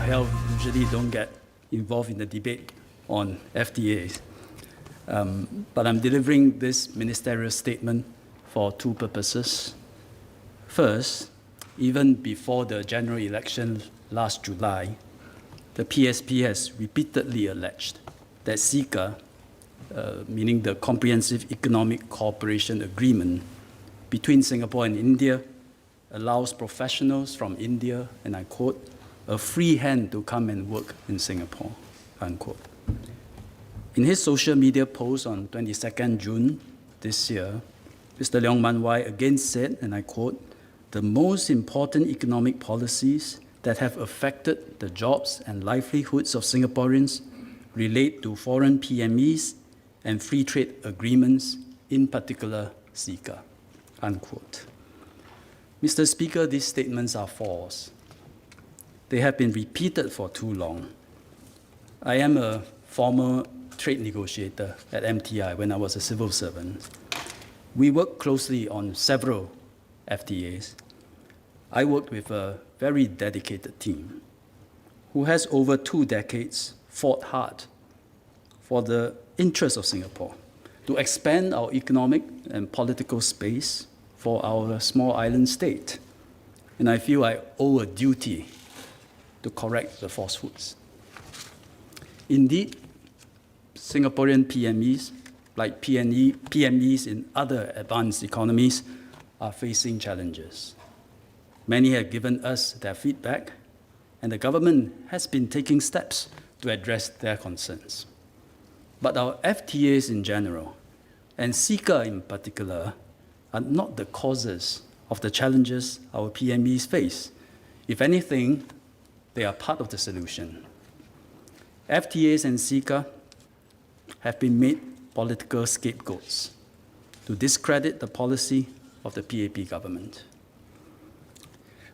Health usually don't get involved in the debate on FTAs. But I'm delivering this ministerial statement for two purposes. First, even before the general election last July, the PSP has repeatedly alleged that Ceca, meaning the Comprehensive Economic Cooperation Agreement between Singapore and India, allows professionals from India, and I quote, a free hand to come and work in Singapore, unquote. In his social media post on 22nd June this year, Mr. Leong Man Wai again said, and I quote, the most important economic policies that have affected the jobs and livelihoods of Singaporeans relate to foreign PMEs and free trade agreements, in particular Ceca, unquote. Mr. Speaker, these statements are false. They have been repeated for too long. I am a former trade negotiator at MTI when I was a civil servant. We worked closely on several FTAs. I worked with a very dedicated team who has over 2 decades fought hard for the interests of Singapore to expand our economic and political space for our small island state. And I feel I owe a duty to correct the falsehoods. Indeed, Singaporean PMEs, like PMEs in other advanced economies, are facing challenges. Many have given us their feedback, and the government has been taking steps to address their concerns. But our FTAs in general, and Ceca in particular, are not the causes of the challenges our PMEs face. If anything, they are part of the solution. FTAs and Ceca have been made political scapegoats to discredit the policy of the PAP government.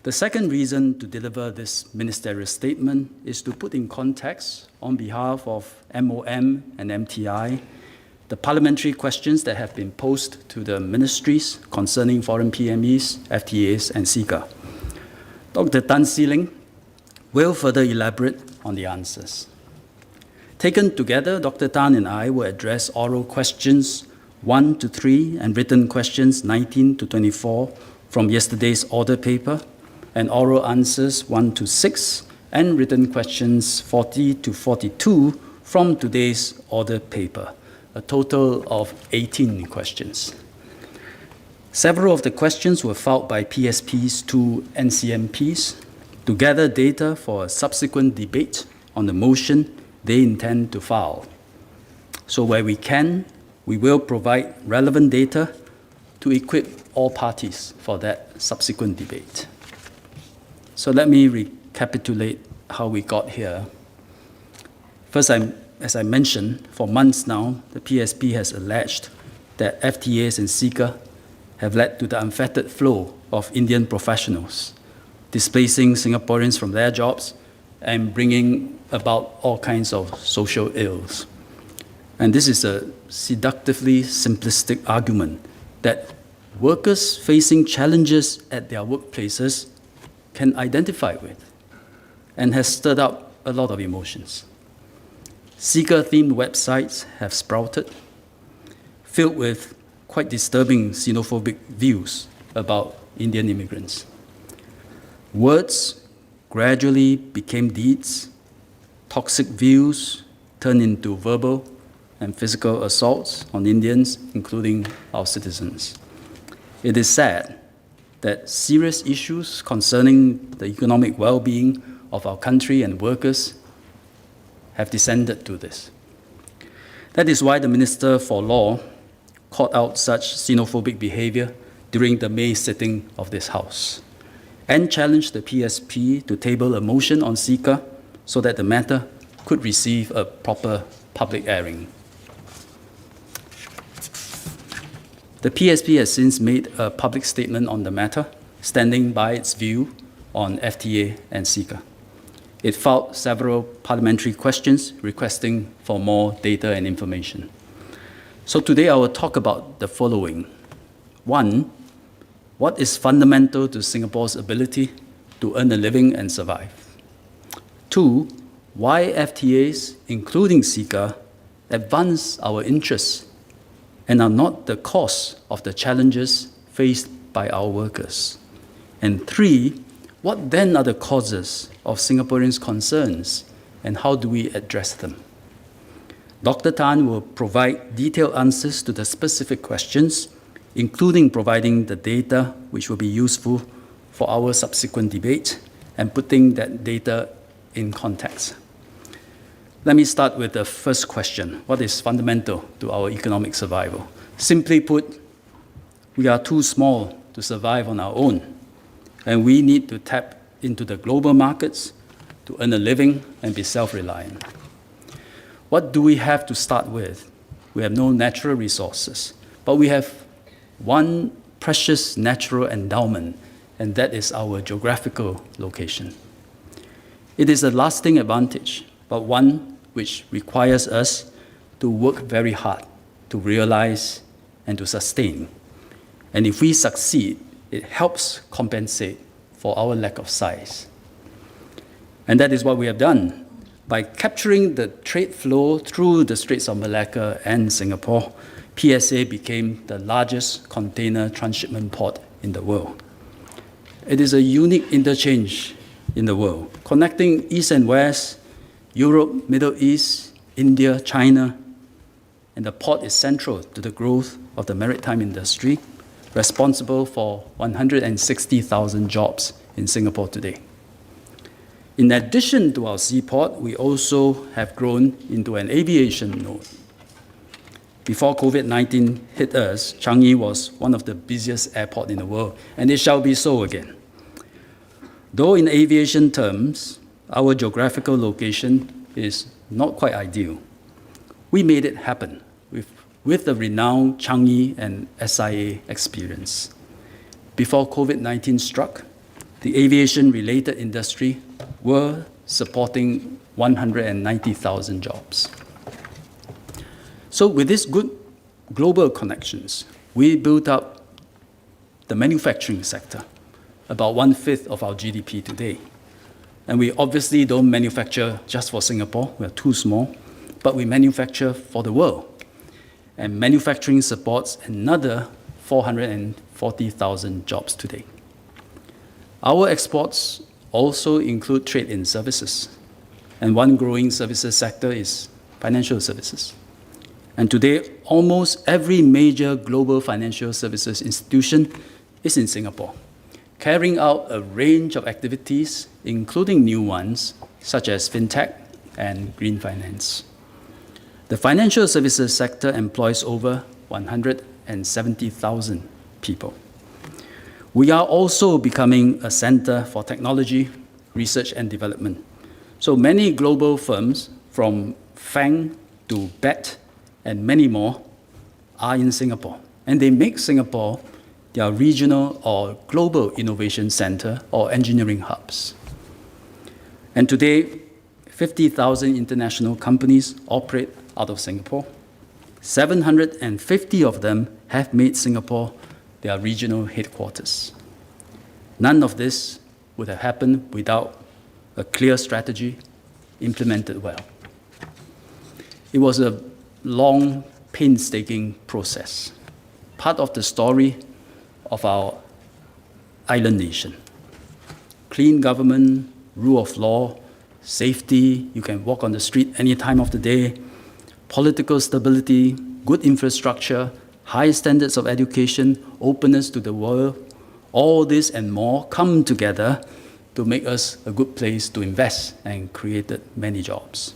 The second reason to deliver this ministerial statement is to put in context, on behalf of MOM and MTI, the parliamentary questions that have been posed to the ministries concerning foreign PMEs, FTAs, and Ceca. Dr. Tan See Leng will further elaborate on the answers. Taken together, Dr. Tan and I will address oral questions 1 to 3 and written questions 19 to 24 from yesterday's order paper, and oral answers 1 to 6 and written questions 40 to 42 from today's order paper, a total of 18 questions. Several of the questions were filed by PSPs to NCMPs to gather data for a subsequent debate on the motion they intend to file. So where we can, we will provide relevant data to equip all parties for that subsequent debate. So let me recapitulate how we got here. First, as I mentioned, for months now, the PSP has alleged that FTAs and Ceca have led to the unfettered flow of Indian professionals, displacing Singaporeans from their jobs and bringing about all kinds of social ills. And this is a seductively simplistic argument that workers facing challenges at their workplaces can identify with, and has stirred up a lot of emotions. Ceca-themed websites have sprouted, filled with quite disturbing xenophobic views about Indian immigrants. Words gradually became deeds, toxic views turned into verbal and physical assaults on Indians, including our citizens. It is sad that serious issues concerning the economic well-being of our country and workers have descended to this. That is why the Minister for Law called out such xenophobic behavior during the May sitting of this House and challenged the PSP to table a motion on Ceca so that the matter could receive a proper public airing. The PSP has since made a public statement on the matter, standing by its view on FTA and Ceca. It filed several parliamentary questions requesting for more data and information. So today I will talk about the following. 1, what is fundamental to Singapore's ability to earn a living and survive? 2, why FTAs, including Ceca, advance our interests and are not the cause of the challenges faced by our workers. And 3, what then are the causes of Singaporeans' concerns and how do we address them? Dr. Tan will provide detailed answers to the specific questions, including providing the data which will be useful for our subsequent debate and putting that data in context. Let me start with the first question. What is fundamental to our economic survival? Simply put, we are too small to survive on our own, and we need to tap into the global markets to earn a living and be self-reliant. What do we have to start with? We have no natural resources, but we have one precious natural endowment, and that is our geographical location. It is a lasting advantage, but one which requires us to work very hard to realize and to sustain. And if we succeed, it helps compensate for our lack of size. And that is what we have done. By capturing the trade flow through the Straits of Malacca and Singapore, PSA became the largest container transshipment port in the world. It is a unique interchange in the world, connecting East and West, Europe, Middle East, India, China, and the port is central to the growth of the maritime industry, responsible for 160,000 jobs in Singapore today. In addition to our seaport, we also have grown into an aviation node. Before COVID-19 hit us, Changi was one of the busiest airports in the world, and it shall be so again. Though in aviation terms, our geographical location is not quite ideal, we made it happen with the renowned Changi and SIA experience. Before COVID-19 struck, the aviation-related industry were supporting 190,000 jobs. So with these good global connections, we built up the manufacturing sector, about 1/5 of our GDP today. And we obviously don't manufacture just for Singapore, we're too small, but we manufacture for the world. And manufacturing supports another 440,000 jobs today. Our exports also include trade in services, and one growing services sector is financial services. And today, almost every major global financial services institution is in Singapore, carrying out a range of activities, including new ones, such as fintech and green finance. The financial services sector employs over 170,000 people. We are also becoming a center for technology, research and development. So many global firms, from FANG to BET and many more, are in Singapore. And they make Singapore their regional or global innovation center or engineering hubs. And today, 50,000 international companies operate out of Singapore. 750 of them have made Singapore their regional headquarters. None of this would have happened without a clear strategy implemented well. It was a long, painstaking process, part of the story of our island nation. Clean government, rule of law, safety, you can walk on the street any time of the day, political stability, good infrastructure, high standards of education, openness to the world, all this and more come together to make us a good place to invest and created many jobs.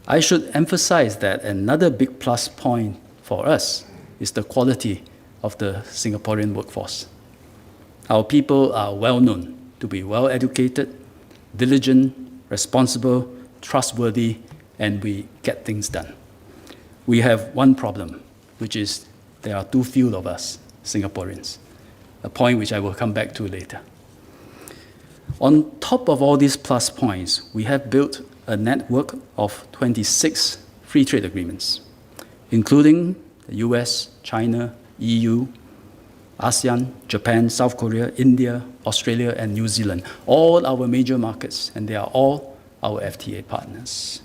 I should emphasize that another big plus point for us is the quality of the Singaporean workforce. Our people are well known to be well educated, diligent, responsible, trustworthy, and we get things done. We have one problem, which is there are too few of us Singaporeans, a point which I will come back to later. On top of all these plus points, we have built a network of 26 free trade agreements, including the US, China, EU, ASEAN, Japan, South Korea, India, Australia, and New Zealand, all our major markets, and they are all our FTA partners.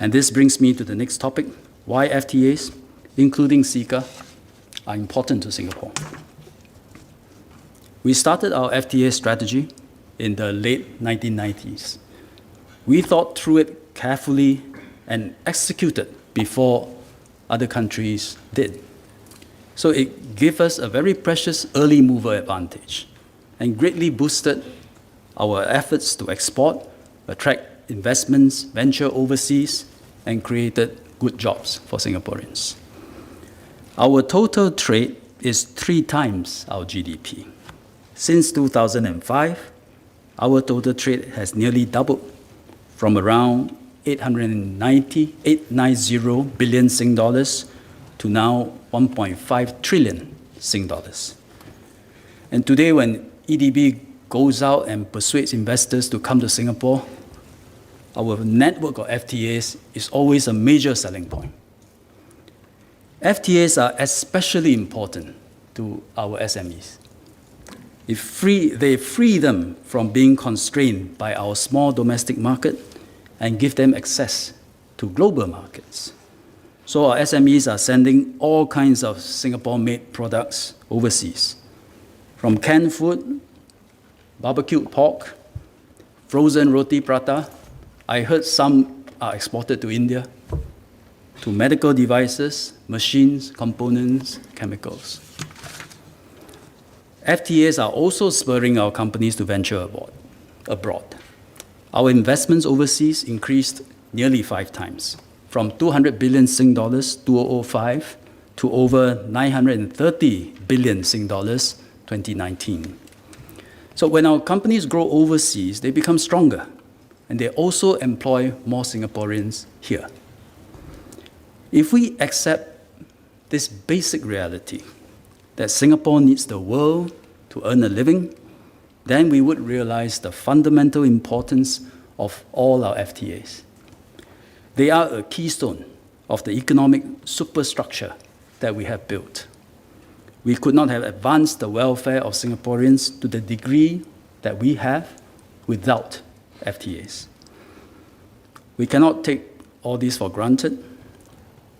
And this brings me to the next topic, why FTAs, including Ceca, are important to Singapore. We started our FTA strategy in the late 1990s. We thought through it carefully and executed before other countries did. So it gave us a very precious early mover advantage and greatly boosted our efforts to export, attract investments, venture overseas, and created good jobs for Singaporeans. Our total trade is 3 times our GDP. Since 2005, our total trade has nearly doubled from around 890 billion Sing dollars to now 1.5 trillion Sing dollars. And today, when EDB goes out and persuades investors to come to Singapore, our network of FTAs is always a major selling point. FTAs are especially important to our SMEs. They free them from being constrained by our small domestic market and give them access to global markets. So our SMEs are sending all kinds of Singapore-made products overseas, from canned food, barbecued pork, frozen roti prata. I heard some are exported to India, to medical devices, machines, components, chemicals. FTAs are also spurring our companies to venture abroad. Our investments overseas increased nearly 5 times, from 200 billion Sing dollars 2005 to over 930 billion Sing dollars 2019. So when our companies grow overseas, they become stronger, and they also employ more Singaporeans here. If we accept this basic reality, that Singapore needs the world to earn a living, then we would realize the fundamental importance of all our FTAs. They are a keystone of the economic superstructure that we have built. We could not have advanced the welfare of Singaporeans to the degree that we have without FTAs. We cannot take all this for granted.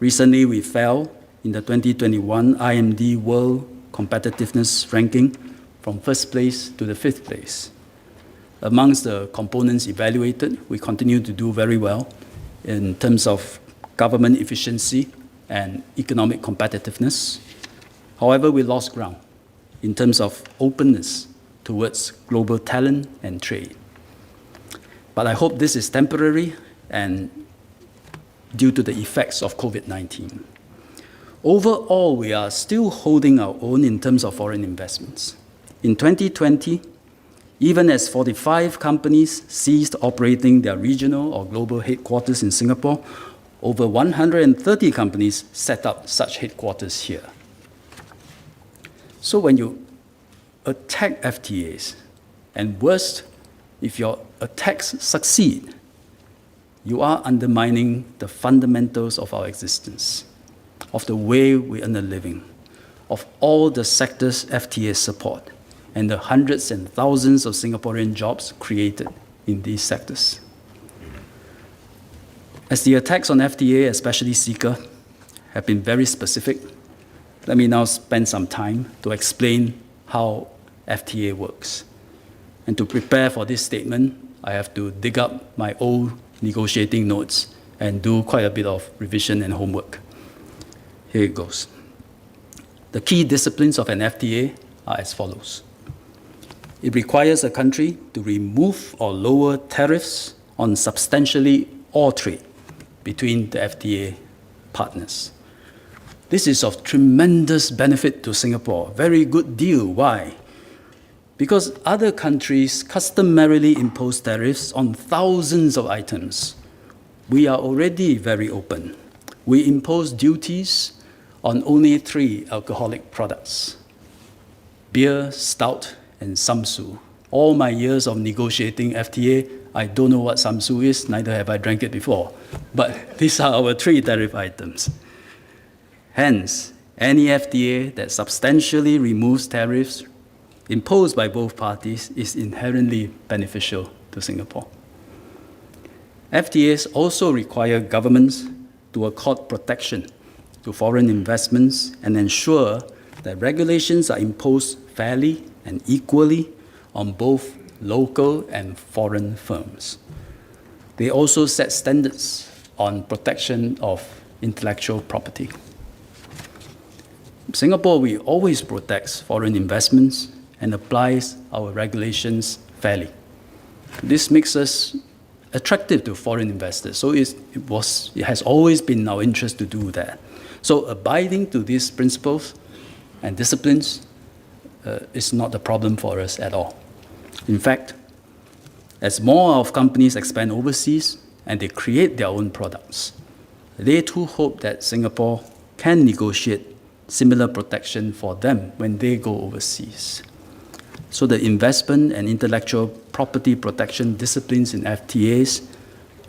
Recently, we fell in the 2021 IMD World Competitiveness Ranking from 1st place to the 5th place. Amongst the components evaluated, we continue to do very well in terms of government efficiency and economic competitiveness. However, we lost ground in terms of openness towards global talent and trade. But I hope this is temporary and due to the effects of COVID-19. Overall, we are still holding our own in terms of foreign investments. In 2020, even as 45 companies ceased operating their regional or global headquarters in Singapore, over 130 companies set up such headquarters here. So when you attack FTAs, and worst, if your attacks succeed, you are undermining the fundamentals of our existence, of the way we earn a living, of all the sectors FTAs support, and the hundreds and thousands of Singaporean jobs created in these sectors. As the attacks on FTA, especially Ceca, have been very specific, let me now spend some time to explain how FTA works. And to prepare for this statement, I have to dig up my old negotiating notes and do quite a bit of revision and homework. Here it goes. The key disciplines of an FTA are as follows. It requires a country to remove or lower tariffs on substantially all trade between the FTA partners. This is of tremendous benefit to Singapore. Very good deal. Why? Because other countries customarily impose tariffs on thousands of items. We are already very open. We impose duties on only 3 alcoholic products: beer, stout, and samsu. All my years of negotiating FTA, I don't know what samsu is, neither have I drank it before. But these are our 3 tariff items. Hence, Any FTA that substantially removes tariffs imposed by both parties is inherently beneficial to Singapore. FTAs also require governments to accord protection to foreign investments and ensure that regulations are imposed fairly and equally on both local and foreign firms. They also set standards on protection of intellectual property. Singapore, we always protects foreign investments and applies our regulations fairly. This makes us attractive to foreign investors. So it has always been our interest to do that. So abiding to these principles and disciplines is not a problem for us at all. In fact, as more of companies expand overseas and they create their own products, they too hope that Singapore can negotiate similar protection for them when they go overseas. So the investment and intellectual property protection disciplines in FTAs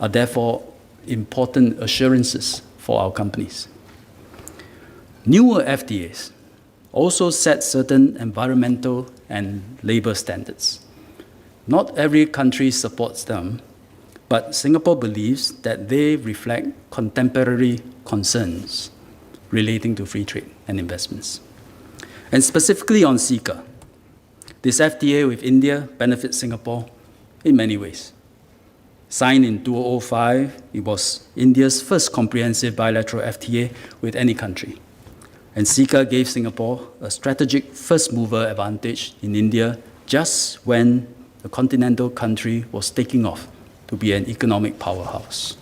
are therefore important assurances for our companies. Newer FTAs also set certain environmental and labor standards. Not every country supports them, but Singapore believes that they reflect contemporary concerns relating to free trade and investments. And specifically on Ceca, this FTA with India benefits Singapore in many ways. Signed in 2005, it was India's first comprehensive bilateral FTA with any country. And Ceca gave Singapore a strategic first-mover advantage in India just when the continental country was taking off to be an economic powerhouse.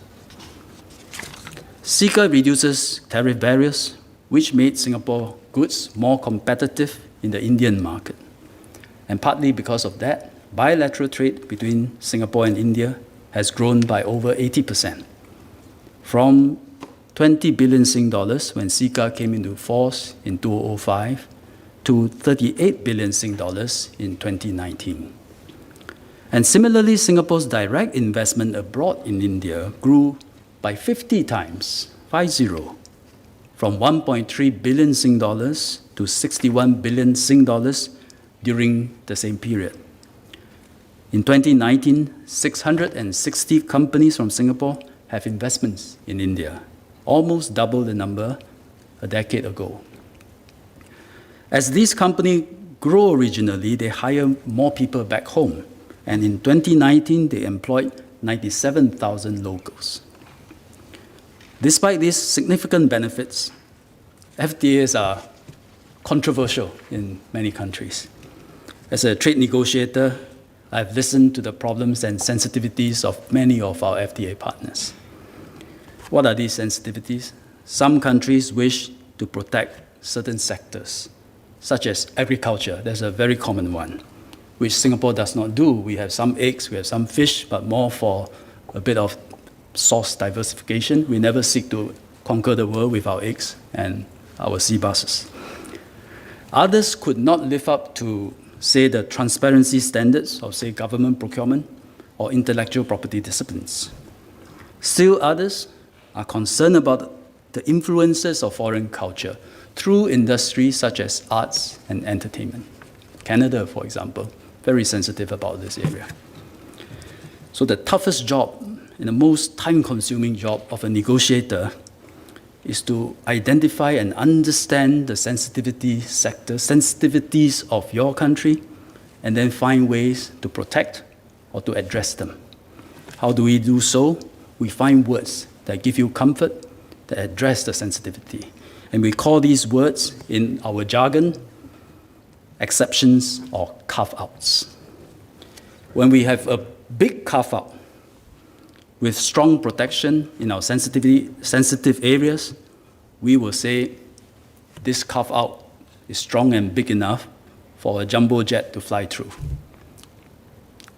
Ceca reduces tariff barriers, which made Singapore goods more competitive in the Indian market. And partly because of that, bilateral trade between Singapore and India has grown by over 80%, from 20 billion Sing dollars when Ceca came into force in 2005 to 38 billion Sing dollars in 2019. And similarly, Singapore's direct investment abroad in India grew by 50 times, 50, from 1.3 billion Sing dollars to 61 billion Sing dollars during the same period. In 2019, 660 companies from Singapore have investments in India, almost double the number a decade ago. As these companies grow regionally, they hire more people back home. And in 2019, they employed 97,000 locals. Despite these significant benefits, FTAs are controversial in many countries. As a trade negotiator, I've listened to the problems and sensitivities of many of our FTA partners. What are these sensitivities? Some countries wish to protect certain sectors, such as agriculture. There's a very common one, which Singapore does not do. We have some eggs, we have some fish, but more for a bit of source diversification. We never seek to conquer the world with our eggs and our sea basses. Others could not live up to, say, the transparency standards of, say, government procurement or intellectual property disciplines. Still others are concerned about the influences of foreign culture through industries such as arts and entertainment. Canada, for example, very sensitive about this area. So the toughest job and the most time-consuming job of a negotiator is to identify and understand the sensitivities of your country and then find ways to protect or to address them. How do we do so? We find words that give you comfort, that address the sensitivity. And we call these words, in our jargon, exceptions or carve-outs. When we have a big carve-out with strong protection in our sensitive areas, we will say this carve-out is strong and big enough for a jumbo jet to fly through.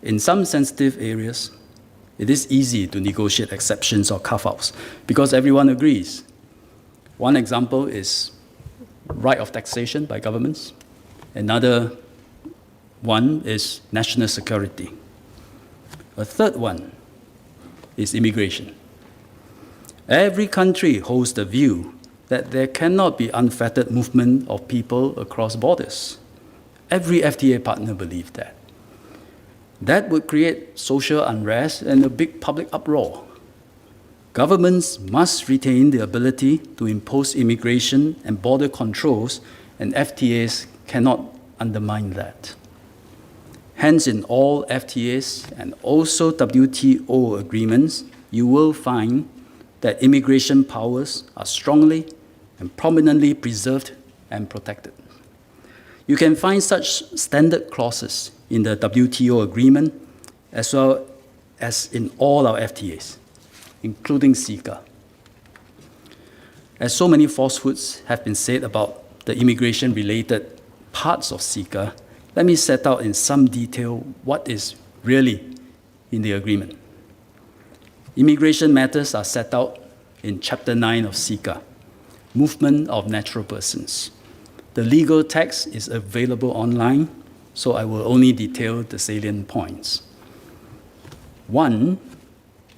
In some sensitive areas, it is easy to negotiate exceptions or carve-outs because everyone agrees. One example is right of taxation by governments. Another one is national security. A third one is immigration. Every country holds the view that there cannot be unfettered movement of people across borders. Every FTA partner believed that. That would create social unrest and a big public uproar. Governments must retain the ability to impose immigration and border controls, and FTAs cannot undermine that. Hence, in all FTAs and also WTO agreements, you will find that immigration powers are strongly and prominently preserved and protected. You can find such standard clauses in the WTO agreement as well as in all our FTAs, including Ceca. As so many falsehoods have been said about the immigration-related parts of Ceca, let me set out in some detail what is really in the agreement. Immigration matters are set out in Chapter 9 of Ceca, Movement of Natural Persons. The legal text is available online, so I will only detail the salient points. 1,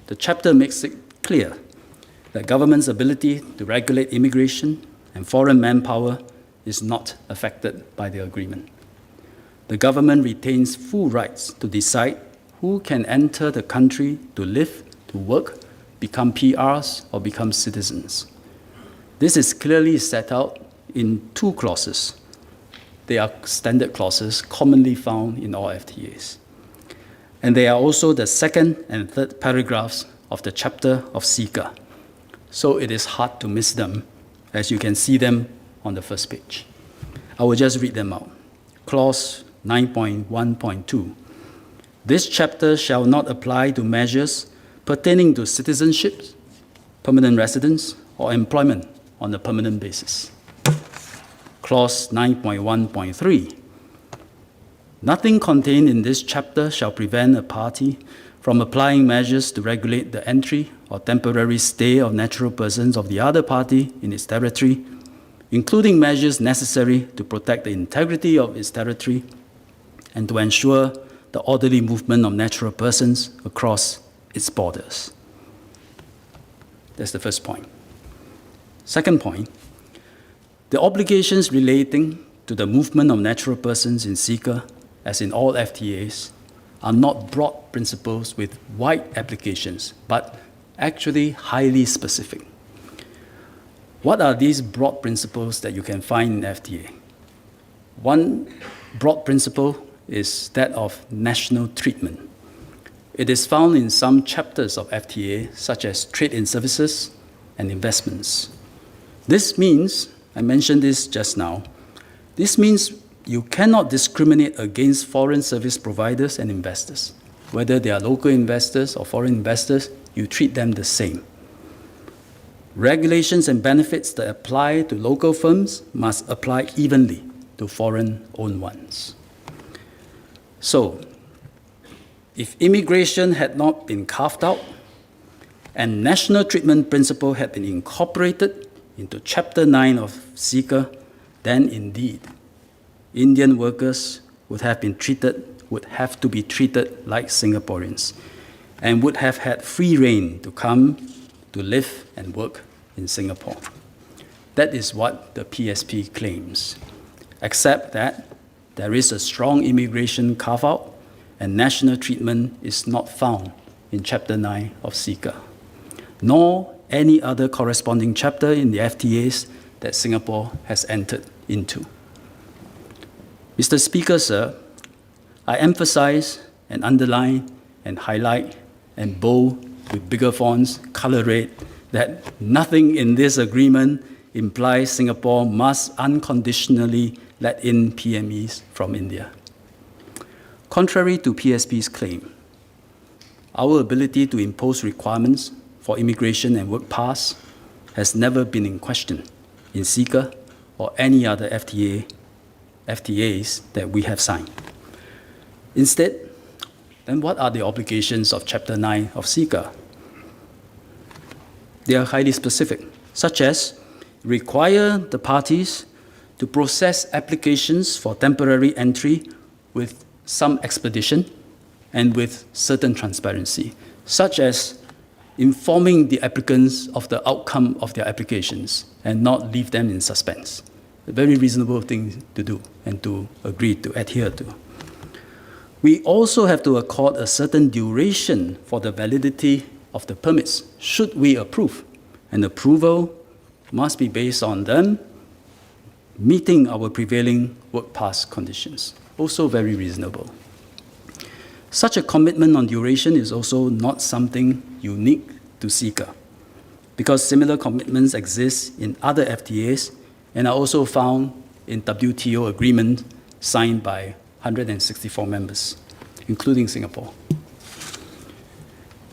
the chapter makes it clear that government's ability to regulate immigration and foreign manpower is not affected by the agreement. The government retains full rights to decide who can enter the country to live, to work, become PRs, or become citizens. This is clearly set out in 2 clauses. They are standard clauses commonly found in all FTAs. And they are also the 2nd and 3rd paragraphs of the chapter of Ceca. So it is hard to miss them, as you can see them on the first page. I will just read them out. Clause 9.1.2. This chapter shall not apply to measures pertaining to citizenship, permanent residence, or employment on a permanent basis. Clause 9.1.3. Nothing contained in this chapter shall prevent a party from applying measures to regulate the entry or temporary stay of natural persons of the other party in its territory, including measures necessary to protect the integrity of its territory and to ensure the orderly movement of natural persons across its borders. That's the first point. Second point, the obligations relating to the movement of natural persons in Ceca, as in all FTAs, are not broad principles with wide applications, but actually highly specific. What are these broad principles that you can find in FTA? One broad principle is that of national treatment. It is found in some chapters of FTA, such as trade in services and investments. This means, I mentioned this just now, this means you cannot discriminate against foreign service providers and investors. Whether they are local investors or foreign investors, you treat them the same. Regulations and benefits that apply to local firms must apply evenly to foreign-owned ones. So, if immigration had not been carved out and national treatment principle had been incorporated into Chapter 9 of Ceca, then indeed, Indian workers would have to be treated like Singaporeans and would have had free rein to come to live and work in Singapore. That is what the PSP claims, except that there is a strong immigration carve-out and national treatment is not found in Chapter 9 of Ceca, nor any other corresponding chapter in the FTAs that Singapore has entered into. Mr. Speaker, sir, I emphasize and underline and highlight and bold with bigger fonts, color red, that nothing in this agreement implies Singapore must unconditionally let in PMEs from India. Contrary to PSP's claim, our ability to impose requirements for immigration and work pass has never been in question in Ceca or any other FTAs that we have signed. Instead, then what are the obligations of Chapter 9 of Ceca? They are highly specific, such as require the parties to process applications for temporary entry with some expedition and with certain transparency, such as informing the applicants of the outcome of their applications and not leave them in suspense. A very reasonable thing to do and to agree to adhere to. We also have to accord a certain duration for the validity of the permits, should we approve. And approval must be based on them meeting our prevailing work pass conditions. Also very reasonable. Such a commitment on duration is also not something unique to Ceca, because similar commitments exist in other FTAs and are also found in WTO agreement signed by 164 members, including Singapore.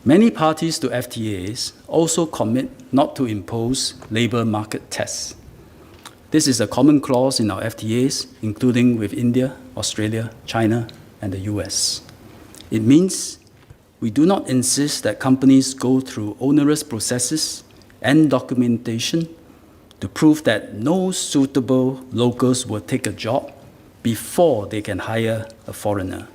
Many parties to FTAs also commit not to impose labor market tests. This is a common clause in our FTAs, including with India, Australia, China, and the US. It means we do not insist that companies go through onerous processes and documentation to prove that no suitable locals will take a job before they can hire a foreigner.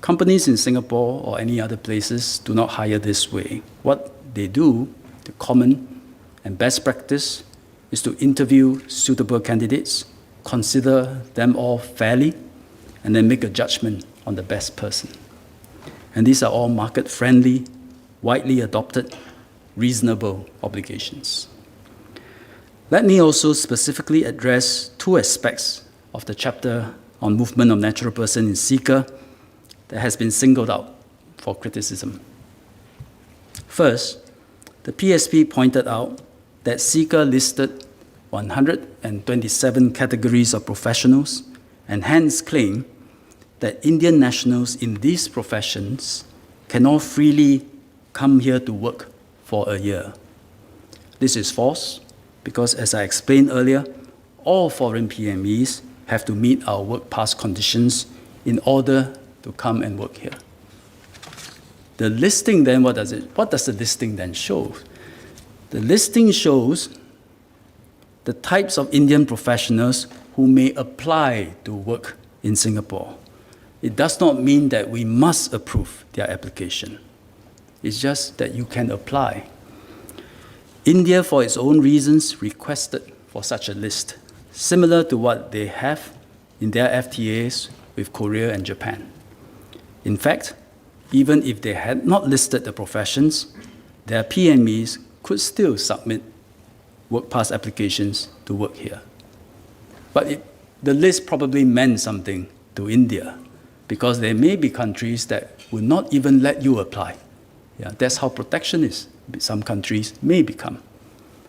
Companies in Singapore or any other places do not hire this way. What they do, the common and best practice, is to interview suitable candidates, consider them all fairly, and then make a judgment on the best person. And these are all market-friendly, widely adopted, reasonable obligations. Let me also specifically address two aspects of the chapter on movement of natural person in Ceca that has been singled out for criticism. First, the PSP pointed out that Ceca listed 127 categories of professionals and hence claimed that Indian nationals in these professions cannot freely come here to work for a year. This is false because, as I explained earlier, all foreign PMEs have to meet our work pass conditions in order to come and work here. The listing then, what does the listing then show? The listing shows the types of Indian professionals who may apply to work in Singapore. It does not mean that we must approve their application. It's just that you can apply. India, for its own reasons, requested for such a list, similar to what they have in their FTAs with Korea and Japan. In fact, even if they had not listed the professions, their PMEs could still submit work pass applications to work here. But the list probably meant something to India, because there may be countries that will not even let you apply. Yeah, that's how protectionist some countries may become.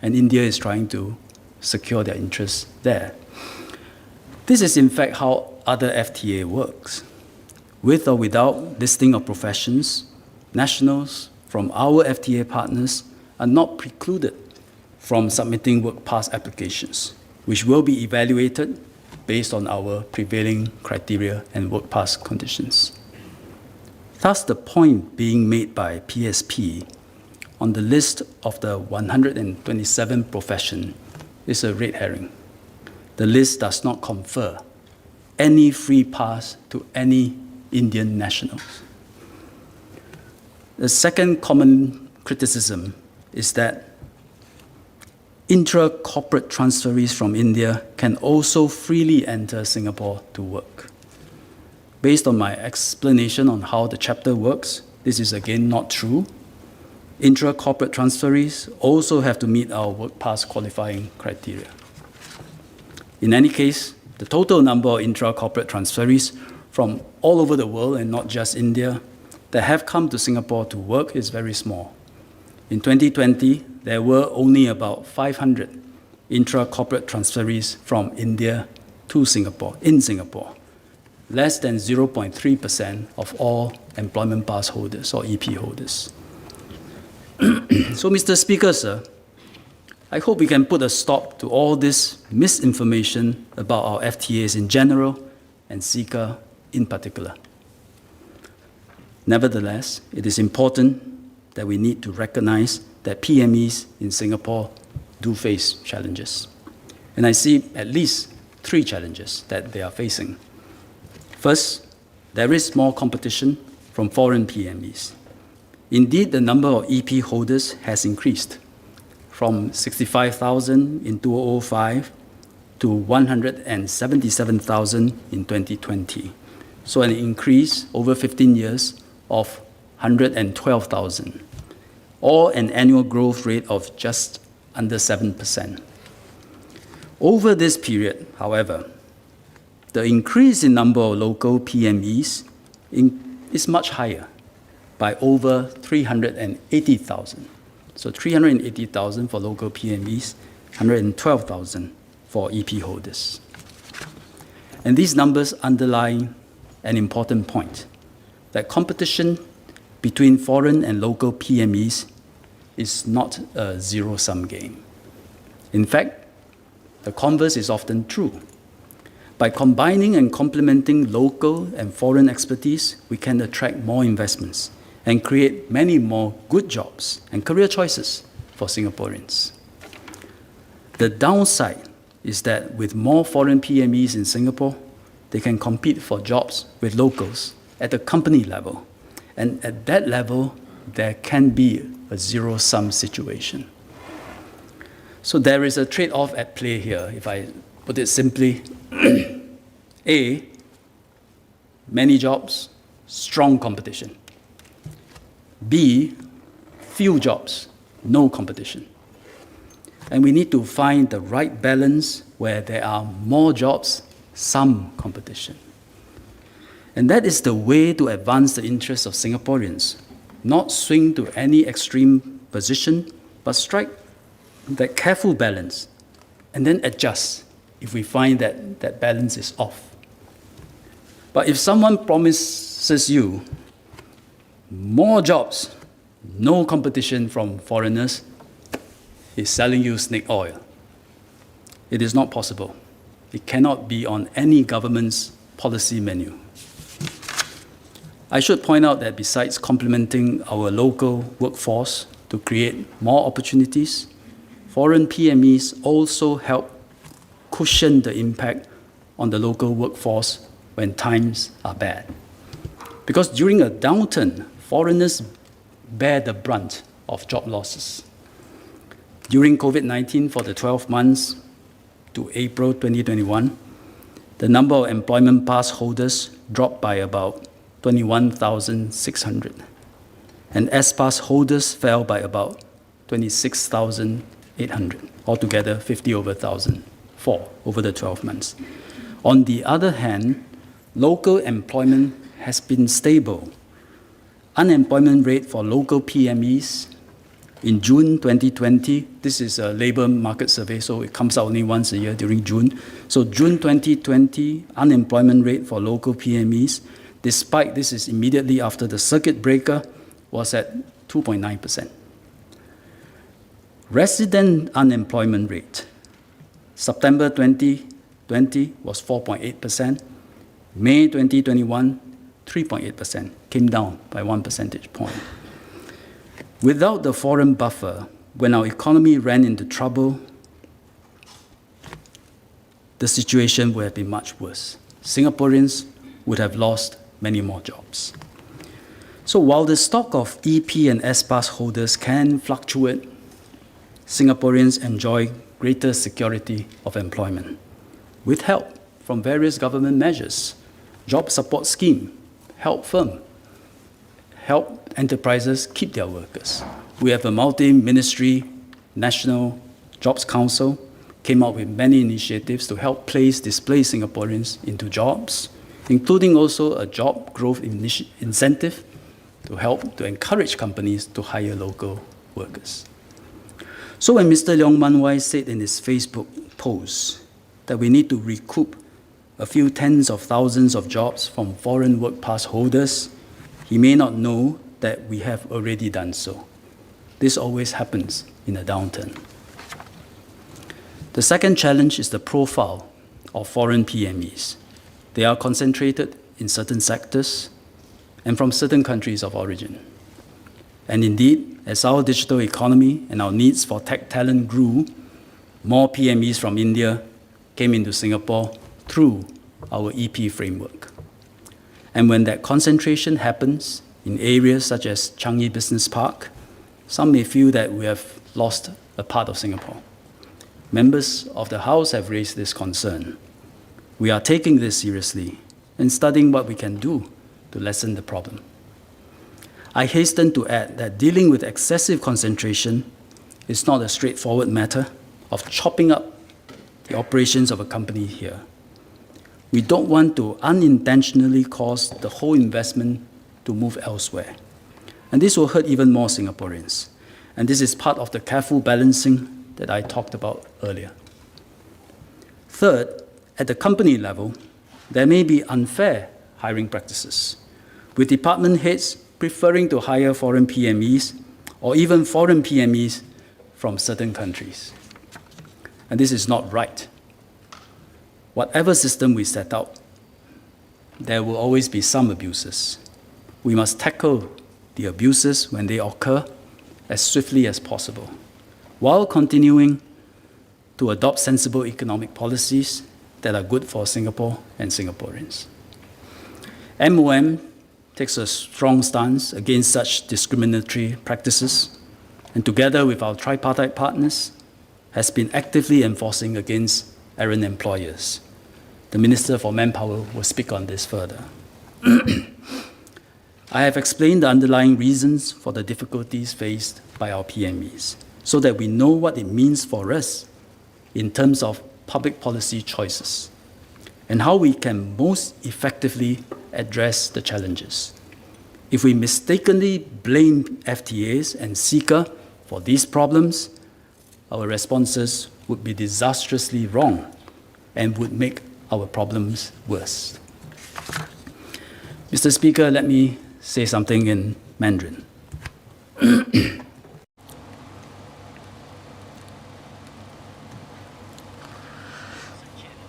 And India is trying to secure their interests there. This is in fact how other FTA works. With or without listing of professions, nationals from our FTA partners are not precluded from submitting work pass applications, which will be evaluated based on our prevailing criteria and work pass conditions. Thus, the point being made by PSP on the list of the 127 professions is a red herring. The list does not confer any free pass to any Indian nationals. The second common criticism is that intra-corporate transferees from India can also freely enter Singapore to work. Based on my explanation on how the chapter works, this is again not true. Intra-corporate transferees also have to meet our work pass qualifying criteria. In any case, the total number of intra-corporate transferees from all over the world, and not just India, that have come to Singapore to work is very small. In 2020, there were only about 500 intra-corporate transferees from India to Singapore, in Singapore, less than 0.3% of all employment pass holders or EP holders. So, Mr. Speaker, sir, I hope we can put a stop to all this misinformation about our FTAs in general and Ceca in particular. Nevertheless, it is important that we need to recognize that PMEs in Singapore do face challenges. And I see at least 3 challenges that they are facing. First, there is more competition from foreign PMEs. Indeed, the number of EP holders has increased from 65,000 in 2005 to 177,000 in 2020. So an increase over 15 years of 112,000, or an annual growth rate of just under 7%. Over this period, however, the increase in number of local PMEs is much higher, by over 380,000. So 380,000 for local PMEs, 112,000 for EP holders. And these numbers underline an important point, that competition between foreign and local PMEs is not a zero-sum game. In fact, the converse is often true. By combining and complementing local and foreign expertise, we can attract more investments and create many more good jobs and career choices for Singaporeans. The downside is that with more foreign PMEs in Singapore, they can compete for jobs with locals at the company level. And at that level, there can be a zero-sum situation. So there is a trade-off at play here, if I put it simply. A, many jobs, strong competition. B, few jobs, no competition. And we need to find the right balance where there are more jobs, some competition. And that is the way to advance the interests of Singaporeans, not swing to any extreme position, but strike that careful balance and then adjust if we find that that balance is off. But if someone promises you more jobs, no competition from foreigners, he's selling you snake oil. It is not possible. It cannot be on any government's policy menu. I should point out that besides complementing our local workforce to create more opportunities, foreign PMEs also help cushion the impact on the local workforce when times are bad. Because during a downturn, foreigners bear the brunt of job losses. During COVID-19, for the 12 months to April 2021, the number of employment pass holders dropped by about 21,600, and S-Pass holders fell by about 26,800, altogether 50 over 1,000 fall over the 12 months. On the other hand, local employment has been stable. Unemployment rate for local PMEs in June 2020, this is a labor market survey, so it comes out only once a year during June. So June 2020, unemployment rate for local PMEs, despite this is immediately after the circuit breaker, was at 2.9%. Resident unemployment rate, September 2020 was 4.8%, May 2021, 3.8%, came down by 1 percentage point. Without the foreign buffer, when our economy ran into trouble, the situation would have been much worse. Singaporeans would have lost many more jobs. So while the stock of EP and S-Pass holders can fluctuate, Singaporeans enjoy greater security of employment with help from various government measures, job support scheme, help firm, help enterprises keep their workers. We have a multi-ministry National Jobs Council, came up with many initiatives to help place displaced Singaporeans into jobs, including also a job growth incentive to help to encourage companies to hire local workers. So when Mr. Leong Man Wai said in his Facebook post that we need to recoup a few tens of thousands of jobs from foreign work pass holders, he may not know that we have already done so. This always happens in a downturn. The second challenge is the profile of foreign PMEs. They are concentrated in certain sectors and from certain countries of origin. And indeed, as our digital economy and our needs for tech talent grew, more PMEs from India came into Singapore through our EP framework. And when that concentration happens in areas such as Changi Business Park, some may feel that we have lost a part of Singapore. Members of the House have raised this concern. We are taking this seriously and studying what we can do to lessen the problem. I hasten to add that dealing with excessive concentration is not a straightforward matter of chopping up the operations of a company here. We don't want to unintentionally cause the whole investment to move elsewhere. And this will hurt even more Singaporeans. And this is part of the careful balancing that I talked about earlier. Third, at the company level, there may be unfair hiring practices, with department heads preferring to hire foreign PMEs or even foreign PMEs from certain countries. And this is not right. Whatever system we set out, there will always be some abuses. We must tackle the abuses when they occur as swiftly as possible, while continuing to adopt sensible economic policies that are good for Singapore and Singaporeans. MOM takes a strong stance against such discriminatory practices, and together with our tripartite partners, has been actively enforcing against errant employers. The Minister for Manpower will speak on this further. I have explained the underlying reasons for the difficulties faced by our PMEs, so that we know what it means for us in terms of public policy choices and how we can most effectively address the challenges. If we mistakenly blame FTAs and Ceca for these problems, our responses would be disastrously wrong and would make our problems worse. Mr. Speaker, let me say something in Mandarin.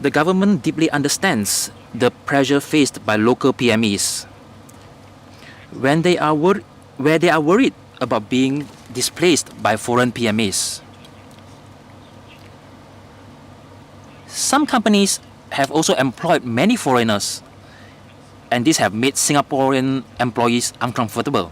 The government deeply understands the pressure faced by local PMEs where they are worried about being displaced by foreign PMEs. Some companies have also employed many foreigners, and this have made Singaporean employees uncomfortable.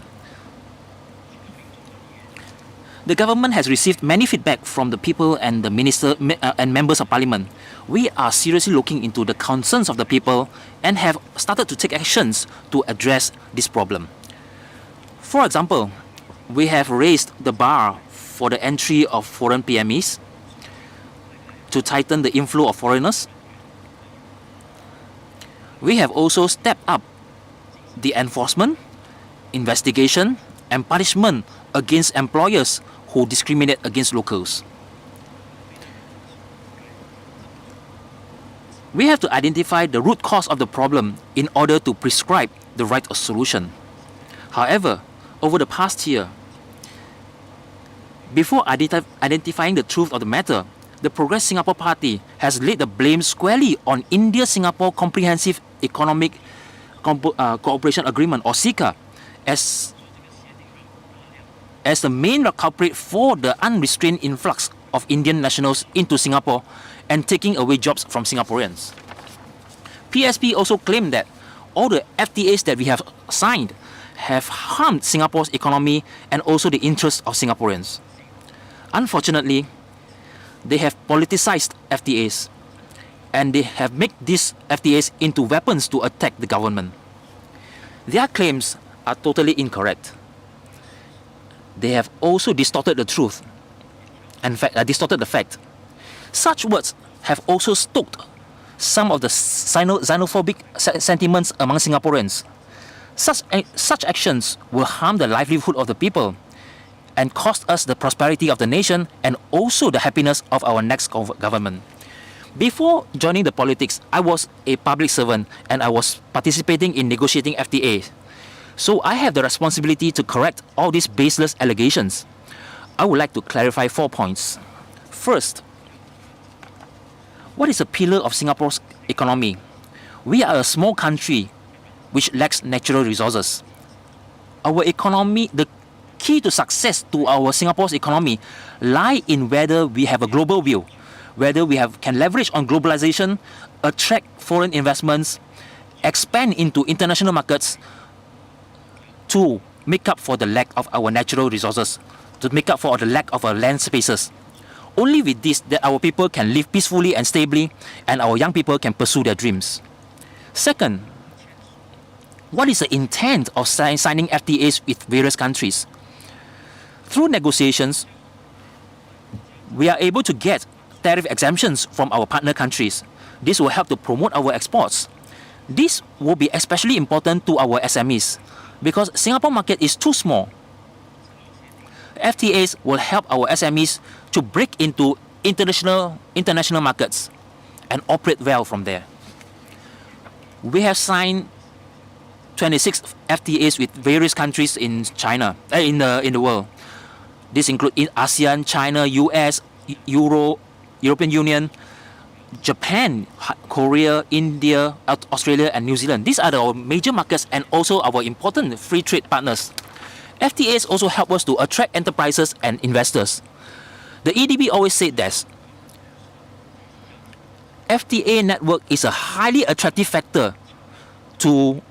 The government has received many feedback from the people and the minister and members of parliament. We are seriously looking into the concerns of the people and have started to take actions to address this problem. For example, we have raised the bar for the entry of foreign PMEs to tighten the inflow of foreigners. We have also stepped up the enforcement, investigation, and punishment against employers who discriminate against locals. We have to identify the root cause of the problem in order to prescribe the right solution. However, over the past year, before identifying the truth of the matter, the Progress Singapore Party has laid the blame squarely on India-Singapore Comprehensive Economic Cooperation Agreement, or Ceca, as the main culprit for the unrestrained influx of Indian nationals into Singapore and taking away jobs from Singaporeans. PSP also claimed that all the FTAs that we have signed have harmed Singapore's economy and also the interests of Singaporeans. Unfortunately, they have politicized FTAs, and they have made these FTAs into weapons to attack the government. Their claims are totally incorrect. They have also distorted the truth and distorted the fact. Such words have also stoked some of the xenophobic sentiments among Singaporeans. Such actions will harm the livelihood of the people and cost us the prosperity of the nation and also the happiness of our next government. Before joining the politics, I was a public servant and I was participating in negotiating FTAs. So I have the responsibility to correct all these baseless allegations. I would like to clarify 4 points. First, what is a pillar of Singapore's economy? We are a small country which lacks natural resources. Our economy, the key to success to our Singapore's economy lie in whether we have a global view, whether we can leverage on globalization, attract foreign investments, expand into international markets, to make up for the lack of our natural resources, to make up for the lack of our land spaces. Only with this that our people can live peacefully and stably, and our young people can pursue their dreams. Second, what is the intent of signing FTAs with various countries? Through negotiations, we are able to get tariff exemptions from our partner countries. This will help to promote our exports. This will be especially important to our SMEs because Singapore market is too small. FTAs will help our SMEs to break into international markets and operate well from there. We have signed 26 FTAs with various countries in China, in the world. This include in ASEAN, China, US, European Union, Japan, Korea, India, Australia, and New Zealand. These are our major markets and also our important free trade partners. FTAs also help us to attract enterprises and investors. The EDB always said this: FTA network is a highly attractive factor to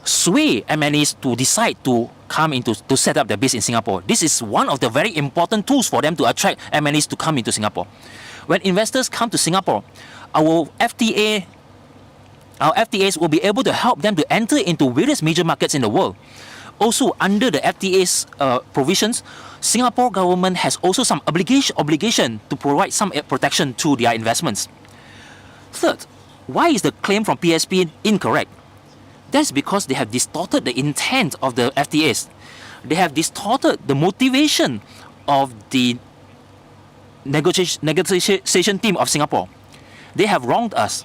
sway MNEs to decide to come into to set up their base in Singapore. This is one of the very important tools for them to attract MNEs to come into Singapore. When investors come to Singapore, our FTAs will be able to help them to enter into various major markets in the world. Also, under the FTA's provisions, Singapore government has also some obligation to provide some protection to their investments. Third, why is the claim from PSP incorrect? That's because they have distorted the intent of the FTAs. They have distorted the motivation of the negotiation team of Singapore. They have wronged us.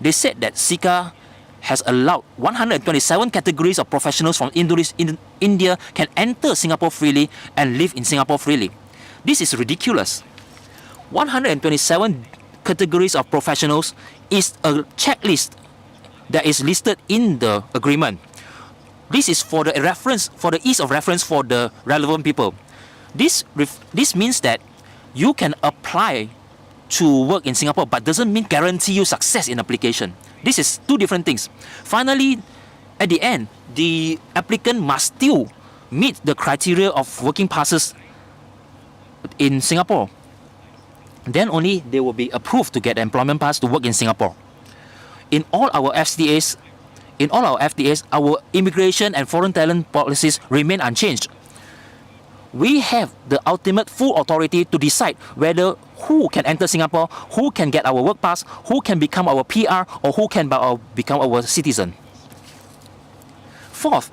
They said that Ceca has allowed 127 categories of professionals from India can enter Singapore freely and live in Singapore freely. This is ridiculous. 127 categories of professionals is a checklist that is listed in the agreement. This is for the reference, for the ease of reference for the relevant people. This means that you can apply to work in Singapore, but doesn't mean guarantee you success in application. This is two different things. Finally, at the end, the applicant must still meet the criteria of working passes in Singapore. Then only they will be approved to get an employment pass to work in Singapore. In all our FTAs, our immigration and foreign talent policies remain unchanged. We have the ultimate full authority to decide whether who can enter Singapore, who can get our work pass, who can become our PR, or who can become our citizen. Fourth,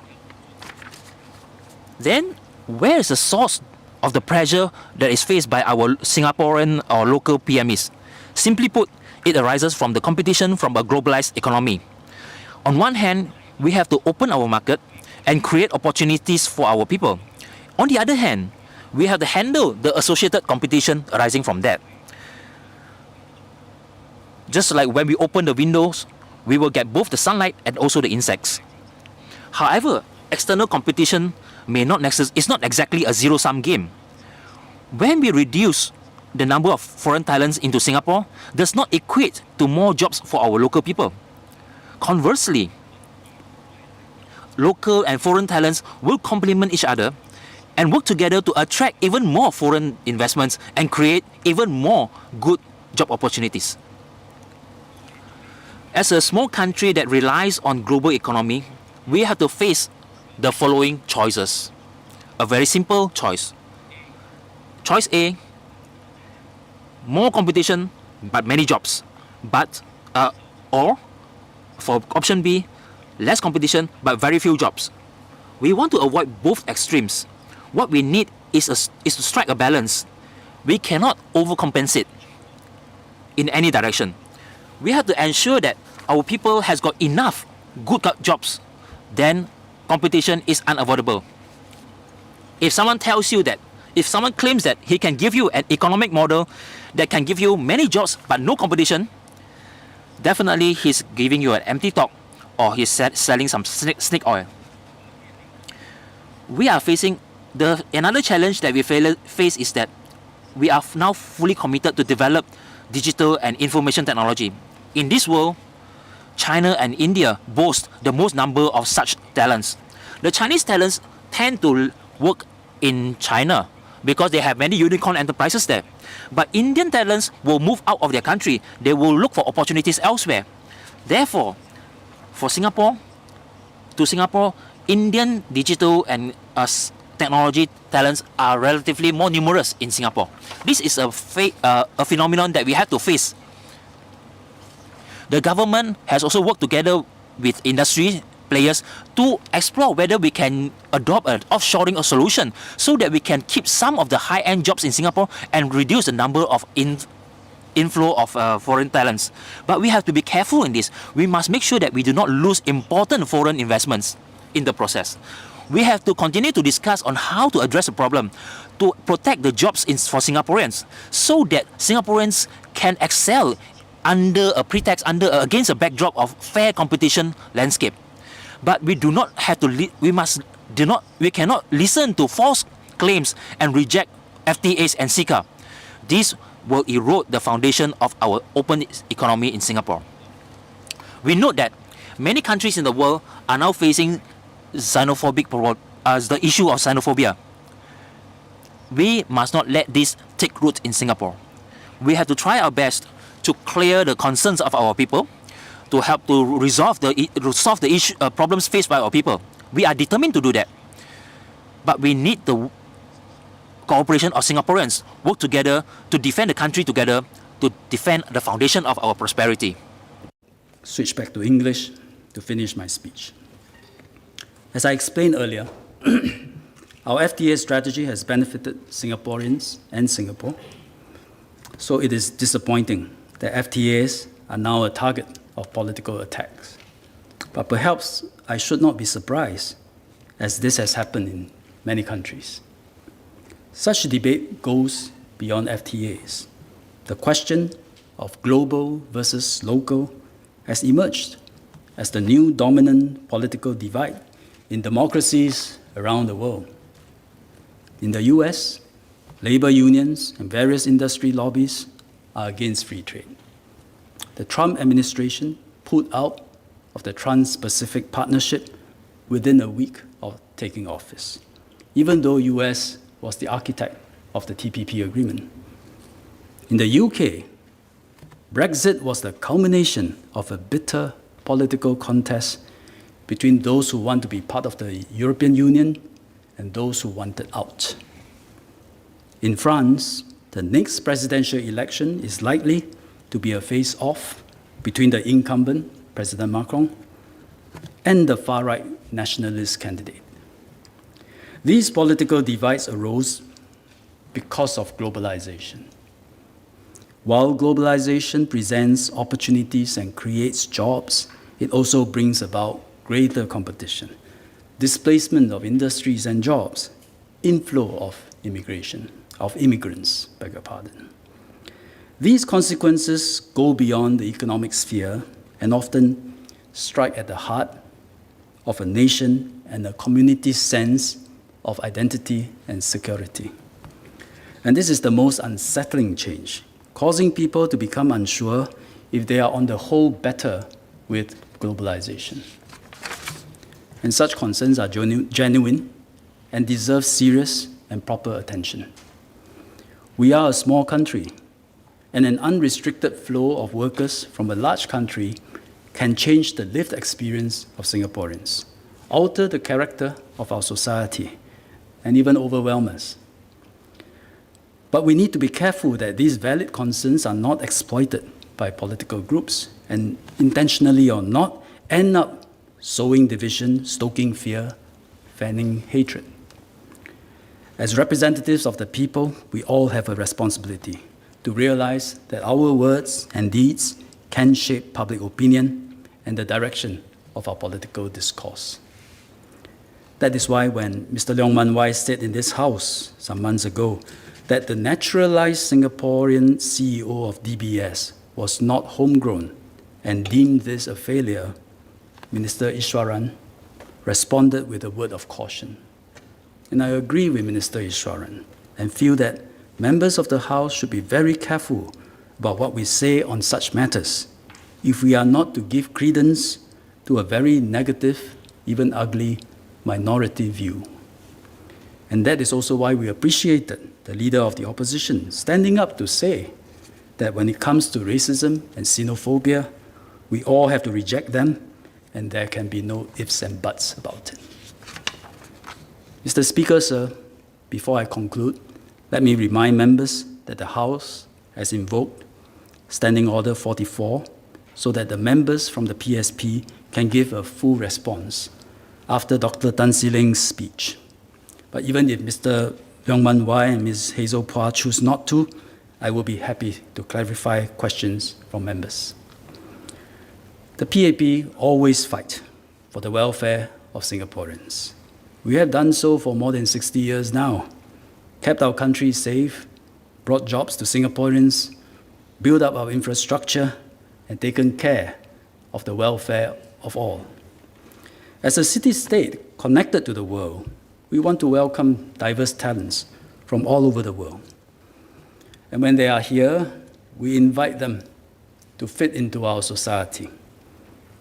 then where is the source of the pressure that is faced by our Singaporean or local PMEs? Simply put, it arises from the competition from a globalized economy. On one hand, we have to open our market and create opportunities for our people. On the other hand, we have to handle the associated competition arising from that. Just like when we open the windows, we will get both the sunlight and also the insects. However, external competition is not exactly a zero-sum game. When we reduce the number of foreign talents into Singapore, does not equate to more jobs for our local people. Conversely, local and foreign talents will complement each other and work together to attract even more foreign investments and create even more good job opportunities. As a small country that relies on global economy, we have to face the following choices. A very simple choice. Choice A, more competition but many jobs. Or for option B, less competition but very few jobs. We want to avoid both extremes. What we need is to strike a balance. We cannot overcompensate in any direction. We have to ensure that our people has got enough good jobs. Then competition is unavoidable. If someone claims that he can give you an economic model that can give you many jobs but no competition, definitely he's giving you an empty talk or he's selling some snake oil. We are facing another challenge that we face is that we are now fully committed to develop digital and information technology. In this world, China and India boast the most number of such talents. The Chinese talents tend to work in China because they have many unicorn enterprises there. But Indian talents will move out of their country. They will look for opportunities elsewhere. Therefore, for Singapore, Indian digital and technology talents are relatively more numerous in Singapore. This is a phenomenon that we have to face. The government has also worked together with industry players to explore whether we can adopt an offshoring solution so that we can keep some of the high-end jobs in Singapore and reduce the number of inflow of foreign talents. But we have to be careful in this. We must make sure that we do not lose important foreign investments in the process. We have to continue to discuss on how to address the problem to protect the jobs for Singaporeans so that Singaporeans can excel under a pretext, against a backdrop of fair competition landscape. But we do not have to. We cannot listen to false claims and reject FTAs and Ceca. This will erode the foundation of our open economy in Singapore. We note that many countries in the world are now facing the issue of xenophobia. We must not let this take root in Singapore. We have to try our best to clear the concerns of our people, to help to solve the problems faced by our people. We are determined to do that. But we need the cooperation of Singaporeans, work together to defend the country together, to defend the foundation of our prosperity. Switch back to English to finish my speech. As I explained earlier, our FTA strategy has benefited Singaporeans and Singapore. So it is disappointing that FTAs are now a target of political attacks. But perhaps I should not be surprised, as this has happened in many countries. Such a debate goes beyond FTAs. The question of global versus local has emerged as the new dominant political divide in democracies around the world. In the US, labor unions and various industry lobbies are against free trade. The Trump administration pulled out of the Trans-Pacific Partnership within a week of taking office, even though US was the architect of the TPP agreement. In the UK, Brexit was the culmination of a bitter political contest between those who want to be part of the European Union and those who wanted out. In France, the next presidential election is likely to be a face-off between the incumbent, President Macron, and the far-right nationalist candidate. These political divides arose because of globalization. While globalization presents opportunities and creates jobs, it also brings about greater competition, displacement of industries and jobs, inflow of immigrants, beg your pardon. These consequences go beyond the economic sphere and often strike at the heart of a nation and a community's sense of identity and security. And this is the most unsettling change, causing people to become unsure if they are on the whole better with globalization. And such concerns are genuine and deserve serious and proper attention. We are a small country, and an unrestricted flow of workers from a large country can change the lived experience of Singaporeans, alter the character of our society, and even overwhelm us. But we need to be careful that these valid concerns are not exploited by political groups and, intentionally or not, end up sowing division, stoking fear, fanning hatred. As representatives of the people, we all have a responsibility to realize that our words and deeds can shape public opinion and the direction of our political discourse. That is why when Mr. Leong Man Wai said in this House some months ago that the naturalized Singaporean CEO of DBS was not homegrown and deemed this a failure, Minister Iswaran responded with a word of caution. And I agree with Minister Iswaran and feel that members of the House should be very careful about what we say on such matters if we are not to give credence to a very negative, even ugly, minority view. And that is also why we appreciated the leader of the opposition standing up to say that when it comes to racism and xenophobia, we all have to reject them, and there can be no ifs and buts about it. Mr. Speaker, sir, before I conclude, let me remind members that the House has invoked Standing Order 44 so that the members from the PSP can give a full response after Dr. Tan See Leng's speech. But even if Mr. Leong Man Wai and Ms. Hazel Phua choose not to, I will be happy to clarify questions from members. The PAP always fight for the welfare of Singaporeans. We have done so for more than 60 years now, kept our country safe, brought jobs to Singaporeans, built up our infrastructure, and taken care of the welfare of all. As a city-state connected to the world, we want to welcome diverse talents from all over the world. And when they are here, we invite them to fit into our society,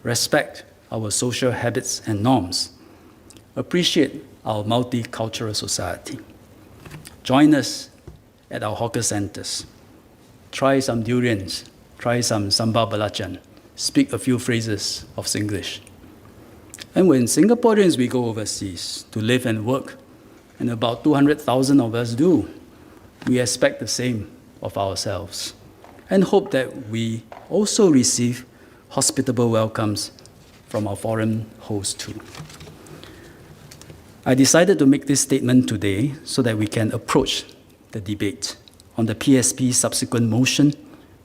respect our social habits and norms, appreciate our multicultural society. Join us at our hawker centers. Try some durians, try some sambal belacan, speak a few phrases of Singlish. And when Singaporeans we go overseas to live and work, and about 200,000 of us do, we expect the same of ourselves and hope that we also receive hospitable welcomes from our foreign hosts too. I decided to make this statement today so that we can approach the debate on the PSP subsequent motion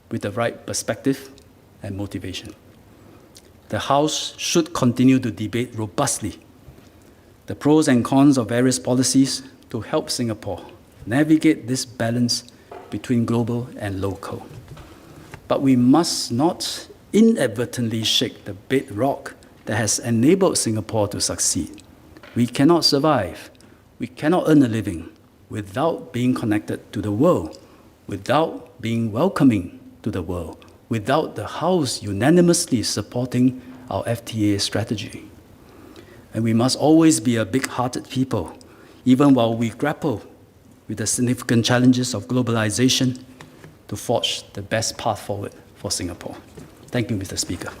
with the right perspective and motivation. The House should continue to debate robustly the pros and cons of various policies to help Singapore navigate this balance between global and local. But we must not inadvertently shake the bedrock that has enabled Singapore to succeed. We cannot survive, we cannot earn a living without being connected to the world, without being welcoming to the world, without the House unanimously supporting our FTA strategy. And we must always be a big-hearted people, even while we grapple with the significant challenges of globalization to forge the best path forward for Singapore. Thank you, Mr. Speaker.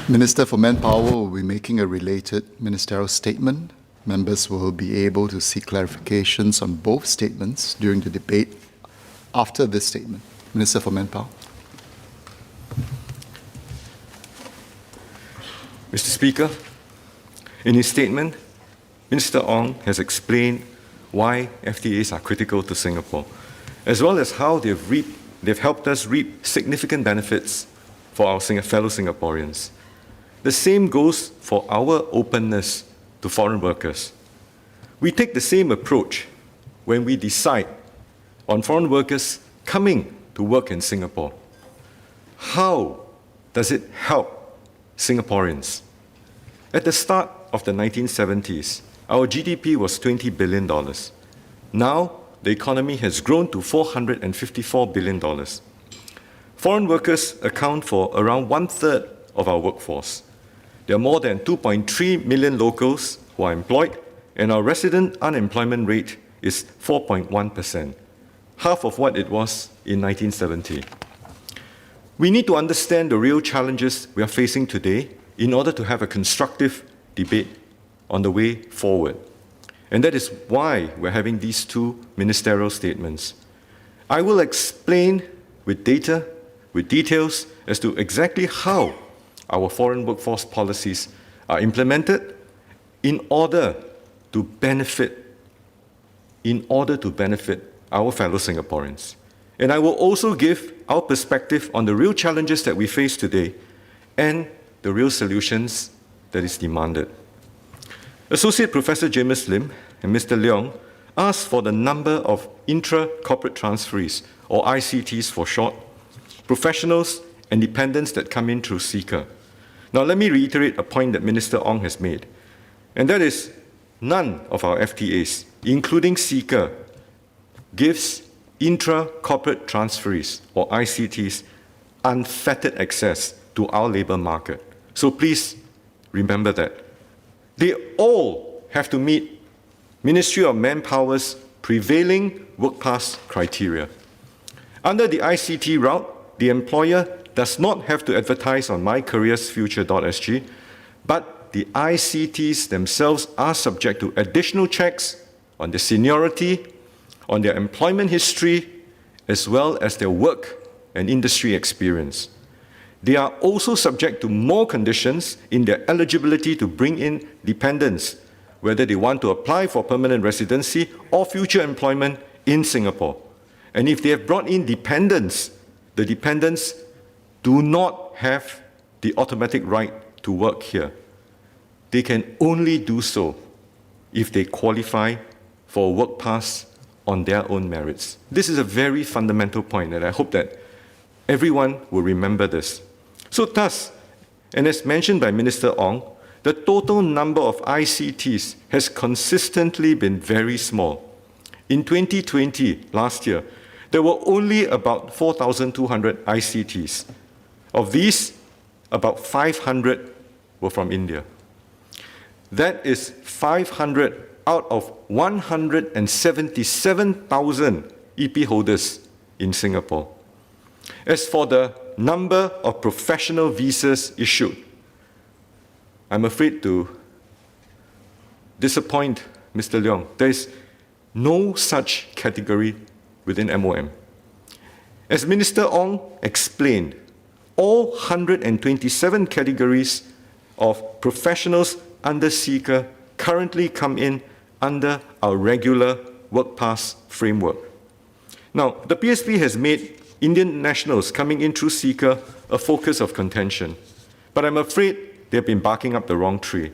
Minister for Manpower will be making a related ministerial statement. Members will be able to seek clarifications on both statements during the debate after this statement. Minister for Manpower. Mr. Speaker, in his statement, Minister Ong has explained why FTAs are critical to Singapore, as well as how they've helped us reap significant benefits for our fellow Singaporeans. The same goes for our openness to foreign workers. We take the same approach when we decide on foreign workers coming to work in Singapore. How does it help Singaporeans? At the start of the 1970s, our GDP was $20 billion. Now, the economy has grown to $454 billion. Foreign workers account for around 1/3 of our workforce. There are more than 2.3 million locals who are employed, and our resident unemployment rate is 4.1%, half of what it was in 1970. We need to understand the real challenges we are facing today in order to have a constructive debate on the way forward. And that is why we're having these two ministerial statements. I will explain with data, with details as to exactly how our foreign workforce policies are implemented in order to benefit our fellow Singaporeans. And I will also give our perspective on the real challenges that we face today and the real solutions that is demanded. Associate Professor James Lim and Mr. Leong asked for the number of intra-corporate transferees, or ICTs for short, professionals and dependents that come in through Ceca. Now let me reiterate a point that Minister Ong has made, and that is none of our FTAs, including Ceca, gives intra-corporate transferees, or ICTs, unfettered access to our labor market. So please remember that. They all have to meet Ministry of Manpower's prevailing work pass criteria. Under the ICT route, the employer does not have to advertise on mycareersfuture.sg, but the ICTs themselves are subject to additional checks on their seniority, on their employment history, as well as their work and industry experience. They are also subject to more conditions in their eligibility to bring in dependents, whether they want to apply for permanent residency or future employment in Singapore. And if they have brought in dependents, the dependents do not have the automatic right to work here. They can only do so if they qualify for a work pass on their own merits. This is a very fundamental point, and I hope that everyone will remember this. So thus, and as mentioned by Minister Ong, the total number of ICTs has consistently been very small. In 2020, last year, there were only about 4,200 ICTs. Of these, about 500 were from India. That is 500 out of 177,000 EP holders in Singapore. As for the number of professional visas issued, I'm afraid to disappoint Mr. Leong. There is no such category within MOM. As Minister Ong explained, all 127 categories of professionals under Ceca currently come in under our regular work pass framework. Now, the PSP has made Indian nationals coming in through Ceca a focus of contention, but I'm afraid they've been barking up the wrong tree.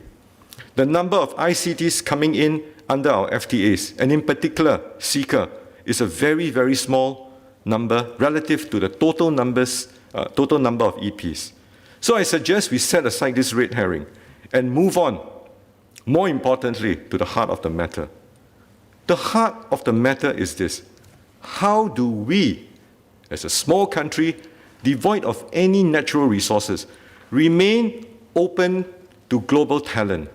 The number of ICTs coming in under our FTAs, and in particular Ceca, is a very, very small number relative to the total number of EPs. So I suggest we set aside this red herring and move on, more importantly, to the heart of the matter. The heart of the matter is this: how do we, as a small country, devoid of any natural resources, remain open to global talent,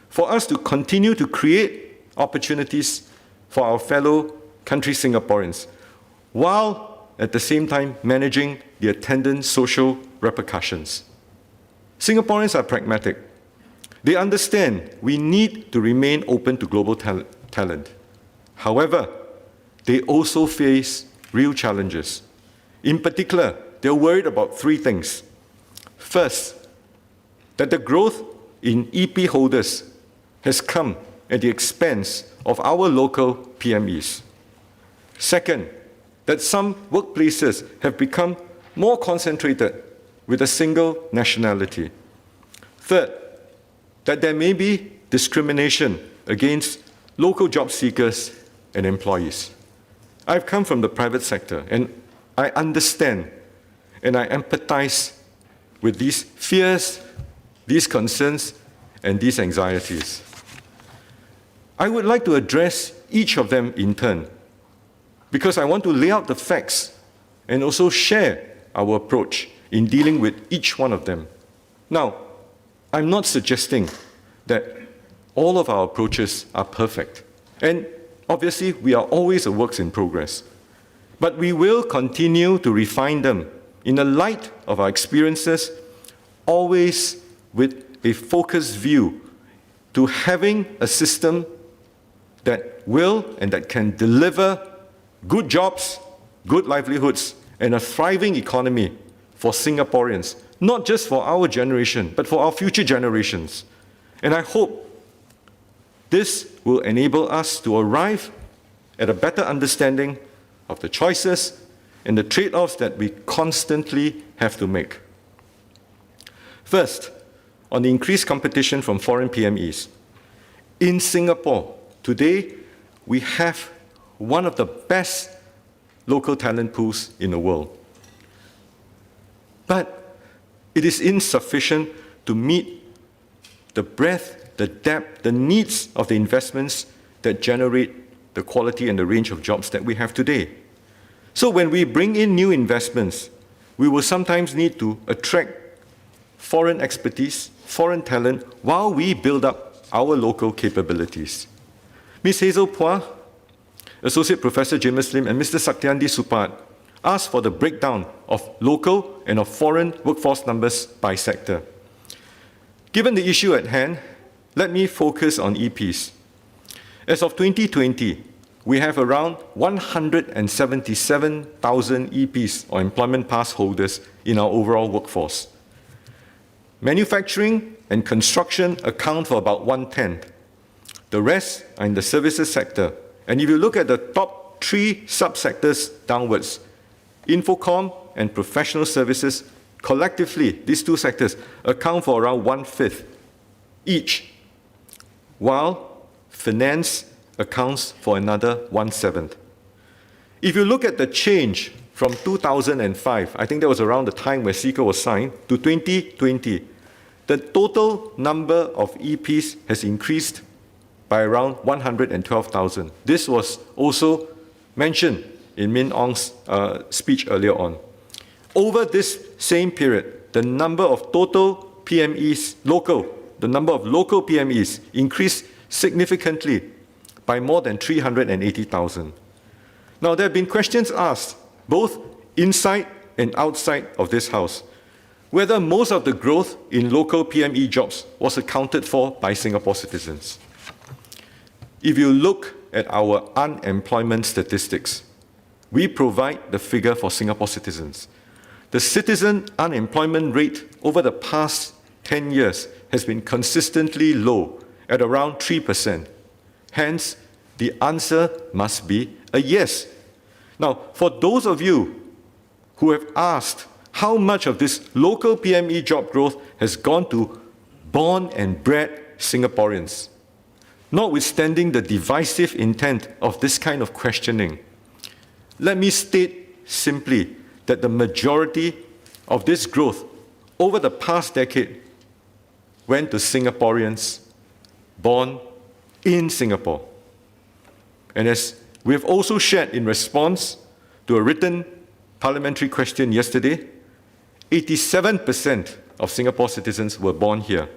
for us to continue to create opportunities for our fellow country Singaporeans, while at the same time managing the attendant social repercussions? Singaporeans are pragmatic. They understand we need to remain open to global talent. However, they also face real challenges. In particular, they're worried about three things. First, that the growth in EP holders has come at the expense of our local PMEs. Second, that some workplaces have become more concentrated with a single nationality. Third, that there may be discrimination against local job seekers and employees. I've come from the private sector, and I understand and I empathize with these fears, these concerns, and these anxieties. I would like to address each of them in turn, because I want to lay out the facts and also share our approach in dealing with each one of them. Now, I'm not suggesting that all of our approaches are perfect. And obviously, we are always a work in progress. But we will continue to refine them in the light of our experiences, always with a focused view to having a system that will and that can deliver good jobs, good livelihoods, and a thriving economy for Singaporeans, not just for our generation, but for our future generations. And I hope this will enable us to arrive at a better understanding of the choices and the trade-offs that we constantly have to make. First, on the increased competition from foreign PMEs. In Singapore, today, we have one of the best local talent pools in the world. But it is insufficient to meet the breadth, the depth, the needs of the investments that generate the quality and the range of jobs that we have today. So when we bring in new investments, we will sometimes need to attract foreign expertise, foreign talent, while we build up our local capabilities. Ms. Hazel Phua, Associate Professor James Lim, and Mr. Satyandi Supat asked for the breakdown of local and of foreign workforce numbers by sector. Given the issue at hand, let me focus on EPs. As of 2020, we have around 177,000 EPs or employment pass holders in our overall workforce. Manufacturing and construction account for about 1/10. The rest are in the services sector. And if you look at the top 3 subsectors downwards, Infocom and professional services, collectively, these 2 sectors account for around 1/5 each, while finance accounts for another 1/7. If you look at the change from 2005, I think that was around the time where Ceca was signed, to 2020, the total number of EPs has increased by around 112,000. This was also mentioned in Min Ong's speech earlier on. Over this same period, the number of total PMEs, the number of local PMEs increased significantly by more than 380,000. Now, there have been questions asked, both inside and outside of this House, whether most of the growth in local PME jobs was accounted for by Singapore citizens. If you look at our unemployment statistics, we provide the figure for Singapore citizens. The citizen unemployment rate over the past 10 years has been consistently low at around 3%. Hence, the answer must be a yes. Now, for those of you who have asked how much of this local PME job growth has gone to born and bred Singaporeans, notwithstanding the divisive intent of this kind of questioning, let me state simply that the majority of this growth over the past decade went to Singaporeans born in Singapore. And as we have also shared in response to a written parliamentary question yesterday, 87% of Singapore citizens were born here.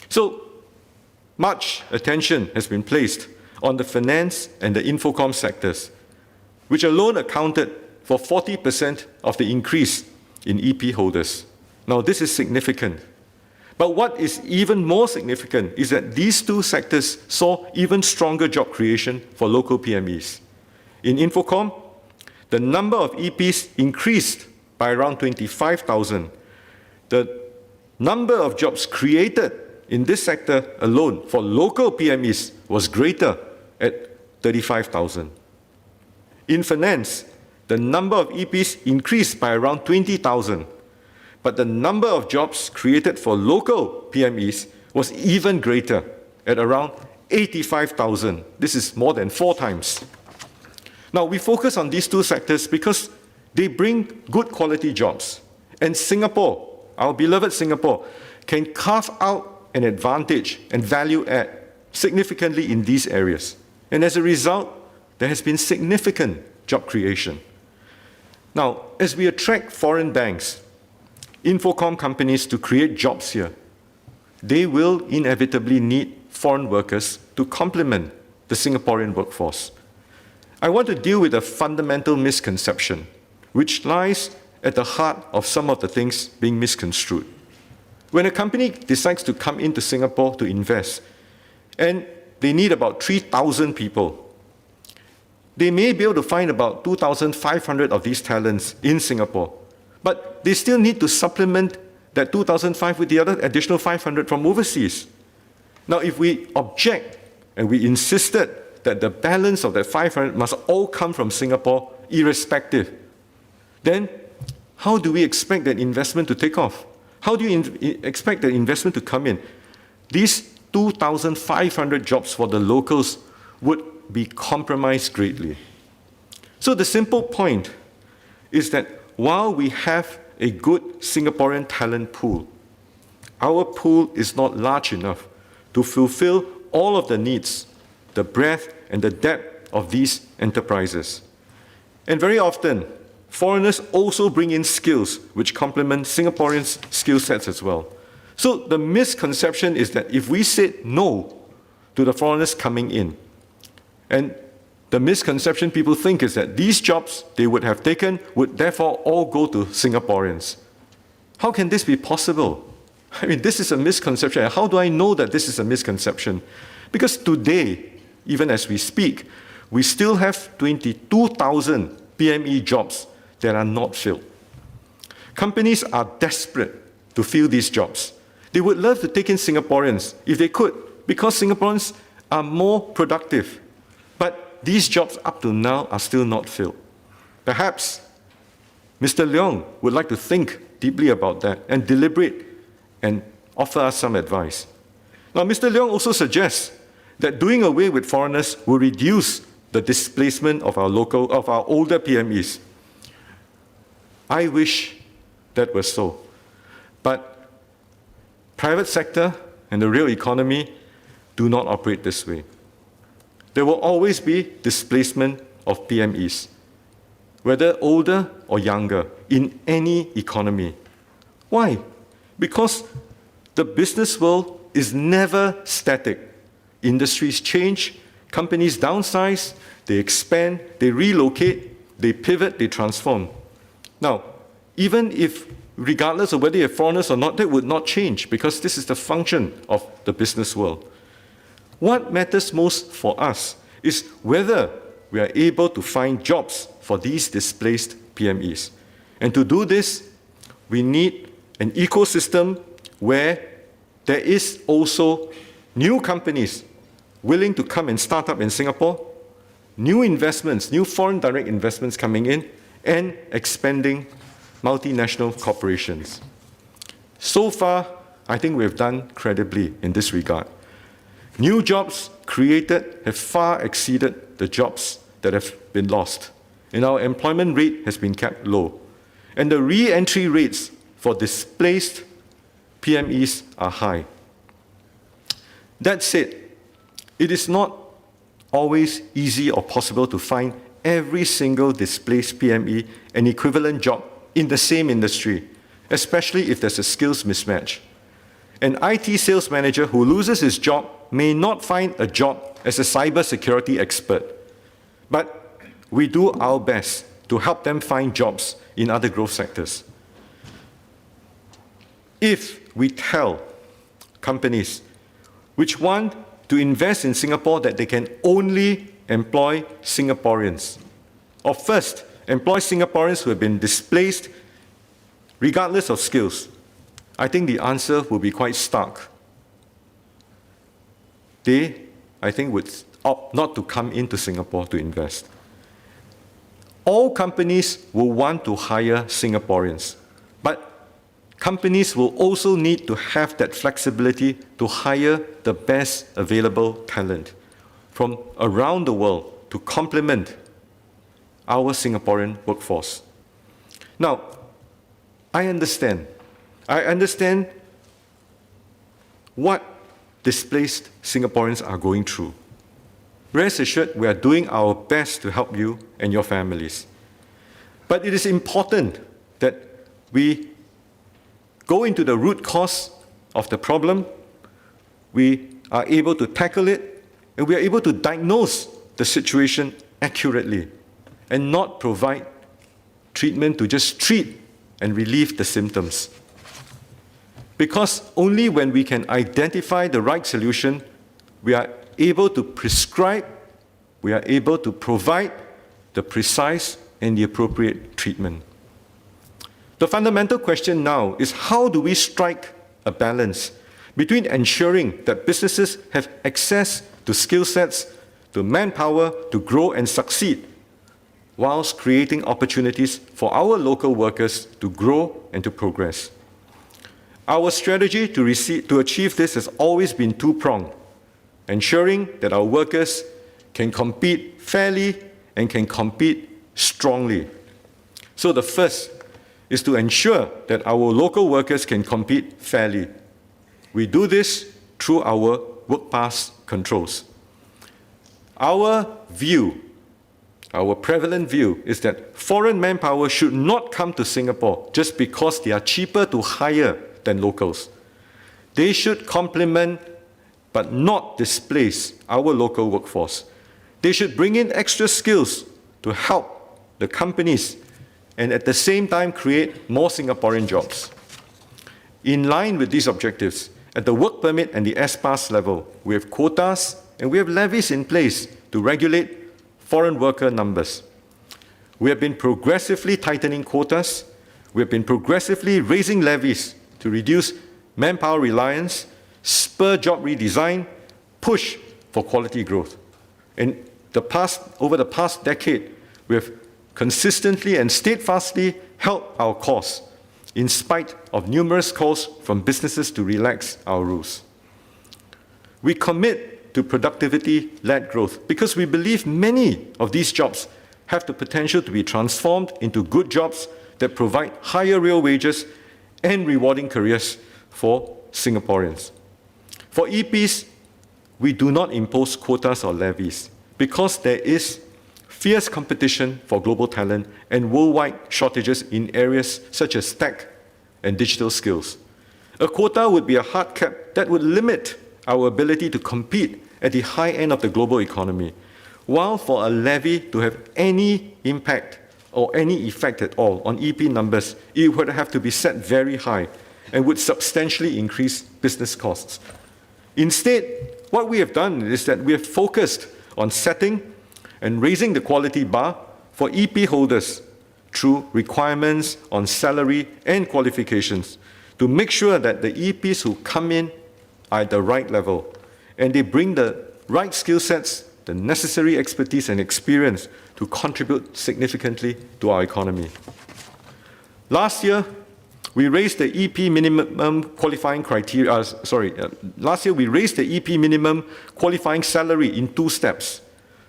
So, much attention has been placed on the finance and the Infocom sectors, which alone accounted for 40% of the increase in EP holders. Now, this is significant. But what is even more significant is that these 2 sectors saw even stronger job creation for local PMEs. In Infocom, the number of EPs increased by around 25,000. The number of jobs created in this sector alone for local PMEs was greater at 35,000. In finance, the number of EPs increased by around 20,000, but the number of jobs created for local PMEs was even greater at around 85,000. This is more than 4 times. Now, we focus on these 2 sectors because they bring good quality jobs. And Singapore, our beloved Singapore, can carve out an advantage and value add significantly in these areas. And as a result, there has been significant job creation. Now, as we attract foreign banks, Infocom companies to create jobs here, they will inevitably need foreign workers to complement the Singaporean workforce. I want to deal with a fundamental misconception, which lies at the heart of some of the things being misconstrued. When a company decides to come into Singapore to invest, and they need about 3,000 people, they may be able to find about 2,500 of these talents in Singapore, but they still need to supplement that 2,500 with the other additional 500 from overseas. Now, if we object and we insisted that the balance of that 500 must all come from Singapore, irrespective, then how do we expect that investment to take off? How do you expect that investment to come in? These 2,500 jobs for the locals would be compromised greatly. So the simple point is that while we have a good Singaporean talent pool, our pool is not large enough to fulfill all of the needs, the breadth and the depth of these enterprises. And very often, foreigners also bring in skills which complement Singaporeans' skill sets as well. So the misconception is that if we said no to the foreigners coming in, and the misconception people think is that these jobs they would have taken would therefore all go to Singaporeans. How can this be possible? I mean, this is a misconception. How do I know that this is a misconception? Because today, even as we speak, we still have 22,000 PME jobs that are not filled. Companies are desperate to fill these jobs. They would love to take in Singaporeans if they could, because Singaporeans are more productive. But these jobs up to now are still not filled. Perhaps Mr. Leong would like to think deeply about that and deliberate and offer us some advice. Now, Mr. Leong also suggests that doing away with foreigners will reduce the displacement of our older PMEs. I wish that was so. But private sector and the real economy do not operate this way. There will always be displacement of PMEs, whether older or younger, in any economy. Why? Because the business world is never static. Industries change, companies downsize, they expand, they relocate, they pivot, they transform. Now, even if, regardless of whether you're foreigners or not, that would not change because this is the function of the business world. What matters most for us is whether we are able to find jobs for these displaced PMEs. And to do this, we need an ecosystem where there is also new companies willing to come and start up in Singapore, new investments, new foreign direct investments coming in, and expanding multinational corporations. So far, I think we've done credibly in this regard. New jobs created have far exceeded the jobs that have been lost, and our employment rate has been kept low. And the re-entry rates for displaced PMEs are high. That said, it is not always easy or possible to find every single displaced PME an equivalent job in the same industry, especially if there's a skills mismatch. An IT sales manager who loses his job may not find a job as a cybersecurity expert, but we do our best to help them find jobs in other growth sectors. If we tell companies which want to invest in Singapore that they can only employ Singaporeans, or first, employ Singaporeans who have been displaced regardless of skills, I think the answer will be quite stark. They, I think, would opt not to come into Singapore to invest. All companies will want to hire Singaporeans, but companies will also need to have that flexibility to hire the best available talent from around the world to complement our Singaporean workforce. Now, I understand what displaced Singaporeans are going through. Rest assured, we are doing our best to help you and your families. But it is important that we go into the root cause of the problem, we are able to tackle it, and we are able to diagnose the situation accurately and not provide treatment to just treat and relieve the symptoms. Because only when we can identify the right solution, we are able to prescribe, we are able to provide the precise and the appropriate treatment. The fundamental question now is how do we strike a balance between ensuring that businesses have access to skill sets, to manpower, to grow and succeed, whilst creating opportunities for our local workers to grow and to progress. Our strategy to achieve this has always been two-pronged, ensuring that our workers can compete fairly and can compete strongly. So the first is to ensure that our local workers can compete fairly. We do this through our work pass controls. Our view our prevalent view is that foreign manpower should not come to Singapore just because they are cheaper to hire than locals. They should complement but not displace our local workforce. They should bring in extra skills to help the companies and at the same time create more Singaporean jobs. In line with these objectives, at the work permit and the S-Pass level, we have quotas and we have levies in place to regulate foreign worker numbers. We have been progressively tightening quotas. We have been progressively raising levies to reduce manpower reliance, spur job redesign, push for quality growth. Over the past decade, we have consistently and steadfastly held our course in spite of numerous calls from businesses to relax our rules. We commit to productivity-led growth because we believe many of these jobs have the potential to be transformed into good jobs that provide higher real wages and rewarding careers for Singaporeans. For EPs, we do not impose quotas or levies because there is fierce competition for global talent and worldwide shortages in areas such as tech and digital skills. A quota would be a hard cap that would limit our ability to compete at the high end of the global economy, while for a levy to have any impact or any effect at all on EP numbers, it would have to be set very high and would substantially increase business costs. Instead, what we have done is that we have focused on setting and raising the quality bar for EP holders through requirements on salary and qualifications to make sure that the EPs who come in are at the right level and they bring the right skill sets, the necessary expertise and experience to contribute significantly to our economy. Last year, we raised the EP minimum qualifying criteria. Last year we raised the EP minimum qualifying salary in 2 steps,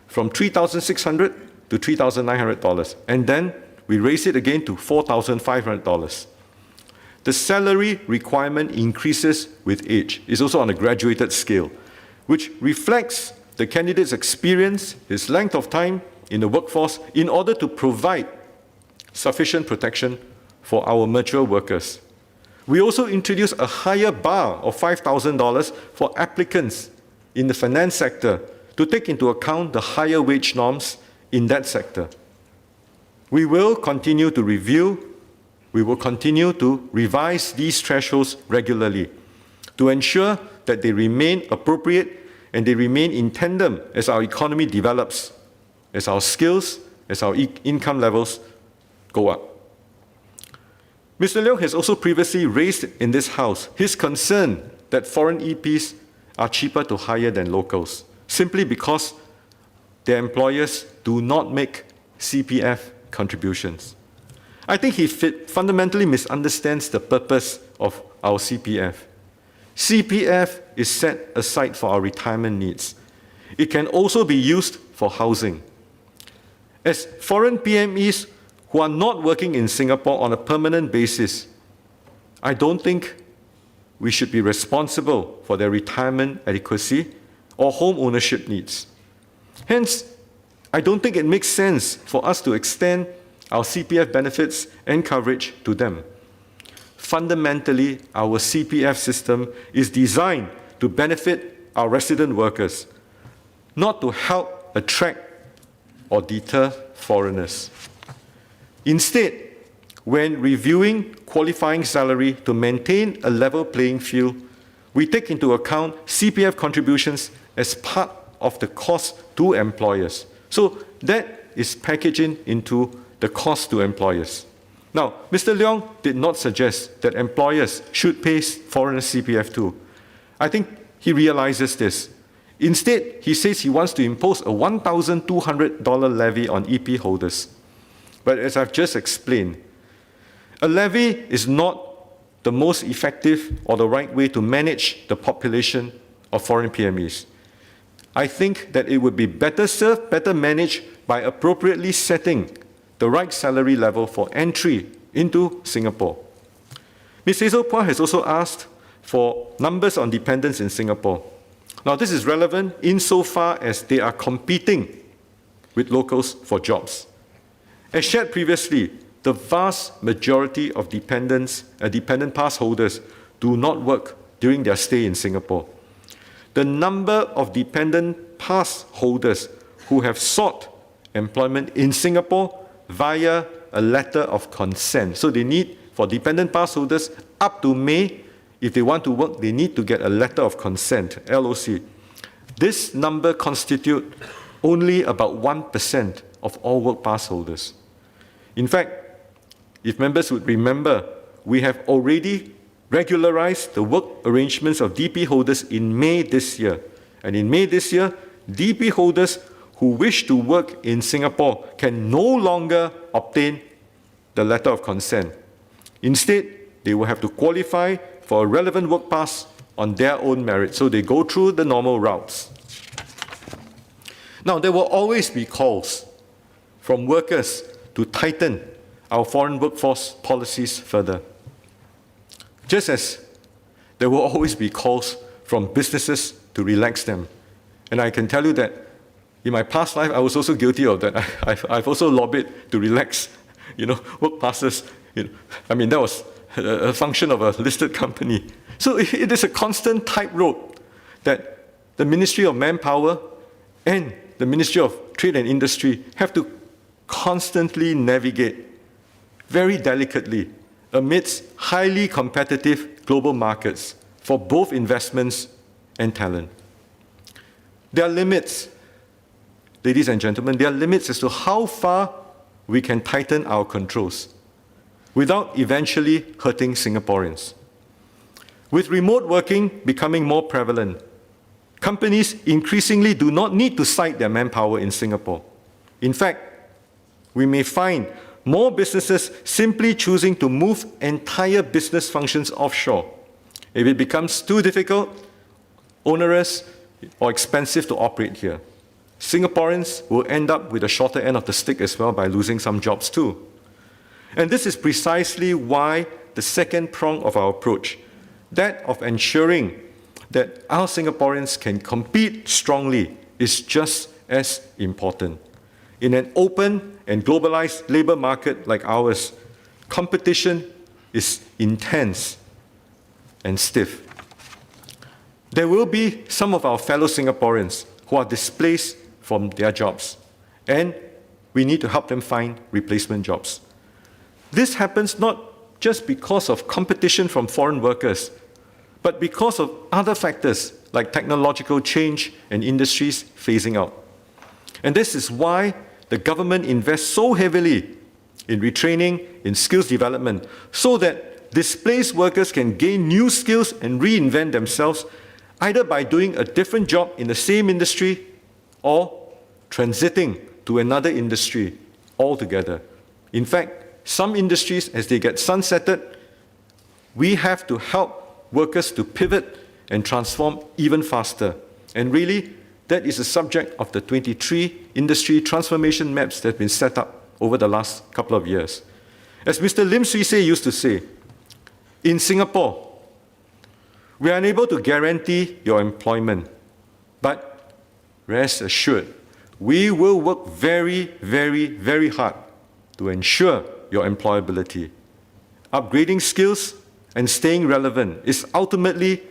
from $3,600 to $3,900, and then we raised it again to $4,500. The salary requirement increases with age. It's also on a graduated scale, which reflects the candidate's experience, his length of time in the workforce, in order to provide sufficient protection for our mature workers. We also introduced a higher bar of $5,000 for applicants in the finance sector to take into account the higher wage norms in that sector. We will continue to review, we will continue to revise these thresholds regularly to ensure that they remain appropriate and they remain in tandem as our economy develops, as our skills, as our income levels go up. Mr. Leng has also previously raised in this House his concern that foreign EPs are cheaper to hire than locals, simply because their employers do not make CPF contributions. I think he fundamentally misunderstands the purpose of our CPF. CPF is set aside for our retirement needs. It can also be used for housing. As foreign PMEs who are not working in Singapore on a permanent basis, I don't think we should be responsible for their retirement adequacy or home ownership needs. Hence, I don't think it makes sense for us to extend our CPF benefits and coverage to them. Fundamentally, our CPF system is designed to benefit our resident workers, not to help attract or deter foreigners. Instead, when reviewing qualifying salary to maintain a level playing field, we take into account CPF contributions as part of the cost to employers. So that is packaging into the cost to employers. Now, Mr. Leong did not suggest that employers should pay foreigners CPF too. I think he realizes this. Instead, he says he wants to impose a $1,200 levy on EP holders. But as I've just explained, a levy is not the most effective or the right way to manage the population of foreign PMEs. I think that it would be better served, better managed by appropriately setting the right salary level for entry into Singapore. Ms. Hazel Phua has also asked for numbers on dependents in Singapore. Now, this is relevant insofar as they are competing with locals for jobs. As shared previously, the vast majority of dependent pass holders do not work during their stay in Singapore. The number of dependent pass holders who have sought employment in Singapore via a letter of consent. So they need, for dependent pass holders, up to May, if they want to work, they need to get a letter of consent, LOC. This number constitutes only about 1% of all work pass holders. In fact, if members would remember, we have already regularized the work arrangements of DP holders in May this year. And in May this year, DP holders who wish to work in Singapore can no longer obtain the letter of consent. Instead, they will have to qualify for a relevant work pass on their own merit. So they go through the normal routes. Now, there will always be calls from workers to tighten our foreign workforce policies further. Just as there will always be calls from businesses to relax them. And I can tell you that in my past life, I was also guilty of that. I've also lobbied to relax, work passes. I mean, that was a function of a listed company. So it is a constant tightrope that the Ministry of Manpower and the Ministry of Trade and Industry have to constantly navigate very delicately amidst highly competitive global markets for both investments and talent. There are limits, ladies and gentlemen, there are limits as to how far we can tighten our controls without eventually hurting Singaporeans. With remote working becoming more prevalent, companies increasingly do not need to site their manpower in Singapore. In fact, we may find more businesses simply choosing to move entire business functions offshore if it becomes too difficult, onerous, or expensive to operate here. Singaporeans will end up with the shorter end of the stick as well by losing some jobs too. And this is precisely why the second prong of our approach, that of ensuring that our Singaporeans can compete strongly, is just as important. In an open and globalized labor market like ours, competition is intense and stiff. There will be some of our fellow Singaporeans who are displaced from their jobs, and we need to help them find replacement jobs. This happens not just because of competition from foreign workers, but because of other factors like technological change and industries phasing out. And this is why the government invests so heavily in retraining, in skills development, so that displaced workers can gain new skills and reinvent themselves, either by doing a different job in the same industry or transiting to another industry altogether. In fact, some industries, as they get sunsetted, we have to help workers to pivot and transform even faster. And really, that is the subject of the 23 industry transformation maps that have been set up over the last couple of years. As Mr. Lim Swee Say used to say, in Singapore, we are unable to guarantee your employment, but rest assured, we will work very, very, very hard to ensure your employability. Upgrading skills and staying relevant is ultimately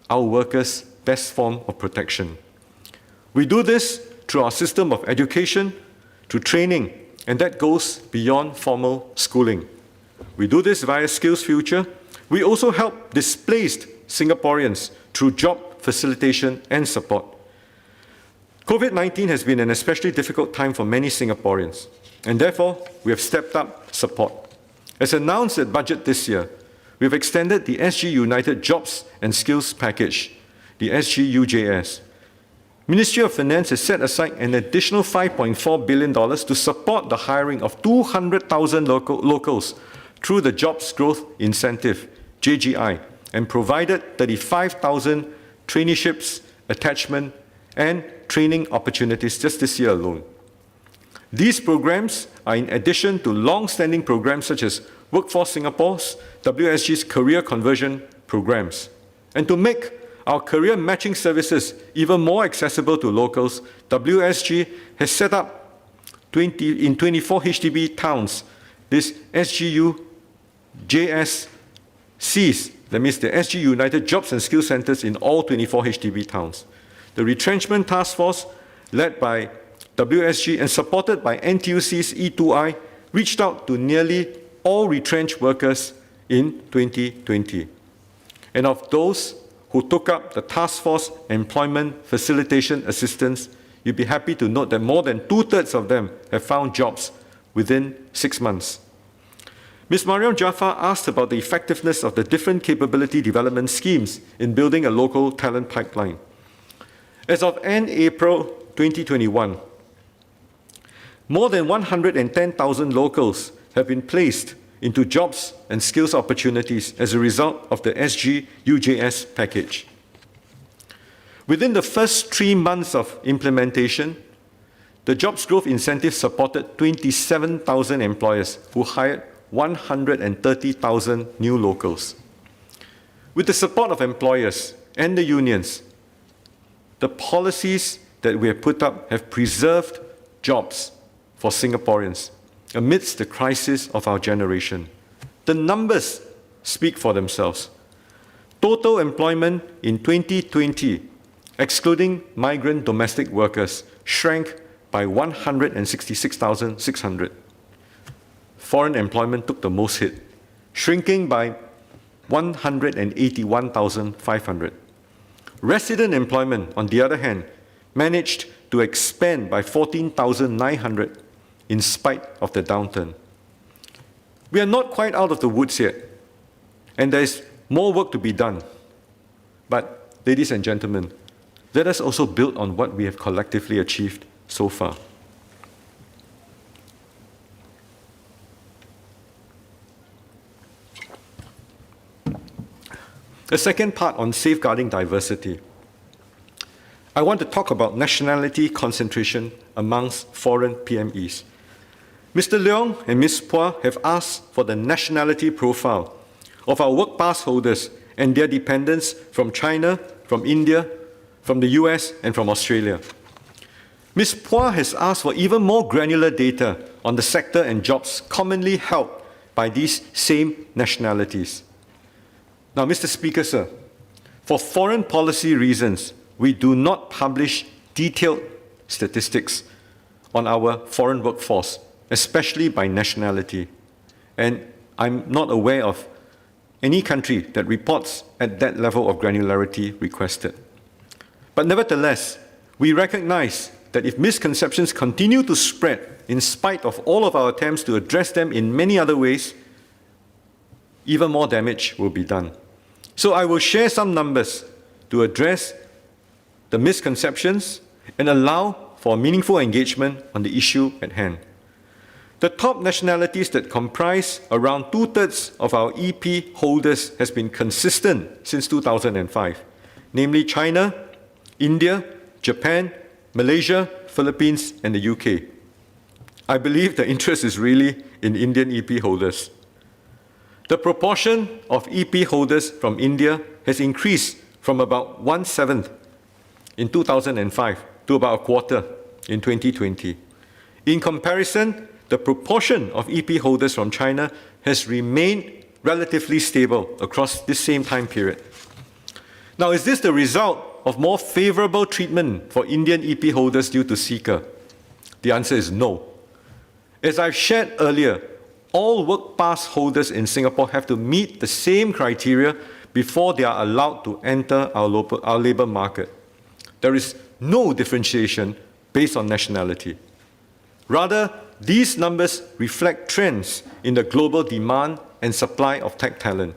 our workers' best form of protection. We do this through our system of education, through training, and that goes beyond formal schooling. We do this via Skills Future. We also help displaced Singaporeans through job facilitation and support. COVID-19 has been an especially difficult time for many Singaporeans, and therefore we have stepped up support. As announced at budget this year, we have extended the SG United Jobs and Skills Package, the SGUJS. Ministry of Finance has set aside an additional $5.4 billion to support the hiring of 200,000 locals through the Jobs Growth Incentive, JGI, and provided 35,000 traineeships, attachment, and training opportunities just this year alone. These programs are in addition to long-standing programs such as Workforce Singapore's, WSG's career conversion programs. And to make our career matching services even more accessible to locals, WSG has set up in 24 HDB towns this SGU JSCs, that means the SG United Jobs and Skills Centres in all 24 HDB towns. The retrenchment task force, led by WSG and supported by NTUC's E2I, reached out to nearly all retrenched workers in 2020. And of those who took up the task force employment facilitation assistance, you'd be happy to note that more than 2/3 of them have found jobs within 6 months. Ms. Mariam Jafar asked about the effectiveness of the different capability development schemes in building a local talent pipeline. As of end April 2021, more than 110,000 locals have been placed into jobs and skills opportunities as a result of the SG UJS package. Within the first 3 months of implementation, the Jobs Growth Incentive supported 27,000 employers who hired 130,000 new locals. With the support of employers and the unions, the policies that we have put up have preserved jobs for Singaporeans amidst the crisis of our generation. The numbers speak for themselves. Total employment in 2020, excluding migrant domestic workers, shrank by 166,600. Foreign employment took the most hit, shrinking by 181,500. Resident employment, on the other hand, managed to expand by 14,900 in spite of the downturn. We are not quite out of the woods yet, and there is more work to be done. But, ladies and gentlemen, let us also build on what we have collectively achieved so far. The second part on safeguarding diversity. I want to talk about nationality concentration amongst foreign PMEs. Mr. Leong and Ms. Phua have asked for the nationality profile of our work pass holders and their dependents from China, from India, from the US, and from Australia. Ms. Phua has asked for even more granular data on the sector and jobs commonly held by these same nationalities. Now, Mr. Speaker, sir, for foreign policy reasons, we do not publish detailed statistics on our foreign workforce, especially by nationality. And I'm not aware of any country that reports at that level of granularity requested. But nevertheless, we recognize that if misconceptions continue to spread, in spite of all of our attempts to address them in many other ways, even more damage will be done. So I will share some numbers to address the misconceptions and allow for meaningful engagement on the issue at hand. The top nationalities that comprise around 2/3 of our EP holders has been consistent since 2005, namely China, India, Japan, Malaysia, Philippines, and the UK. I believe the interest is really in Indian EP holders. The proportion of EP holders from India has increased from about 1/7 in 2005 to about a quarter in 2020. In comparison, the proportion of EP holders from China has remained relatively stable across this same time period. Now, is this the result of more favorable treatment for Indian EP holders due to Ceca? The answer is no. As I've shared earlier, all work pass holders in Singapore have to meet the same criteria before they are allowed to enter our labour market. There is no differentiation based on nationality. Rather, these numbers reflect trends in the global demand and supply of tech talent.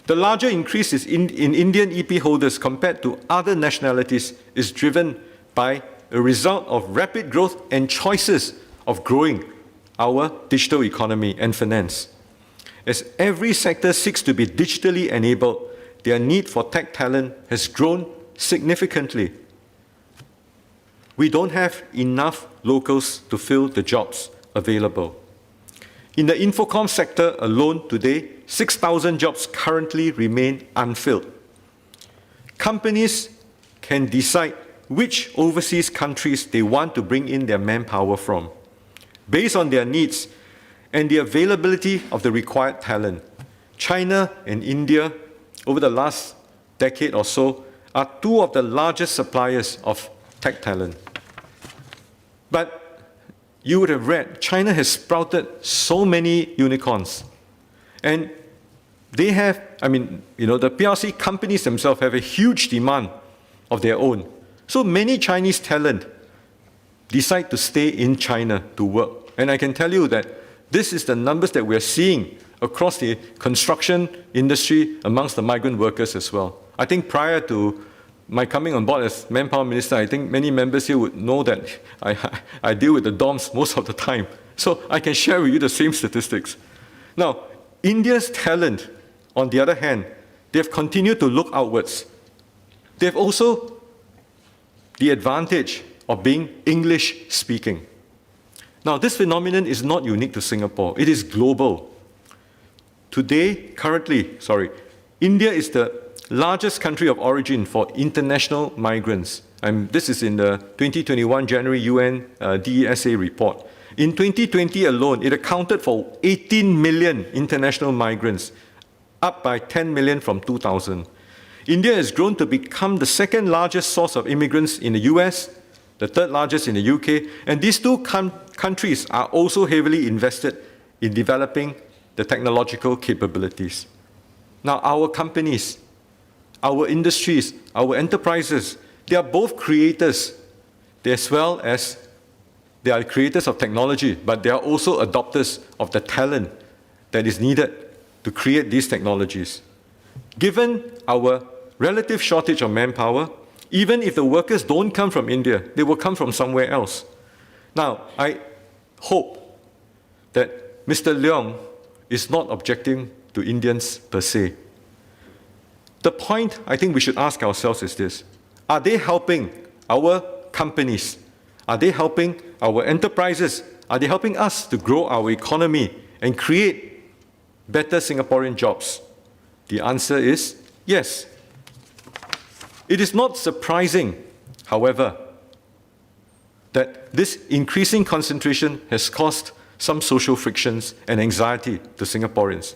The larger increase in Indian EP holders compared to other nationalities is driven by a result of rapid growth and choices of growing our digital economy and finance. As every sector seeks to be digitally enabled, their need for tech talent has grown significantly. We don't have enough locals to fill the jobs available. In the Infocom sector alone today, 6,000 jobs currently remain unfilled. companies can decide which overseas countries they want to bring in their manpower from, based on their needs and the availability of the required talent. China and India, over the last decade or so, are two of the largest suppliers of tech talent. But you would have read, China has sprouted so many unicorns. And they have, the PRC companies themselves have a huge demand of their own. So many Chinese talent decide to stay in China to work. And I can tell you that this is the numbers that we're seeing across the construction industry amongst the migrant workers as well. I think prior to my coming on board as Manpower Minister, I think many members here would know that I deal with the DOMs most of the time. So I can share with you the same statistics. Now, India's talent, on the other hand, they have continued to look outwards. They have also the advantage of being English speaking. Now, this phenomenon is not unique to Singapore. It is global. India is the largest country of origin for international migrants. This is in the 2021 January UN DESA report. In 2020 alone, it accounted for 18 million international migrants, up by 10 million from 2000. India has grown to become the second largest source of immigrants in the US, the third largest in the UK, and these two countries are also heavily invested in developing the technological capabilities. Now, our companies, our industries, our enterprises, they are both creators, as well as they are creators of technology, but they are also adopters of the talent that is needed to create these technologies. Given our relative shortage of manpower, even if the workers don't come from India, they will come from somewhere else. Now, I hope that Mr. Leong is not objecting to Indians per se. The point I think we should ask ourselves is this: are they helping our companies? Are they helping our enterprises? Are they helping us to grow our economy and create better Singaporean jobs? The answer is yes. It is not surprising, however, that this increasing concentration has caused some social frictions and anxiety to Singaporeans.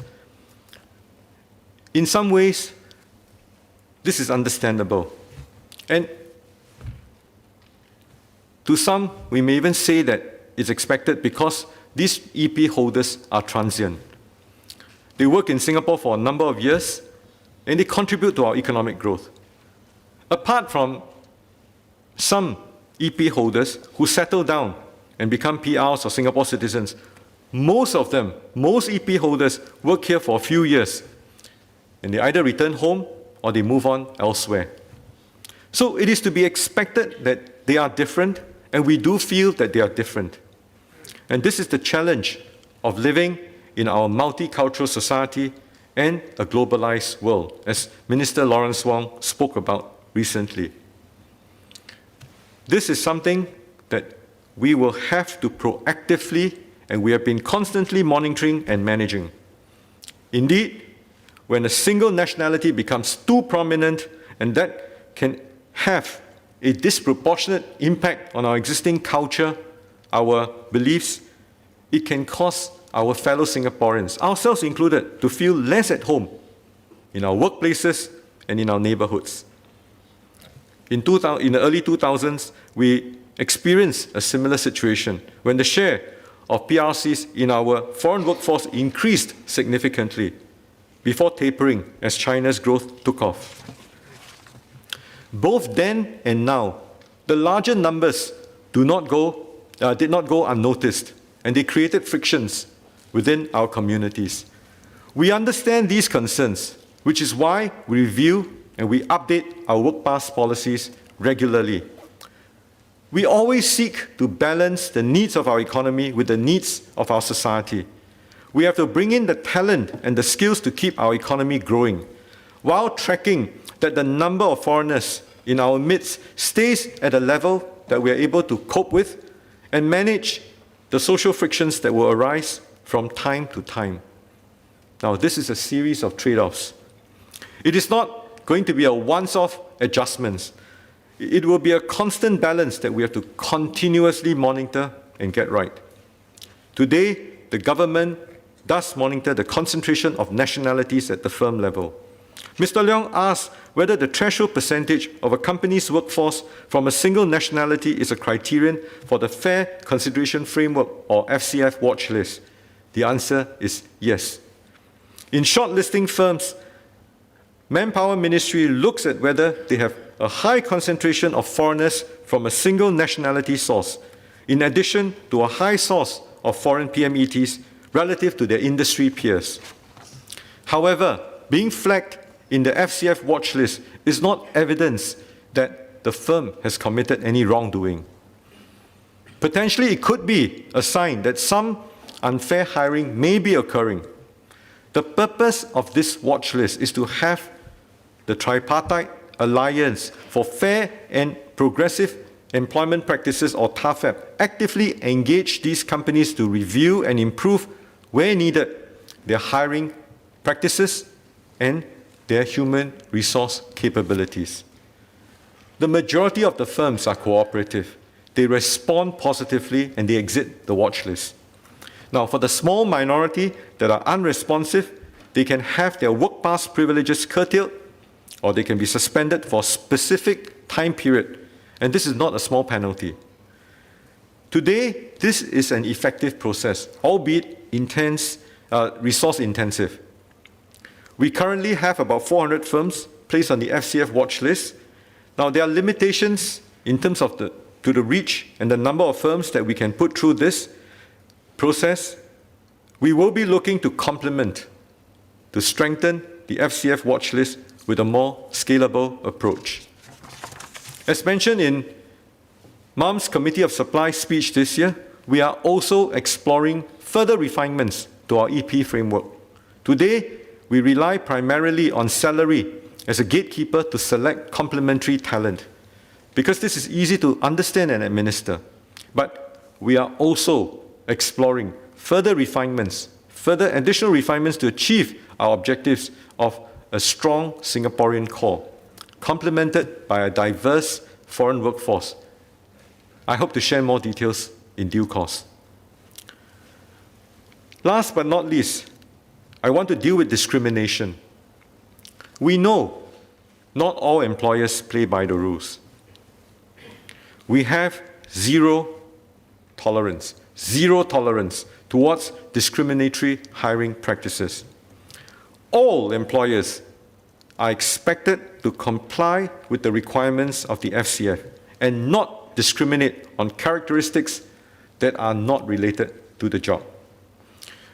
In some ways, this is understandable. And to some, we may even say that it's expected because these EP holders are transient. They work in Singapore for a number of years, and they contribute to our economic growth. Apart from some EP holders who settle down and become PRs or Singapore citizens, most EP holders work here for a few years, and they either return home or they move on elsewhere. So it is to be expected that they are different, and we do feel that they are different. And this is the challenge of living in our multicultural society and a globalized world, as Minister Lawrence Wong spoke about recently. This is something that we will have to proactively, and we have been constantly monitoring and managing. Indeed, when a single nationality becomes too prominent, and that can have a disproportionate impact on our existing culture, our beliefs, it can cause our fellow Singaporeans, ourselves included, to feel less at home in our workplaces and in our neighborhoods. In the early 2000s, we experienced a similar situation when the share of PRCs in our foreign workforce increased significantly before tapering as China's growth took off. Both then and now, the larger numbers did not go unnoticed, and they created frictions within our communities. We understand these concerns, which is why we review and we update our work pass policies regularly. We always seek to balance the needs of our economy with the needs of our society. We have to bring in the talent and the skills to keep our economy growing, while tracking that the number of foreigners in our midst stays at a level that we are able to cope with and manage the social frictions that will arise from time to time. Now, this is a series of trade-offs. It is not going to be a once-off adjustments. It will be a constant balance that we have to continuously monitor and get right. Today, the government does monitor the concentration of nationalities at the firm level. Mr. Leong asked whether the threshold percentage of a company's workforce from a single nationality is a criterion for the Fair Consideration Framework or FCF watch list. The answer is yes. In shortlisting firms, Manpower Ministry looks at whether they have a high concentration of foreigners from a single nationality source, in addition to a high source of foreign PMETs relative to their industry peers. However, being flagged in the FCF watch list is not evidence that the firm has committed any wrongdoing. Potentially, it could be a sign that some unfair hiring may be occurring. The purpose of this watch list is to have the Tripartite Alliance for Fair and Progressive Employment Practices, or TAFEP, actively engage these companies to review and improve, where needed, their hiring practices and their human resource capabilities. The majority of the firms are cooperative. They respond positively and they exit the watch list. Now, for the small minority that are unresponsive, they can have their work pass privileges curtailed, or they can be suspended for a specific time period. And this is not a small penalty. Today, this is an effective process, albeit intense, resource intensive. We currently have about 400 firms placed on the FCF watch list. Now, there are limitations in terms of the reach and the number of firms that we can put through this process. We will be looking to complement, to strengthen the FCF watch list with a more scalable approach. As mentioned in MUM's Committee of Supply speech this year, we are also exploring further refinements to our EP framework. Today, we rely primarily on salary as a gatekeeper to select complementary talent, because this is easy to understand and administer. But we are also exploring further refinements, further additional refinements to achieve our objectives of a strong Singaporean core, complemented by a diverse foreign workforce. I hope to share more details in due course. Last but not least, I want to deal with discrimination. We know not all employers play by the rules. We have zero tolerance towards discriminatory hiring practices. All employers are expected to comply with the requirements of the FCF and not discriminate on characteristics that are not related to the job.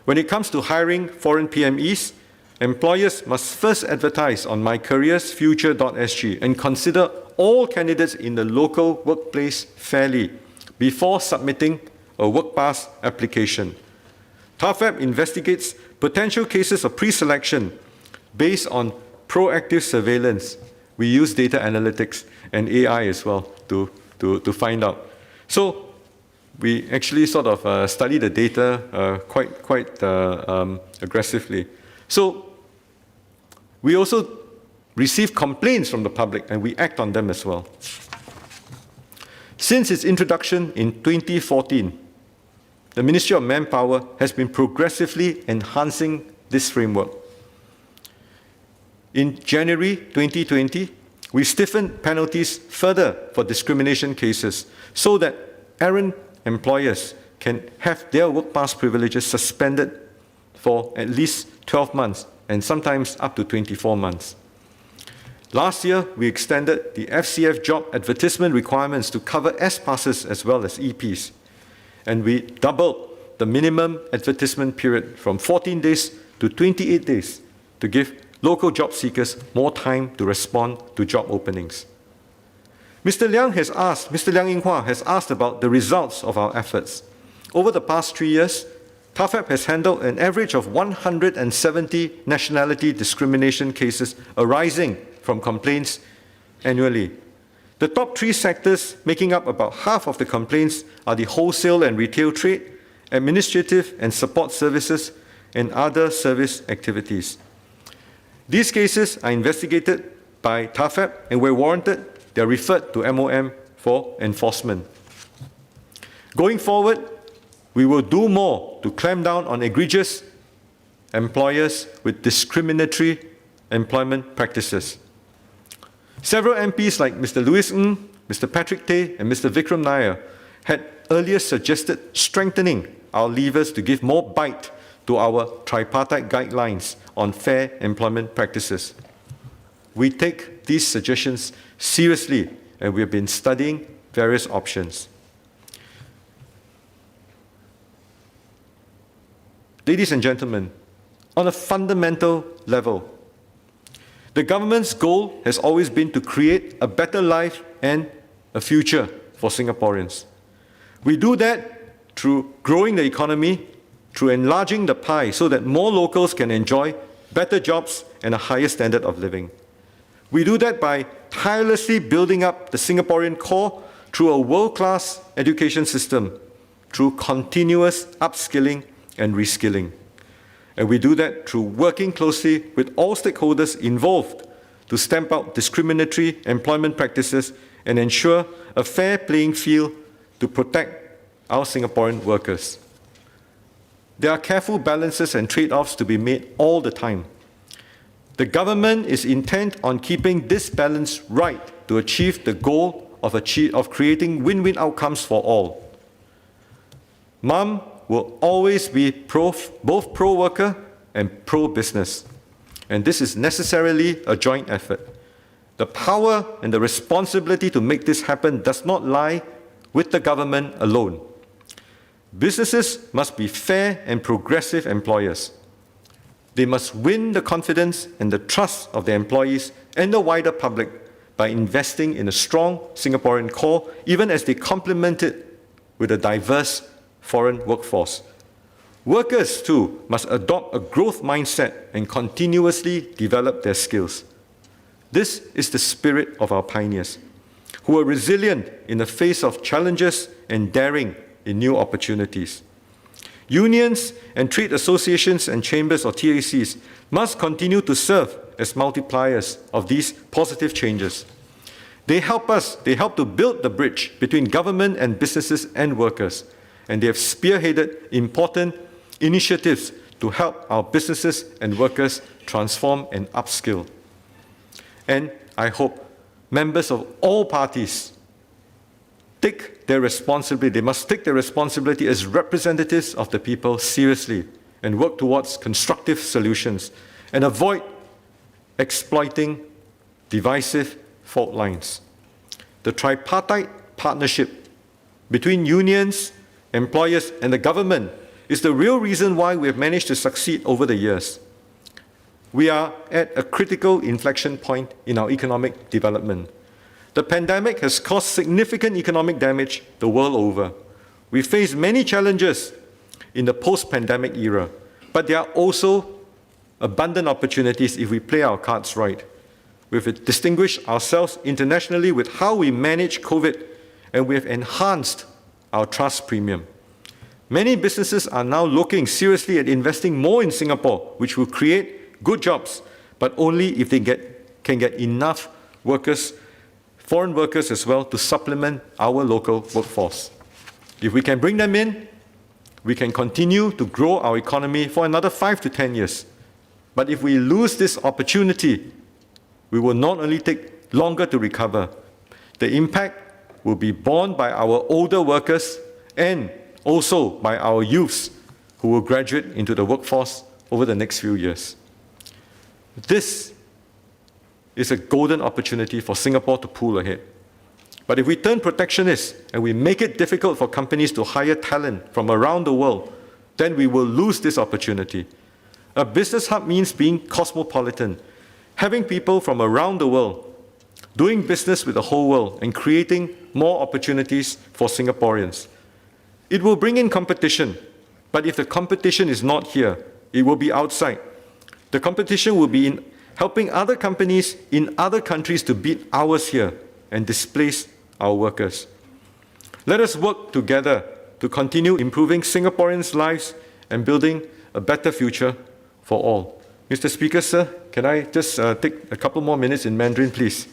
When it comes to hiring foreign PMEs, employers must first advertise on mycareersfuture.sg and consider all candidates in the local workplace fairly before submitting a work pass application. TAFEP investigates potential cases of pre-selection based on proactive surveillance. We use data analytics and AI as well to find out. So we actually sort of study the data quite aggressively. So we also receive complaints from the public and we act on them as well. Since its introduction in 2014, the Ministry of Manpower has been progressively enhancing this framework. In January 2020, we stiffened penalties further for discrimination cases so that errant employers can have their work pass privileges suspended for at least 12 months and sometimes up to 24 months. Last year, we extended the FCF job advertisement requirements to cover S-passes as well as EPs. And we doubled the minimum advertisement period from 14 days to 28 days to give local job seekers more time to respond to job openings. Mr. Liang Ying-hua has asked about the results of our efforts. Over the past 3 years, TAFEP has handled an average of 170 nationality discrimination cases arising from complaints annually. The top 3 sectors making up about half of the complaints are the wholesale and retail trade, administrative and support services, and other service activities. These cases are investigated by TAFEP, and where warranted, they're referred to MOM for enforcement. Going forward, we will do more to clamp down on egregious employers with discriminatory employment practices. Several MPs like Mr. Louis Ng, Mr. Patrick Tay, and Mr. Vikram Nair had earlier suggested strengthening our levers to give more bite to our tripartite guidelines on fair employment practices. We take these suggestions seriously, and we have been studying various options. Ladies and gentlemen, on a fundamental level, the government's goal has always been to create a better life and a future for Singaporeans. We do that through growing the economy, through enlarging the pie so that more locals can enjoy better jobs and a higher standard of living. We do that by tirelessly building up the Singaporean core through a world-class education system, through continuous upskilling and reskilling. And we do that through working closely with all stakeholders involved to stamp out discriminatory employment practices and ensure a fair playing field to protect our Singaporean workers. There are careful balances and trade-offs to be made all the time. The government is intent on keeping this balance right to achieve the goal of creating win-win outcomes for all. MUM will always be both pro-worker and pro-business, and this is necessarily a joint effort. The power and the responsibility to make this happen does not lie with the government alone. Businesses must be fair and progressive employers. They must win the confidence and the trust of their employees and the wider public by investing in a strong Singaporean core, even as they complement it with a diverse foreign workforce. Workers, too, must adopt a growth mindset and continuously develop their skills. This is the spirit of our pioneers, who are resilient in the face of challenges and daring in new opportunities. Unions and trade associations and chambers, or TACs, must continue to serve as multipliers of these positive changes. They help to build the bridge between government and businesses and workers, and they have spearheaded important initiatives to help our businesses and workers transform and upskill. And I hope members of all parties take their responsibility. They must take their responsibility as representatives of the people seriously and work towards constructive solutions and avoid exploiting divisive fault lines. The tripartite partnership between unions, employers, and the government is the real reason why we have managed to succeed over the years. We are at a critical inflection point in our economic development. The pandemic has caused significant economic damage the world over. We face many challenges in the post-pandemic era, but there are also abundant opportunities if we play our cards right. We've distinguished ourselves internationally with how we manage COVID, and we have enhanced our trust premium. Many businesses are now looking seriously at investing more in Singapore, which will create good jobs, but only if they can get enough workers, foreign workers as well, to supplement our local workforce. If we can bring them in, we can continue to grow our economy for another 5 to 10 years. But if we lose this opportunity, we will not only take longer to recover, the impact will be borne by our older workers and also by our youths who will graduate into the workforce over the next few years. This is a golden opportunity for Singapore to pull ahead. But if we turn protectionist and we make it difficult for companies to hire talent from around the world, then we will lose this opportunity. A business hub means being cosmopolitan, having people from around the world, doing business with the whole world, and creating more opportunities for Singaporeans. It will bring in competition, but if the competition is not here, it will be outside. The competition will be in helping other companies in other countries to beat ours here and displace our workers. Let us work together to continue improving Singaporeans' lives and building a better future for all. Mr. Speaker, sir, can I just take a couple more minutes in Mandarin, please?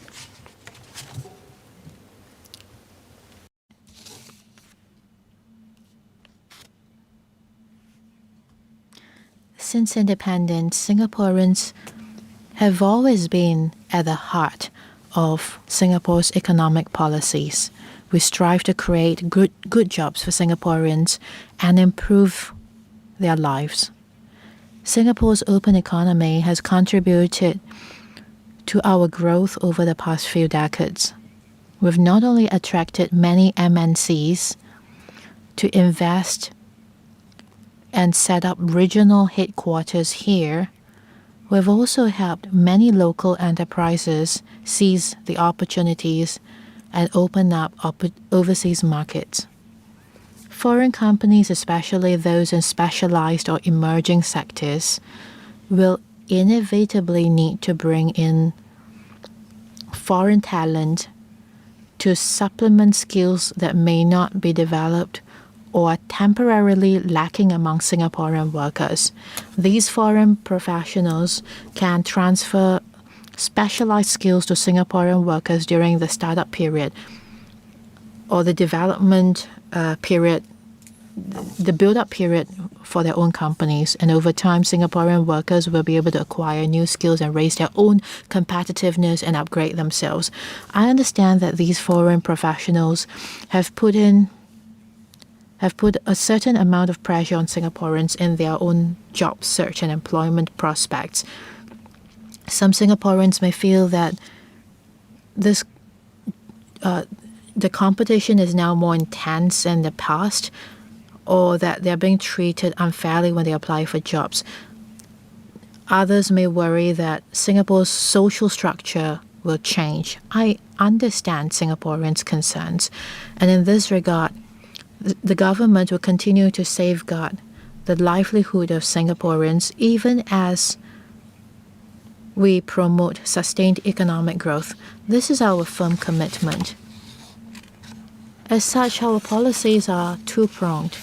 Since independence, Singaporeans have always been at the heart of Singapore's economic policies. We strive to create good jobs for Singaporeans and improve their lives. Singapore's open economy has contributed to our growth over the past few decades. We've not only attracted many MNCs to invest and set up regional headquarters here, we've also helped many local enterprises seize the opportunities and open up overseas markets. Foreign companies, especially those in specialized or emerging sectors, will inevitably need to bring in foreign talent to supplement skills that may not be developed or temporarily lacking among Singaporean workers. These foreign professionals can transfer specialized skills to Singaporean workers during the startup period or the development period, the build-up period for their own companies. And over time, Singaporean workers will be able to acquire new skills and raise their own competitiveness and upgrade themselves. I understand that these foreign professionals have put a certain amount of pressure on Singaporeans in their own job search and employment prospects. Some Singaporeans may feel that the competition is now more intense than the past, or that they're being treated unfairly when they apply for jobs. Others may worry that Singapore's social structure will change. I understand Singaporeans' concerns, and in this regard, the government will continue to safeguard the livelihood of Singaporeans even as we promote sustained economic growth. This is our firm commitment. As such, our policies are two-pronged.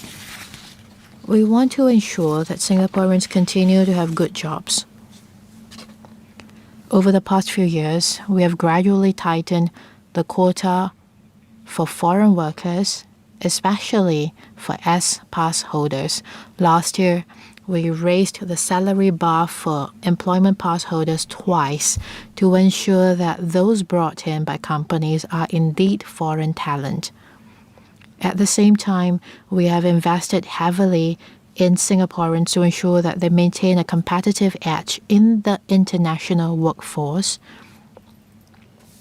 We want to ensure that Singaporeans continue to have good jobs. Over the past few years, we have gradually tightened the quota for foreign workers, especially for S-Pass holders. Last year, we raised the salary bar for employment pass holders twice to ensure that those brought in by companies are indeed foreign talent. At the same time, we have invested heavily in Singaporeans to ensure that they maintain a competitive edge in the international workforce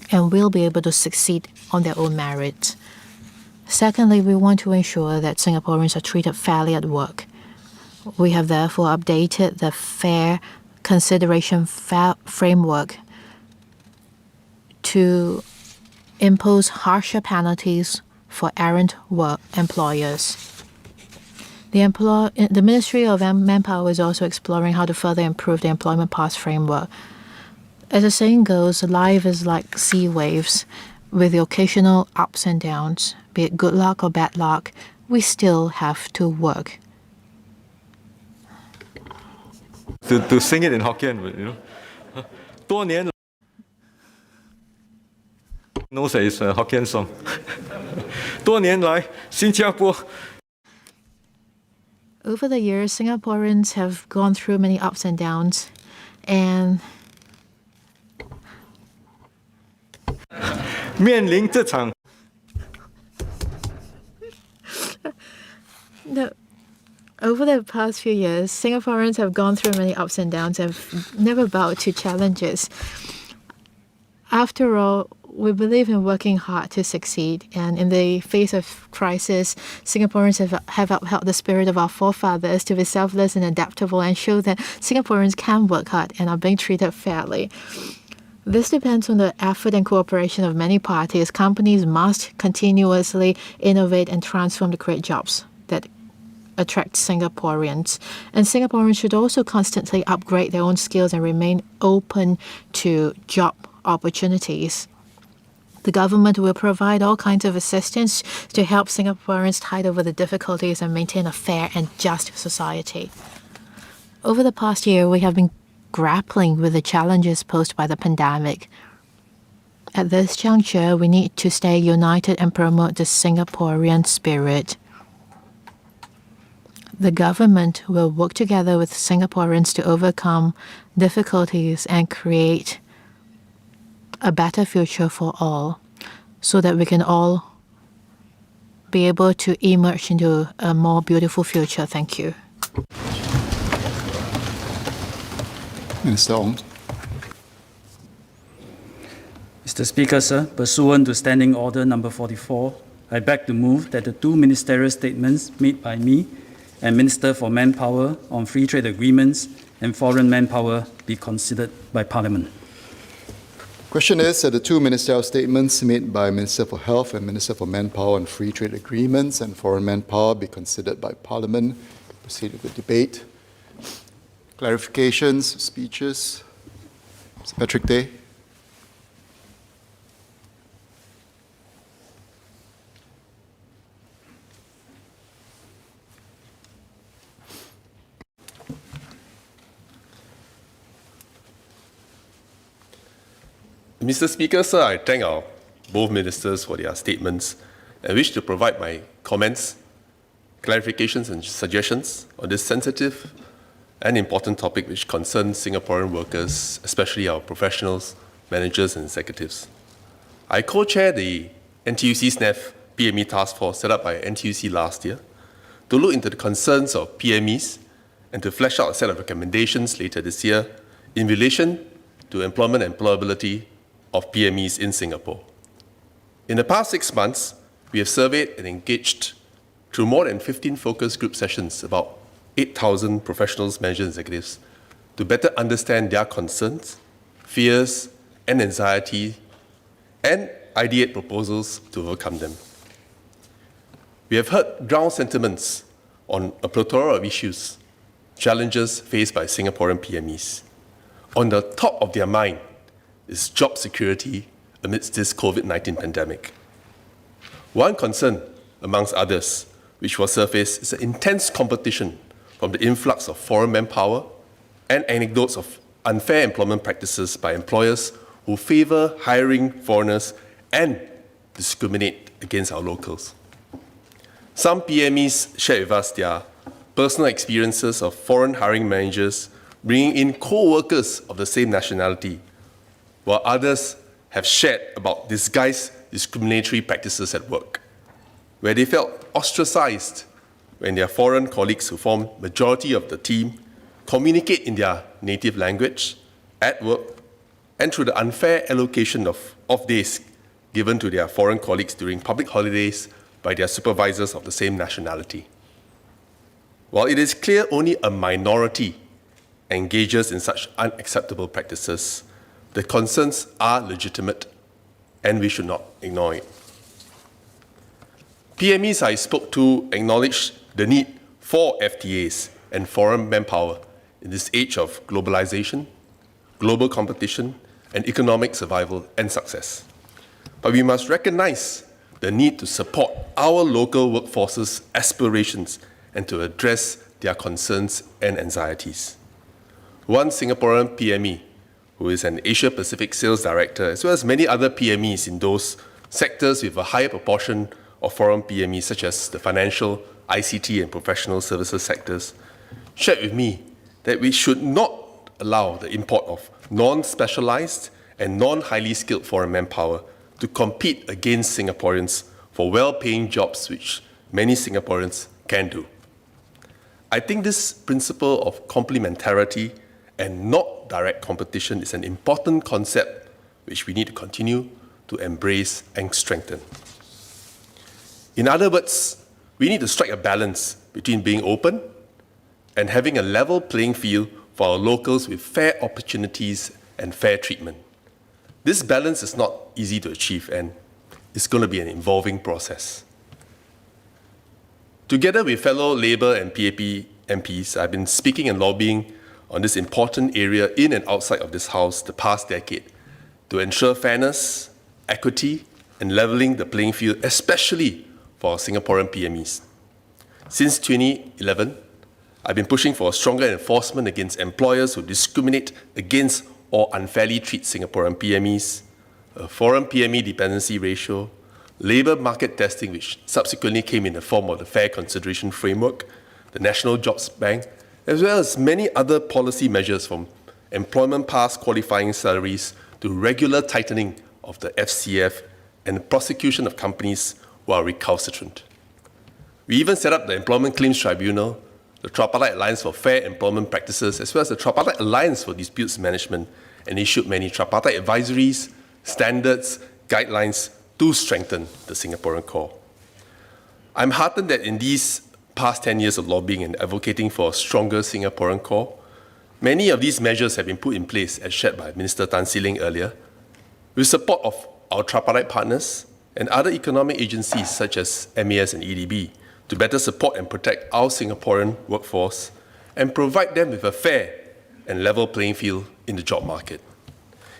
and will be able to succeed on their own merit. Secondly, we want to ensure that Singaporeans are treated fairly at work. We have therefore updated the Fair Consideration Framework to impose harsher penalties for errant work employers. The Ministry of Manpower is also exploring how to further improve the employment pass framework. As the saying goes, life is like sea waves with the occasional ups and downs. Be it good luck or bad luck, we still have to work. To sing it in Hokkien, you know. 多年 knows that it's a Hokkien song. 多年来，新加坡 Over the years, Singaporeans have gone through many ups and downs, and 面临这场 over the past few years, Singaporeans have gone through many ups and downs and have never bowed to challenges. After all, we believe in working hard to succeed, and in the face of crisis, Singaporeans have upheld the spirit of our forefathers to be selfless and adaptable and show that Singaporeans can work hard and are being treated fairly. This depends on the effort and cooperation of many parties. Companies must continuously innovate and transform to create jobs that attract Singaporeans. And Singaporeans should also constantly upgrade their own skills and remain open to job opportunities. The government will provide all kinds of assistance to help Singaporeans tide over the difficulties and maintain a fair and just society. Over the past year, we have been grappling with the challenges posed by the pandemic. At this juncture, we need to stay united and promote the Singaporean spirit. The government will work together with Singaporeans to overcome difficulties and create a better future for all, so that we can all be able to emerge into a more beautiful future. Thank you. Minister Ong. Mr. Speaker, sir, pursuant to Standing Order number 44, I beg to move that the two ministerial statements made by me and Minister for Manpower on free trade agreements and foreign manpower be considered by Parliament. Question is that the two ministerial statements made by Minister for Health and Minister for Manpower on free trade agreements and foreign manpower be considered by Parliament. Proceed with the debate. Clarifications, speeches. Mr. Patrick Day. Mr. Speaker, sir, I thank both ministers for their statements and wish to provide my comments, clarifications and suggestions on this sensitive and important topic which concerns Singaporean workers, especially our professionals, managers and executives. I co-chair the NTUC SNEF PME task force set up by NTUC last year to look into the concerns of PMEs and to flesh out a set of recommendations later this year in relation to employment and employability of PMEs in Singapore. In the past 6 months, we have surveyed and engaged through more than 15 focus group sessions about 8,000 professionals, managers, and executives to better understand their concerns, fears, and anxiety, and ideate proposals to overcome them. We have heard ground sentiments on a plethora of issues, challenges faced by Singaporean PMEs. On the top of their mind is job security amidst this COVID-19 pandemic. One concern, amongst others, which will surface is the intense competition from the influx of foreign manpower and anecdotes of unfair employment practices by employers who favor hiring foreigners and discriminate against our locals. Some PMEs share with us their personal experiences of foreign hiring managers bringing in co-workers of the same nationality, while others have shared about disguised discriminatory practices at work, where they felt ostracized when their foreign colleagues who form majority of the team communicate in their native language at work and through the unfair allocation of off days given to their foreign colleagues during public holidays by their supervisors of the same nationality. While it is clear only a minority engages in such unacceptable practices, the concerns are legitimate and we should not ignore it. PMEs I spoke to acknowledged the need for FTAs and foreign manpower in this age of globalization, global competition, and economic survival and success. But we must recognize the need to support our local workforce's aspirations and to address their concerns and anxieties. One Singaporean PME, who is an Asia-Pacific sales director, as well as many other PMEs in those sectors with a higher proportion of foreign PMEs, such as the financial, ICT, and professional services sectors, shared with me that we should not allow the import of non-specialized and non-highly skilled foreign manpower to compete against Singaporeans for well-paying jobs which many Singaporeans can do. I think this principle of complementarity and not direct competition is an important concept which we need to continue to embrace and strengthen. In other words, we need to strike a balance between being open and having a level playing field for our locals with fair opportunities and fair treatment. This balance is not easy to achieve and it's going to be an evolving process. Together with fellow Labour and PAP MPs, I've been speaking and lobbying on this important area in and outside of this House the past decade to ensure fairness, equity, and levelling the playing field, especially for Singaporean PMEs. Since 2011, I've been pushing for stronger enforcement against employers who discriminate against or unfairly treat Singaporean PMEs, a foreign PME dependency ratio, labour market testing, which subsequently came in the form of the Fair Consideration Framework, the National Jobs Bank, as well as many other policy measures from employment pass qualifying salaries to regular tightening of the FCF and the prosecution of companies who are recalcitrant. We even set up the Employment Claims Tribunal, the Tripartite Alliance for Fair Employment Practices, as well as the Tripartite Alliance for Disputes Management, and issued many tripartite advisories, standards, guidelines to strengthen the Singaporean core. I'm heartened that in these past 10 years of lobbying and advocating for a stronger Singaporean core, many of these measures have been put in place, as shared by Minister Tan See Leng earlier, with support of our tripartite partners and other economic agencies such as MAS and EDB to better support and protect our Singaporean workforce and provide them with a fair and level playing field in the job market.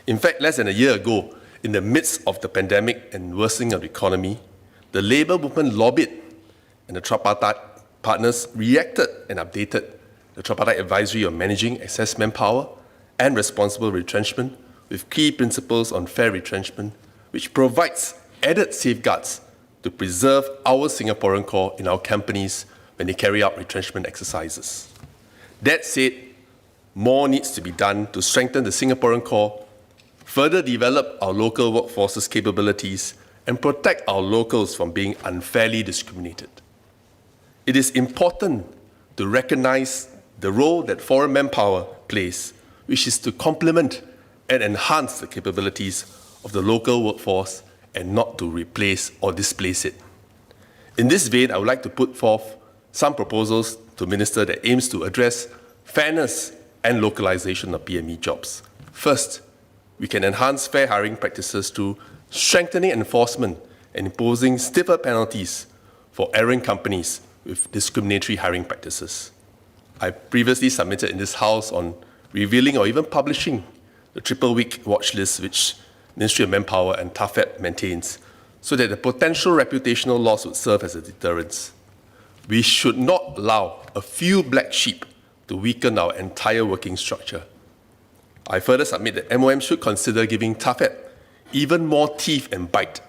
In fact, less than a year ago, in the midst of the pandemic and worsening of the economy, the labour movement lobbied and the tripartite partners reacted and updated the tripartite advisory on managing excess manpower and responsible retrenchment with key principles on fair retrenchment, which provides added safeguards to preserve our Singaporean core in our companies when they carry out retrenchment exercises. That said, more needs to be done to strengthen the Singaporean core, further develop our local workforce's capabilities, and protect our locals from being unfairly discriminated. It is important to recognize the role that foreign manpower plays, which is to complement and enhance the capabilities of the local workforce and not to replace or displace it. In this vein, I would like to put forth some proposals to Minister that aims to address fairness and localization of PME jobs. First, we can enhance fair hiring practices through strengthening enforcement and imposing stiffer penalties for erring companies with discriminatory hiring practices. I previously submitted in this House on revealing or even publishing the triple-week watch list which Ministry of Manpower and TAFEP maintains, so that the potential reputational loss would serve as a deterrence. We should not allow a few black sheep to weaken our entire working structure. I further submit that MOM should consider giving TAFEP even more teeth and bite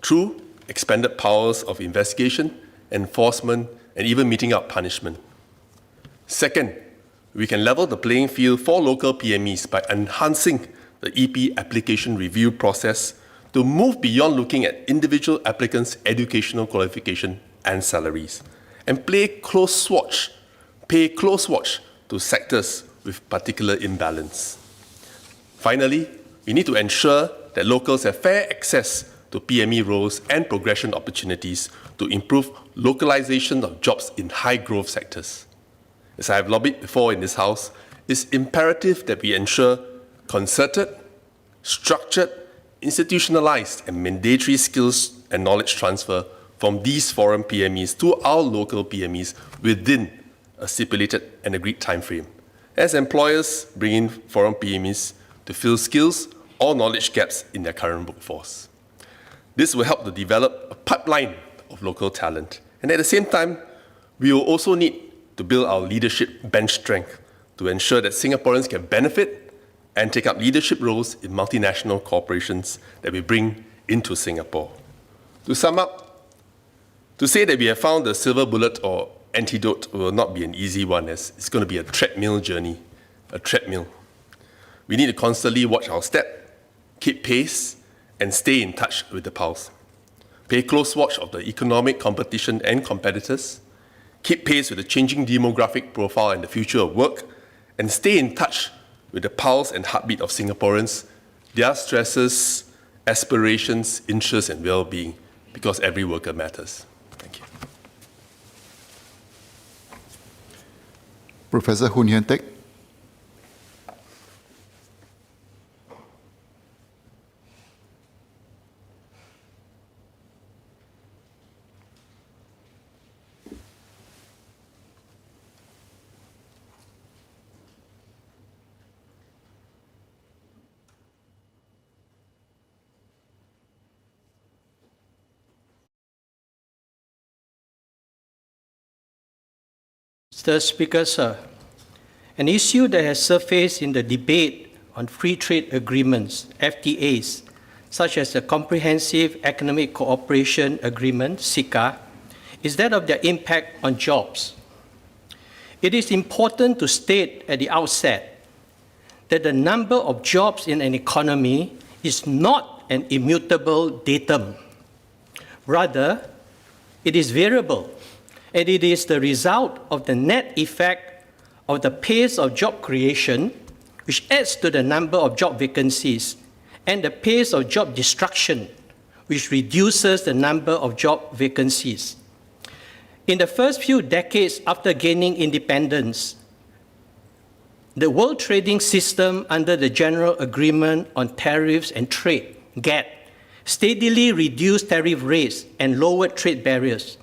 through expanded powers of investigation, enforcement, and even meting out punishment. Second, we can level the playing field for local PMEs by enhancing the EP application review process to move beyond looking at individual applicants' educational qualification and salaries, and pay close watch to sectors with particular imbalance. Finally, we need to ensure that locals have fair access to PME roles and progression opportunities to improve localization of jobs in high-growth sectors. As I have lobbied before in this House, it's imperative that we ensure concerted, structured, institutionalized, and mandatory skills and knowledge transfer from these foreign PMEs to our local PMEs within a stipulated and agreed time frame, as employers bring in foreign PMEs to fill skills or knowledge gaps in their current workforce. This will help to develop a pipeline of local talent, and at the same time, we will also need to build our leadership bench strength to ensure that Singaporeans can benefit and take up leadership roles in multinational corporations that we bring into Singapore. To sum up, to say that we have found the silver bullet or antidote will not be an easy one, as it's going to be a treadmill journey, a treadmill. We need to constantly watch our step, keep pace, and stay in touch with the pulse. Pay close watch of the economic competition and competitors, keep pace with the changing demographic profile and the future of work, and stay in touch with the pulse and heartbeat of Singaporeans, their stresses, aspirations, interests, and well-being, because every worker matters. Thank you. Professor Hun Hien Teck. Mr. Speaker, sir, an issue that has surfaced in the debate on free trade agreements, FTAs, such as the Comprehensive Economic Cooperation Agreement, Ceca, is that of their impact on jobs. It is important to state at the outset that the number of jobs in an economy is not an immutable datum. Rather, it is variable, and it is the result of the net effect of the pace of job creation, which adds to the number of job vacancies, and the pace of job destruction, which reduces the number of job vacancies. In the first few decades after gaining independence, the World Trading System under the General Agreement on Tariffs and Trade, GATT, steadily reduced tariff rates and lowered trade barriers.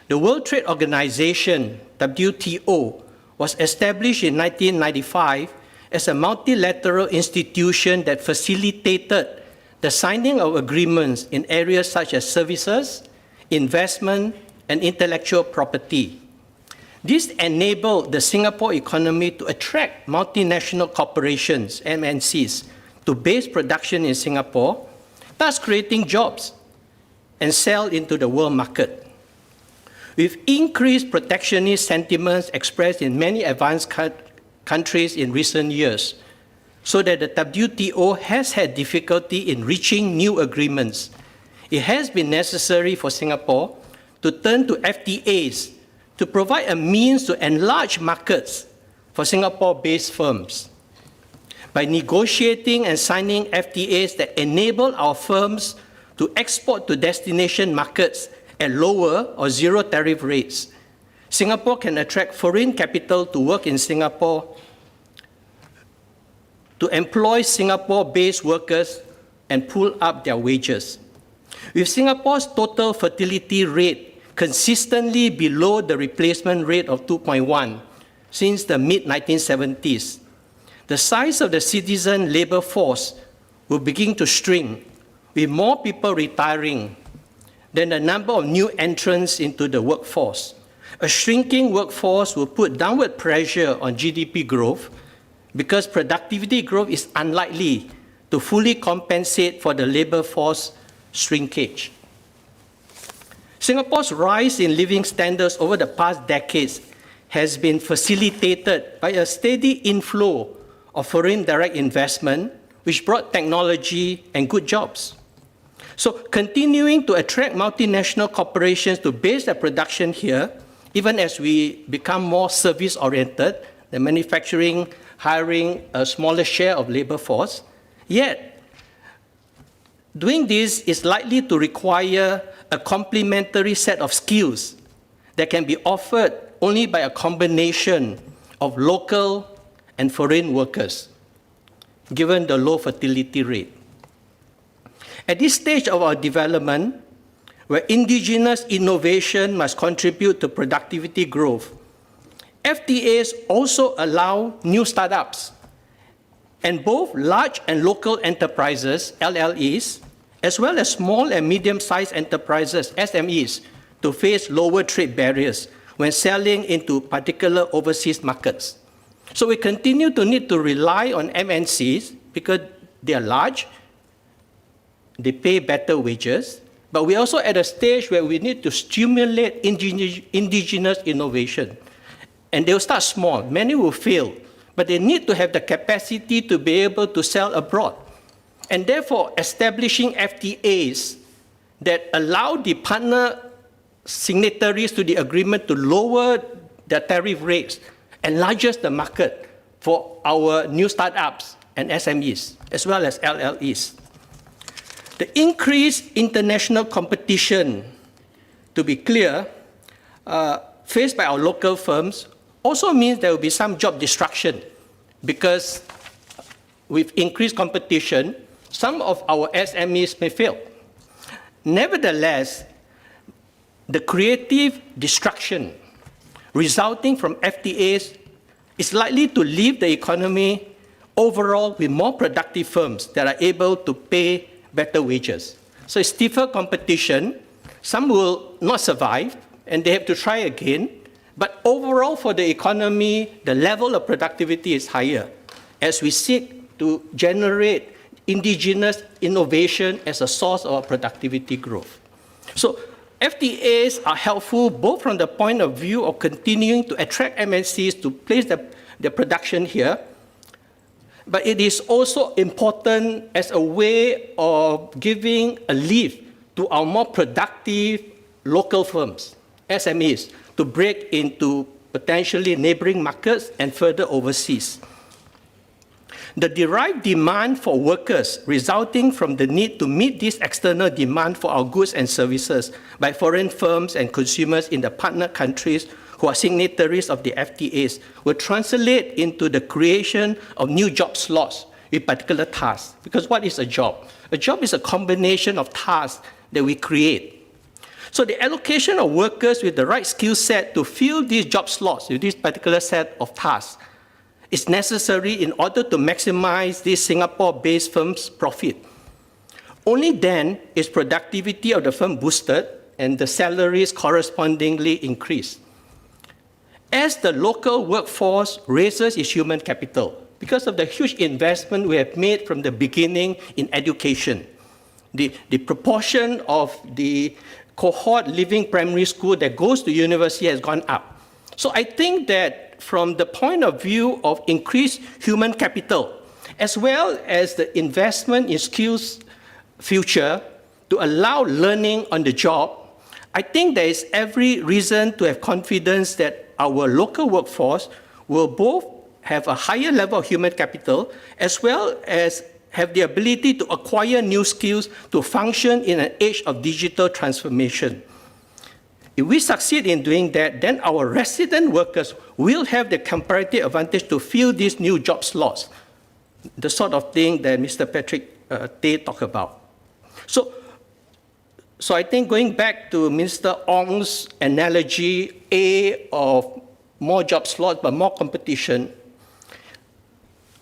The World Trade Organization, WTO, was established in 1995 as a multilateral institution that facilitated the signing of agreements in areas such as services, investment, and intellectual property. This enabled the Singapore economy to attract multinational corporations, MNCs, to base production in Singapore, thus creating jobs and sell into the world market. With increased protectionist sentiments expressed in many advanced countries in recent years, so that the WTO has had difficulty in reaching new agreements, it has been necessary for Singapore to turn to FTAs to provide a means to enlarge markets for Singapore-based firms. By negotiating and signing FTAs that enable our firms to export to destination markets at lower or zero tariff rates, Singapore can attract foreign capital to work in Singapore, to employ Singapore-based workers and pull up their wages. With Singapore's total fertility rate consistently below the replacement rate of 2.1 since the mid-1970s, the size of the citizen labor force will begin to shrink, with more people retiring than the number of new entrants into the workforce. A shrinking workforce will put downward pressure on GDP growth because productivity growth is unlikely to fully compensate for the labor force shrinkage. Singapore's rise in living standards over the past decades has been facilitated by a steady inflow of foreign direct investment, which brought technology and good jobs. So continuing to attract multinational corporations to base their production here, even as we become more service-oriented, the manufacturing hiring a smaller share of labor force, yet doing this is likely to require a complementary set of skills that can be offered only by a combination of local and foreign workers, given the low fertility rate. At this stage of our development, where indigenous innovation must contribute to productivity growth, FTAs also allow new startups, and both large and local enterprises, LLEs, as well as small and medium-sized enterprises, SMEs, to face lower trade barriers when selling into particular overseas markets. So we continue to need to rely on MNCs because they are large, they pay better wages, but we're also at a stage where we need to stimulate indigenous innovation. And they'll start small, many will fail, but they need to have the capacity to be able to sell abroad. And therefore, establishing FTAs that allow the partner signatories to the agreement to lower their tariff rates enlarges the market for our new startups and SMEs, as well as LLEs. The increased international competition, to be clear, faced by our local firms also means there will be some job destruction because with increased competition, some of our SMEs may fail. Nevertheless, the creative destruction resulting from FTAs is likely to leave the economy overall with more productive firms that are able to pay better wages. So it's stiffer competition. Some will not survive, and they have to try again. But overall for the economy, the level of productivity is higher as we seek to generate indigenous innovation as a source of productivity growth. So FTAs are helpful both from the point of view of continuing to attract MNCs to place their production here, but it is also important as a way of giving a lift to our more productive local firms, SMEs, to break into potentially neighboring markets and further overseas. The derived demand for workers resulting from the need to meet this external demand for our goods and services by foreign firms and consumers in the partner countries who are signatories of the FTAs will translate into the creation of new job slots with particular tasks. Because what is a job? A job is a combination of tasks that we create. So the allocation of workers with the right skill set to fill these job slots with this particular set of tasks is necessary in order to maximize these Singapore-based firms' profit. Only then is productivity of the firm boosted and the salaries correspondingly increased. As the local workforce raises its human capital, because of the huge investment we have made from the beginning in education, the proportion of the cohort leaving primary school that goes to university has gone up. So I think that from the point of view of increased human capital, as well as the investment in skills future to allow learning on the job, I think there is every reason to have confidence that our local workforce will both have a higher level of human capital as well as have the ability to acquire new skills to function in an age of digital transformation. If we succeed in doing that, then our resident workers will have the comparative advantage to fill these new job slots, the sort of thing that Mr. Patrick Tay talked about. So I think going back to Mr. Ong's analogy, A, of more job slots but more competition,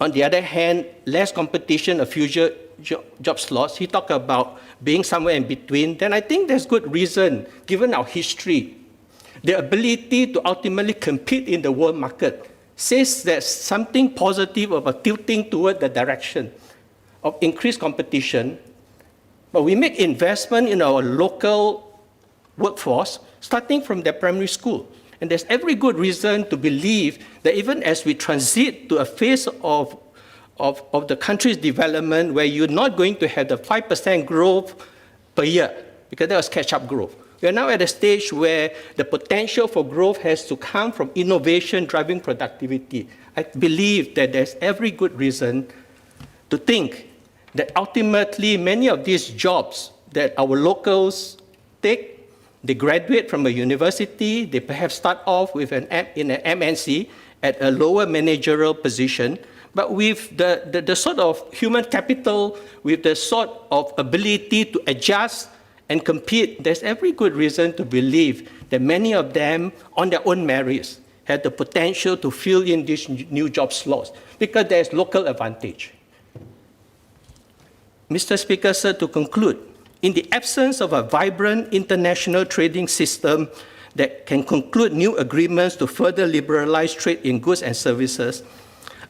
on the other hand, less competition of future job slots, he talked about being somewhere in between, then I think there's good reason, given our history, the ability to ultimately compete in the world market says there's something positive about tilting toward the direction of increased competition, but we make investment in our local workforce starting from their primary school. And there's every good reason to believe that even as we transit to a phase of the country's development where you're not going to have the 5% growth per year, because that was catch-up growth. We are now at a stage where the potential for growth has to come from innovation driving productivity. I believe that there's every good reason to think that ultimately many of these jobs that our locals take, they graduate from a university, they perhaps start off with in an MNC at a lower managerial position, but with the sort of human capital, with the sort of ability to adjust and compete, there's every good reason to believe that many of them, on their own merits, have the potential to fill in these new job slots because there's local advantage. Mr. Speaker, sir, to conclude, in the absence of a vibrant international trading system that can conclude new agreements to further liberalize trade in goods and services,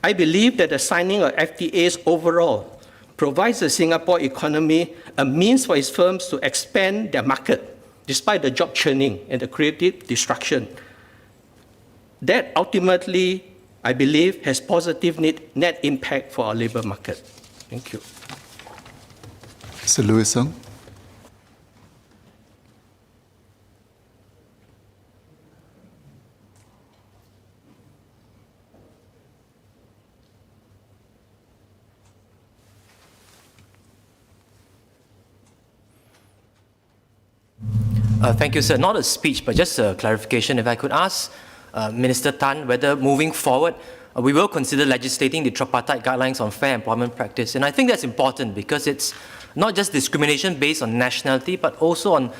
I believe that the signing of FTAs overall provides the Singapore economy a means for its firms to expand their market despite the job churning and the creative destruction. That ultimately, I believe, has positive net impact for our labor market. Thank you. Mr. Lewis-Sung. Thank you, sir. Not a speech, but just a clarification. If I could ask Minister Tan whether moving forward, we will consider legislating the tripartite guidelines on fair employment practice. And I think that's important because it's not just discrimination based on nationality, but also on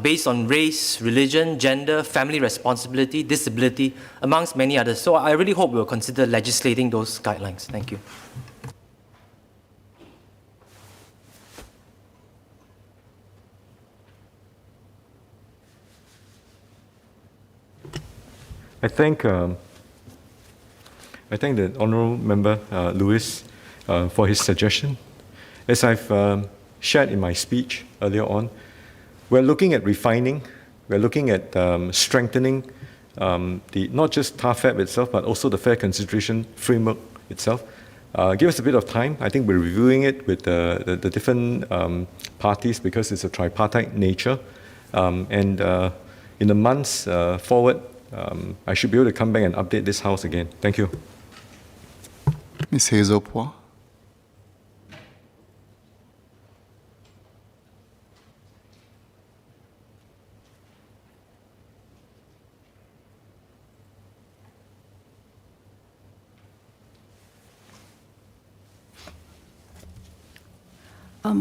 based on race, religion, gender, family responsibility, disability, amongst many others. So I really hope we'll consider legislating those guidelines. Thank you. I thank the Honourable Member Lewis for his suggestion. As I've shared in my speech earlier on, we're looking at refining, we're looking at strengthening not just TAFEP itself, but also the fair consideration framework itself. Give us a bit of time. I think we're reviewing it with the different parties because it's a tripartite nature. And in the months forward, I should be able to come back and update this House again. Thank you. Ms. Hazel Phua.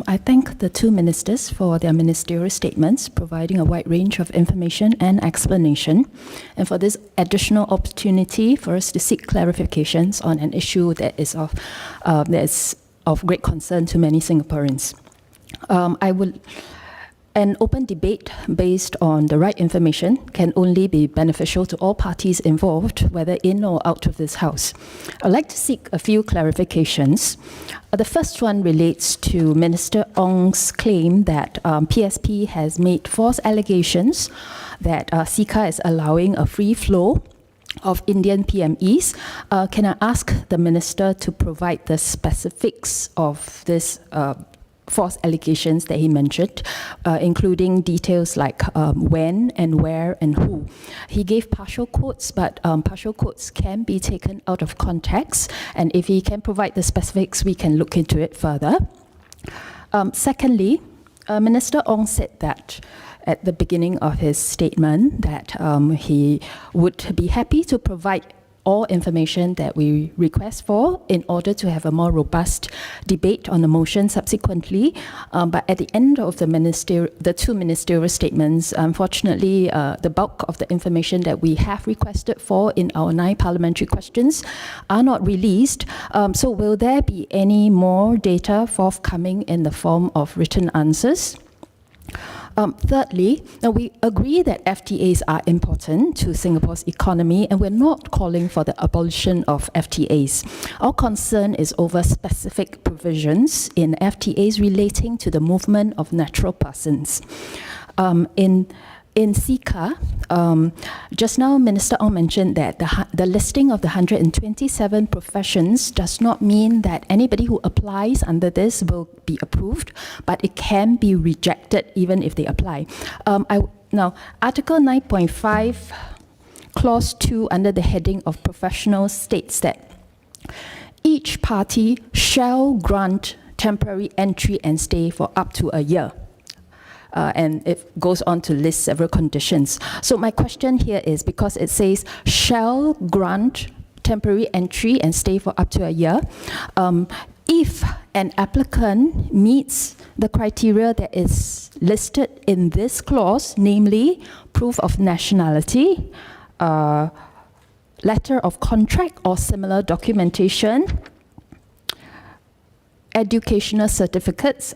I thank the two ministers for their ministerial statements, providing a wide range of information and explanation, and for this additional opportunity for us to seek clarifications on an issue that is of great concern to many Singaporeans. An open debate based on the right information can only be beneficial to all parties involved, whether in or out of this House. I'd like to seek a few clarifications. The first one relates to Minister Ong's claim that PSP has made false allegations that Ceca is allowing a free flow of Indian PMEs. Can I ask the Minister to provide the specifics of this false allegations that he mentioned, including details like when and where and who. He gave partial quotes, but partial quotes can be taken out of context, and if he can provide the specifics, we can look into it further. Secondly, Minister Ong said that at the beginning of his statement that he would be happy to provide all information that we request for in order to have a more robust debate on the motion subsequently. But at the end of the two ministerial statements, unfortunately, the bulk of the information that we have requested for in our 9 parliamentary questions are not released. So will there be any more data forthcoming in the form of written answers? Thirdly, now we agree that FTAs are important to Singapore's economy, and we're not calling for the abolition of FTAs. Our concern is over specific provisions in FTAs relating to the movement of natural persons. In Ceca, just now Minister Ong mentioned that the listing of the 127 professions does not mean that anybody who applies under this will be approved, but it can be rejected even if they apply. Now, Article 9.5, Clause 2 under the heading of professionals states that each party shall grant temporary entry and stay for up to a year. And it goes on to list several conditions. So my question here is, because it says shall grant temporary entry and stay for up to a year, if an applicant meets the criteria that is listed in this clause, namely proof of nationality, letter of contract or similar documentation, educational certificates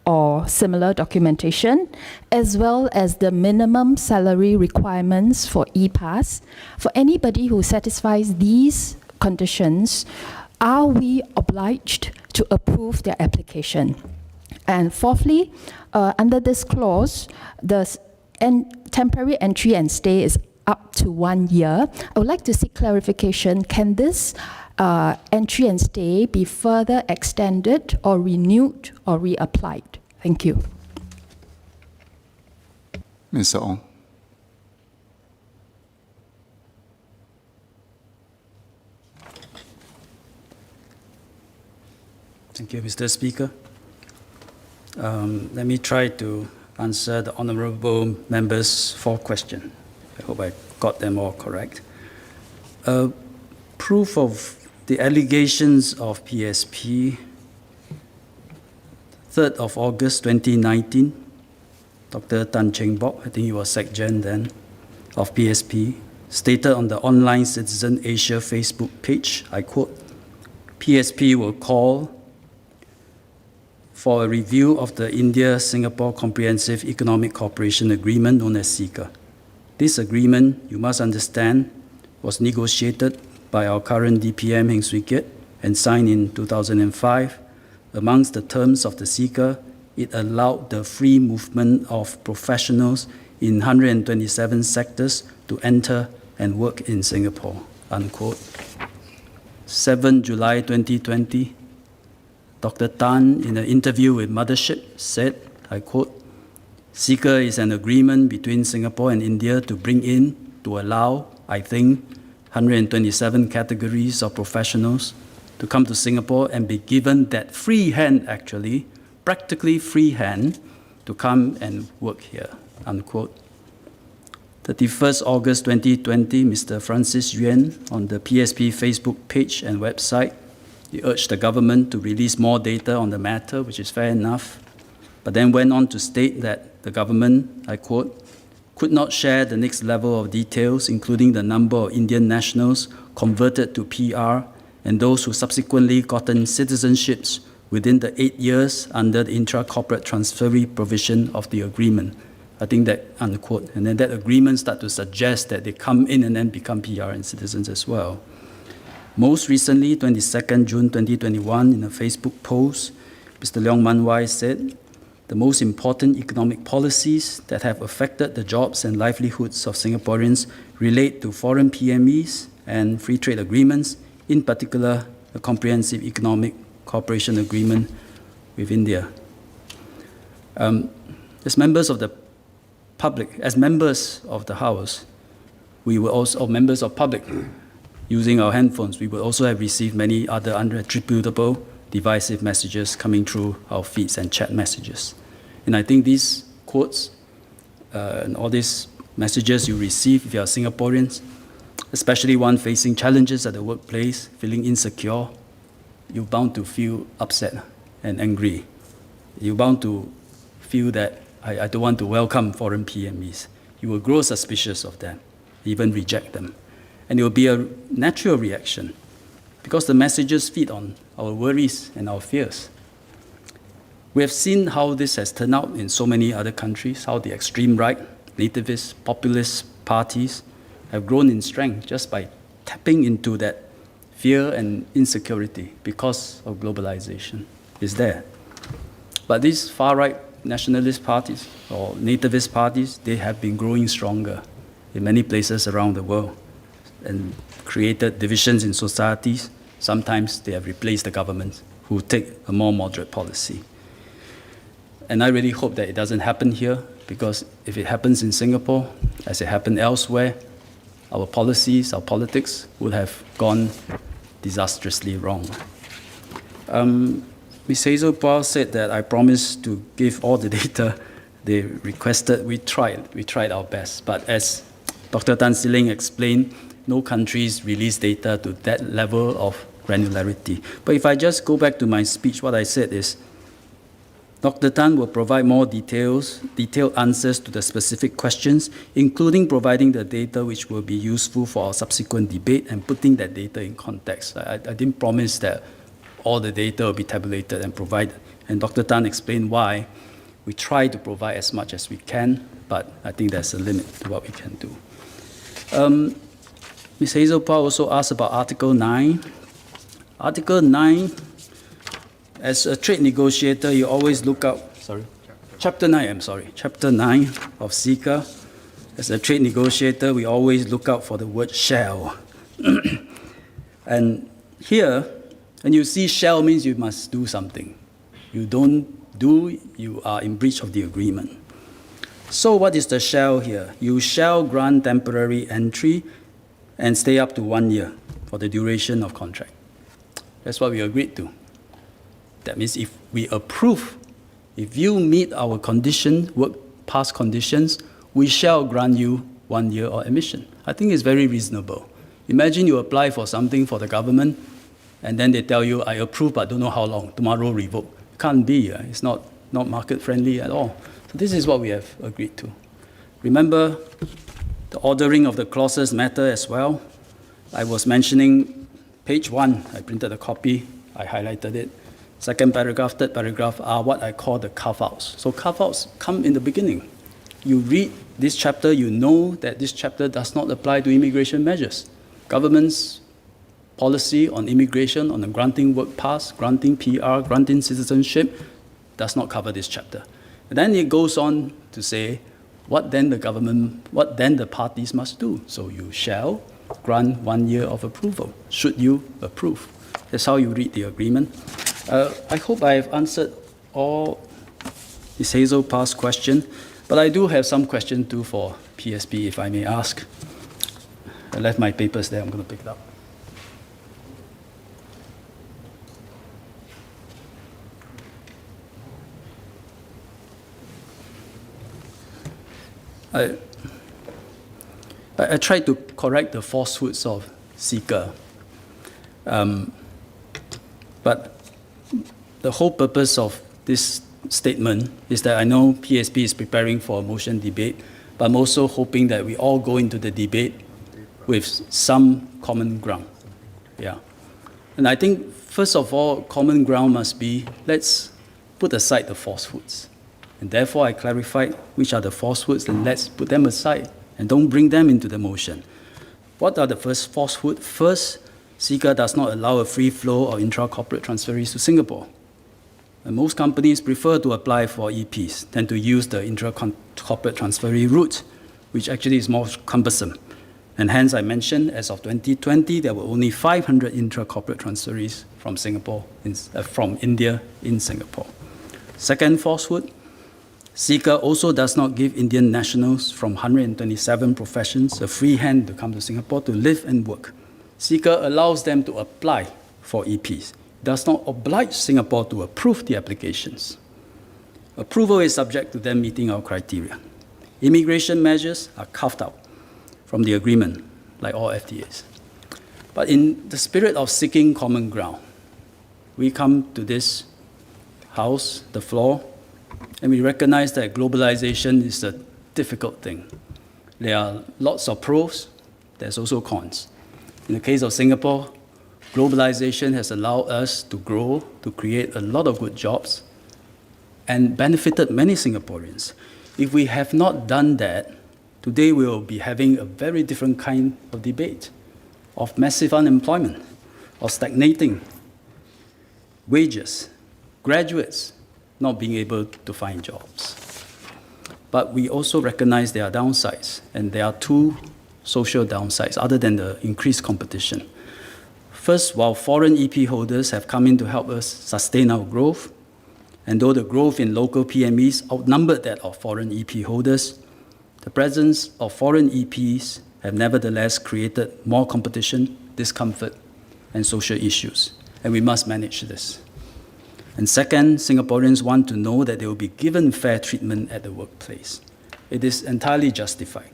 or similar documentation, as well as the minimum salary requirements for e-pass. For anybody who satisfies these conditions, are we obliged to approve their application? And fourthly, under this clause, the temporary entry and stay is up to 1 year. I would like to seek clarification. Can this entry and stay be further extended or renewed or reapplied? Thank you. Mr. Ong. Thank you, Mr. Speaker. Let me try to answer the honourable members' 4 questions. I hope I got them all correct. Proof of the allegations of PSP, 3rd of August 2019, Dr. Tan Cheng Bok, I think he was SecGen then, of PSP, stated on the Online Citizen Asia Facebook page, I quote, PSP will call for a review of the India-Singapore Comprehensive Economic Cooperation Agreement, known as Ceca. This agreement, you must understand, was negotiated by our current DPM Heng Swee Keat and signed in 2005. Amongst the terms of the Ceca, it allowed the free movement of professionals in 127 sectors to enter and work in Singapore, unquote. 7 July 2020, Dr. Tan, in an interview with Mothership, said, I quote, Ceca is an agreement between Singapore and India to bring in, to allow, I think, 127 categories of professionals to come to Singapore and be given that free hand, actually, practically free hand, to come and work here, unquote. 31st August 2020, Mr. Francis Yuan on the PSP Facebook page and website, he urged the government to release more data on the matter, which is fair enough, but then went on to state that the government, I quote, could not share the next level of details, including the number of Indian nationals converted to PR and those who subsequently gotten citizenships within the 8 years under the intra-corporate transferee provision of the agreement. I think that, unquote, and then that agreement started to suggest that they come in and then become PR and citizens as well. Most recently, 22nd June 2021, in a Facebook post, Mr. Leong Man Wai said, the most important economic policies that have affected the jobs and livelihoods of Singaporeans relate to foreign PMEs and free trade agreements, in particular, a comprehensive economic cooperation agreement with India. As members of the public, as members of the House, we will also, or members of public, using our handphones, we will also have received many other unattributable divisive messages coming through our feeds and chat messages. And I think these quotes and all these messages you receive if you are Singaporeans, especially one facing challenges at the workplace, feeling insecure, you're bound to feel upset and angry. You're bound to feel that I don't want to welcome foreign PMEs. You will grow suspicious of them, even reject them. And it will be a natural reaction because the messages feed on our worries and our fears. We have seen how this has turned out in so many other countries, how the extreme right, nativist, populist parties have grown in strength just by tapping into that fear and insecurity because of globalization is there. But these far-right nationalist parties or nativist parties, they have been growing stronger in many places around the world and created divisions in societies. Sometimes they have replaced the governments who take a more moderate policy. And I really hope that it doesn't happen here, because if it happens in Singapore, as it happened elsewhere, our policies, our politics would have gone disastrously wrong. Ms. Hazel Paul said that I promised to give all the data they requested. We tried our best. But as Dr. Tan See Leng explained, no countries release data to that level of granularity. But if I just go back to my speech, what I said is, Dr. Tan will provide more detailed answers to the specific questions, including providing the data which will be useful for our subsequent debate and putting that data in context. I didn't promise that all the data will be tabulated and provided. And Dr. Tan explained why we try to provide as much as we can, but I think there's a limit to what we can do. Ms. Hazel Paul also asked about Article 9. Article 9, as a trade negotiator, you always look out, Chapter 9 of Ceca. As a trade negotiator, we always look out for the word shall. And here, when you see shall means you must do something. You don't do, you are in breach of the agreement. So what is the shall here? You shall grant temporary entry and stay up to 1 year for the duration of contract. That's what we agreed to. That means if we approve, if you meet our condition, work past conditions, we shall grant you 1 year of admission. I think it's very reasonable. Imagine you apply for something for the government, and then they tell you, I approve, but don't know how long, tomorrow revoke. Can't be, it's not market friendly at all. So this is what we have agreed to. Remember, the ordering of the clauses matter as well. I was mentioning page 1, I printed a copy, I highlighted it. Second paragraph, third paragraph are what I call the carve-outs. So carve-outs come in the beginning. You read this chapter, you know that this chapter does not apply to immigration measures. Government's policy on immigration, on the granting work pass, granting PR, granting citizenship, does not cover this chapter. And then it goes on to say, what then the parties must do. So you shall grant 1 year of approval, should you approve. That's how you read the agreement. I hope I have answered all Ms. Hazel Parr's question, but I do have some question too for PSP, if I may ask. I left my papers there, I'm going to pick it up. I tried to correct the falsehoods of Ceca, but the whole purpose of this statement is that I know PSP is preparing for a motion debate, but I'm also hoping that we all go into the debate with some common ground. Yeah. And I think, first of all, common ground must be, let's put aside the falsehoods. And therefore, I clarified which are the falsehoods, and let's put them aside and don't bring them into the motion. What are the first falsehoods? First, Ceca does not allow a free flow of intra-corporate transferees to Singapore. And most companies prefer to apply for EPs than to use the intra-corporate transferee route, which actually is more cumbersome. And hence, I mentioned, as of 2020, there were only 500 intra-corporate transferees from from India in Singapore. Second falsehood, Ceca also does not give Indian nationals from 127 professions a free hand to come to Singapore to live and work. Ceca allows them to apply for EPs, does not oblige Singapore to approve the applications. Approval is subject to them meeting our criteria. Immigration measures are carved out from the agreement, like all FTAs. But in the spirit of seeking common ground, we come to this house, the floor, and we recognize that globalization is a difficult thing. There are lots of pros, there's also cons. In the case of Singapore, globalization has allowed us to grow, to create a lot of good jobs, and benefited many Singaporeans. If we have not done that, today we will be having a very different kind of debate of massive unemployment, of stagnating wages, graduates not being able to find jobs. But we also recognize there are downsides, and there are two social downsides other than the increased competition. First, while foreign EP holders have come in to help us sustain our growth, and though the growth in local PMEs outnumbered that of foreign EP holders, the presence of foreign EPs have nevertheless created more competition, discomfort, and social issues, and we must manage this. And second, Singaporeans want to know that they will be given fair treatment at the workplace. It is entirely justified,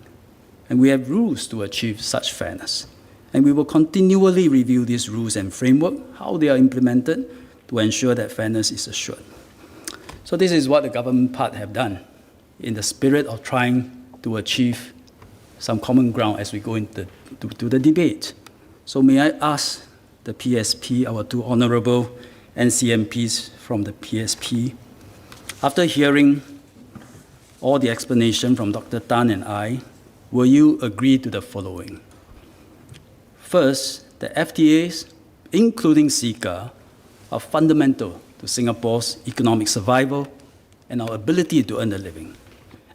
and we have rules to achieve such fairness. And we will continually review these rules and framework, how they are implemented, to ensure that fairness is assured. So this is what the government part have done in the spirit of trying to achieve some common ground as we go into the debate. So may I ask the PSP, our two honorable NCMPs from the PSP, after hearing all the explanation from Dr. Tan and I, will you agree to the following? First, the FTAs, including Ceca, are fundamental to Singapore's economic survival and our ability to earn a living.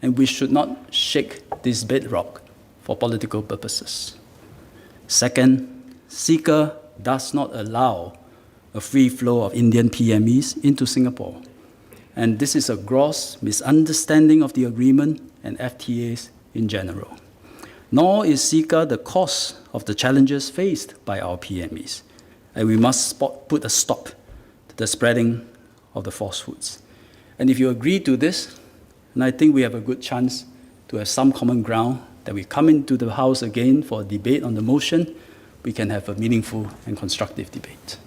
And we should not shake this bedrock for political purposes. Second, Ceca does not allow a free flow of Indian PMEs into Singapore. And this is a gross misunderstanding of the agreement and FTAs in general. Nor is Ceca the cause of the challenges faced by our PMEs. And we must put a stop to the spreading of the falsehoods. And if you agree to this, then I think we have a good chance to have some common ground, that we come into the House again for a debate on the motion, we can have a meaningful and constructive debate.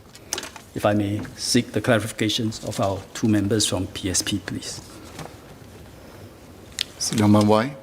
If I may seek the clarifications of our two members from PSP, please. Sidang Manwai.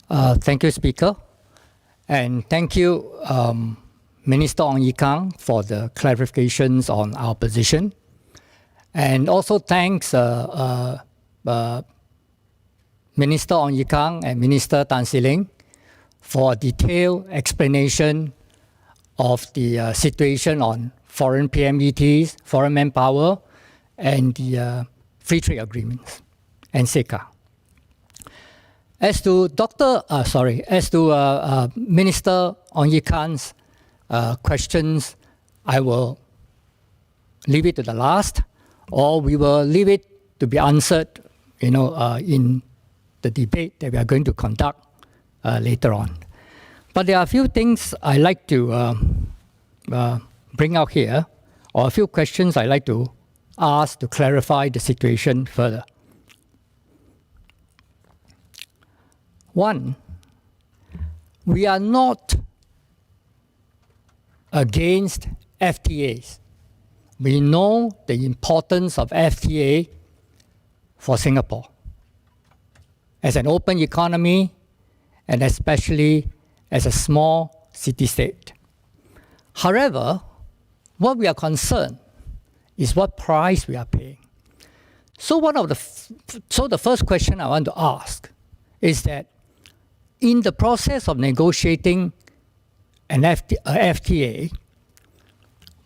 Thank you, Speaker. And thank you, Minister Ong Ye Kung, for the clarifications on our position. And also thanks Minister Ong Ye Kung and Minister Tan See Leng for a detailed explanation of the situation on foreign PMETs, foreign manpower, and the free trade agreements and Ceca. As to Minister Ong Ye Kung's questions, I will leave it to the last, or we will leave it to be answered, in the debate that we are going to conduct later on. But there are a few things I like to bring out here, or a few questions I like to ask to clarify the situation further. One, we are not against FTAs. We know the importance of FTA for Singapore as an open economy and especially as a small city-state. However, what we are concerned is what price we are paying. So the first question I want to ask is that in the process of negotiating an FTA,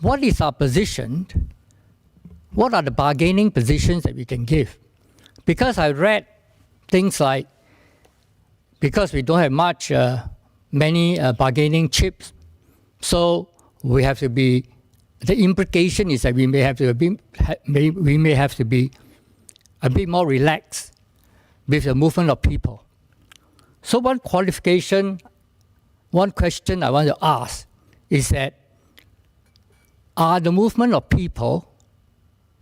what is our position? What are the bargaining positions that we can give? Because I read things like, because we don't have many bargaining chips, so we have to be, the implication is that we may have to be a bit more relaxed with the movement of people. So one question I want to ask is that, are the movement of people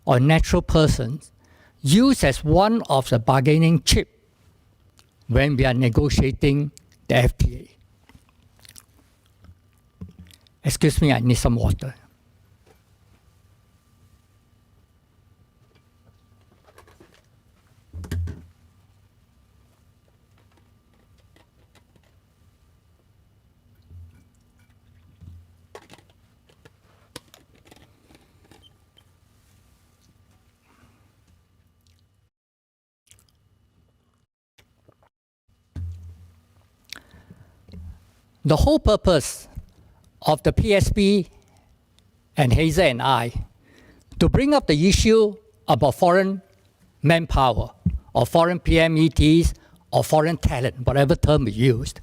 or natural persons used as one of the bargaining chip when we are negotiating the FTA? Excuse me, I need some water. The whole purpose of the PSP and Hazel and I to bring up the issue about foreign manpower or foreign PMETs or foreign talent, whatever term we used,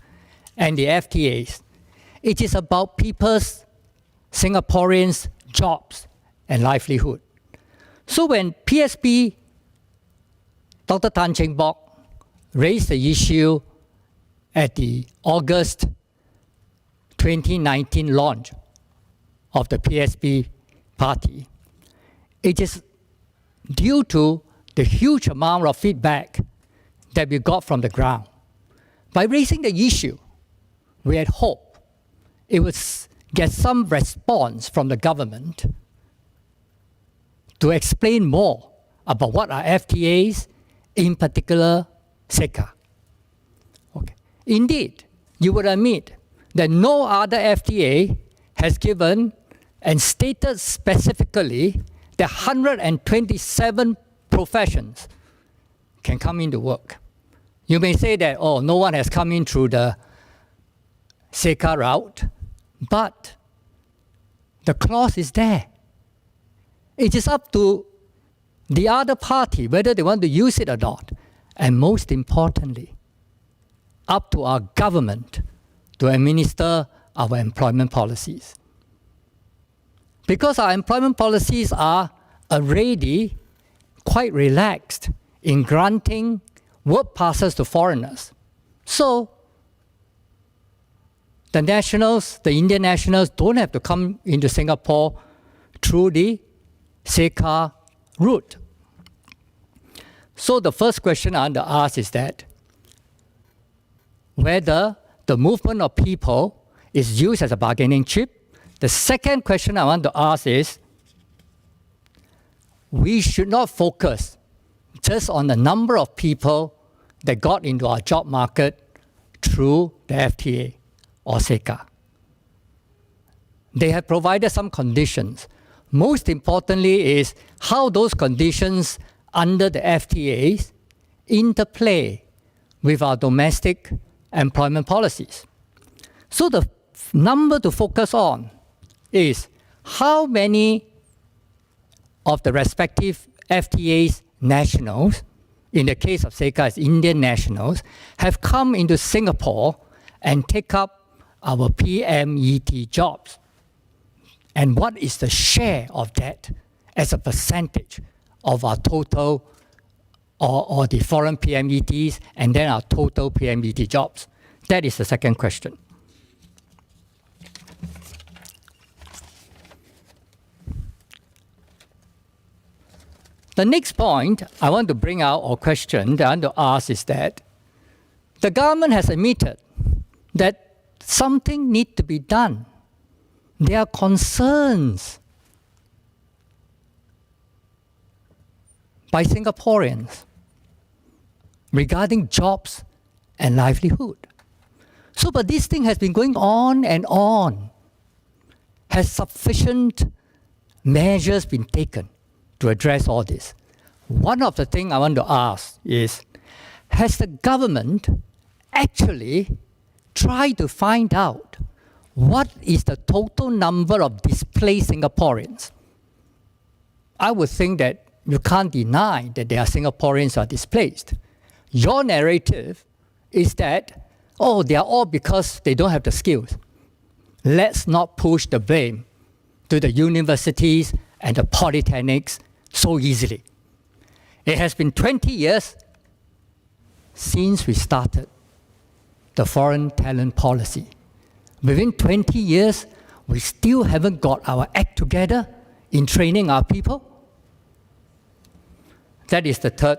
and the FTAs. It is about people's, Singaporeans' jobs and livelihood. So when PSP, Dr. Tan Cheng Bock, raised the issue at the August 2019 launch of the PSP party, it is due to the huge amount of feedback that we got from the ground. By raising the issue, we had hoped it would get some response from the government to explain more about what are FTAs, in particular Ceca. Okay. Indeed, you would admit that no other FTA has given and stated specifically that 127 professions can come into work. You may say that, oh, no one has come in through the Ceca route, but the clause is there. It is up to the other party whether they want to use it or not. And most importantly, up to our government to administer our employment policies. Because our employment policies are already quite relaxed in granting work passes to foreigners. So the nationals, the Indian nationals, don't have to come into Singapore through the Ceca route. So the first question I want to ask is that whether the movement of people is used as a bargaining chip. The second question I want to ask is, we should not focus just on the number of people that got into our job market through the FTA or Ceca. They have provided some conditions. Most importantly is how those conditions under the FTAs interplay with our domestic employment policies. So the number to focus on is how many of the respective FTAs nationals, in the case of Ceca as Indian nationals, have come into Singapore and take up our PMET jobs. And what is the share of that as a percentage of our total or the foreign PMETs and then our total PMET jobs? That is the second question. The next point I want to bring out or question that I want to ask is that the government has admitted that something needs to be done. There are concerns by Singaporeans regarding jobs and livelihood. So, but this thing has been going on and on. Has sufficient measures been taken to address all this? One of the things I want to ask is, has the government actually tried to find out what is the total number of displaced Singaporeans? I would think that you can't deny that there are Singaporeans who are displaced. Your narrative is that, oh, they are all because they don't have the skills. Let's not push the blame to the universities and the polytechnics so easily. It has been 20 years since we started the foreign talent policy. Within 20 years, we still haven't got our act together in training our people. That is the third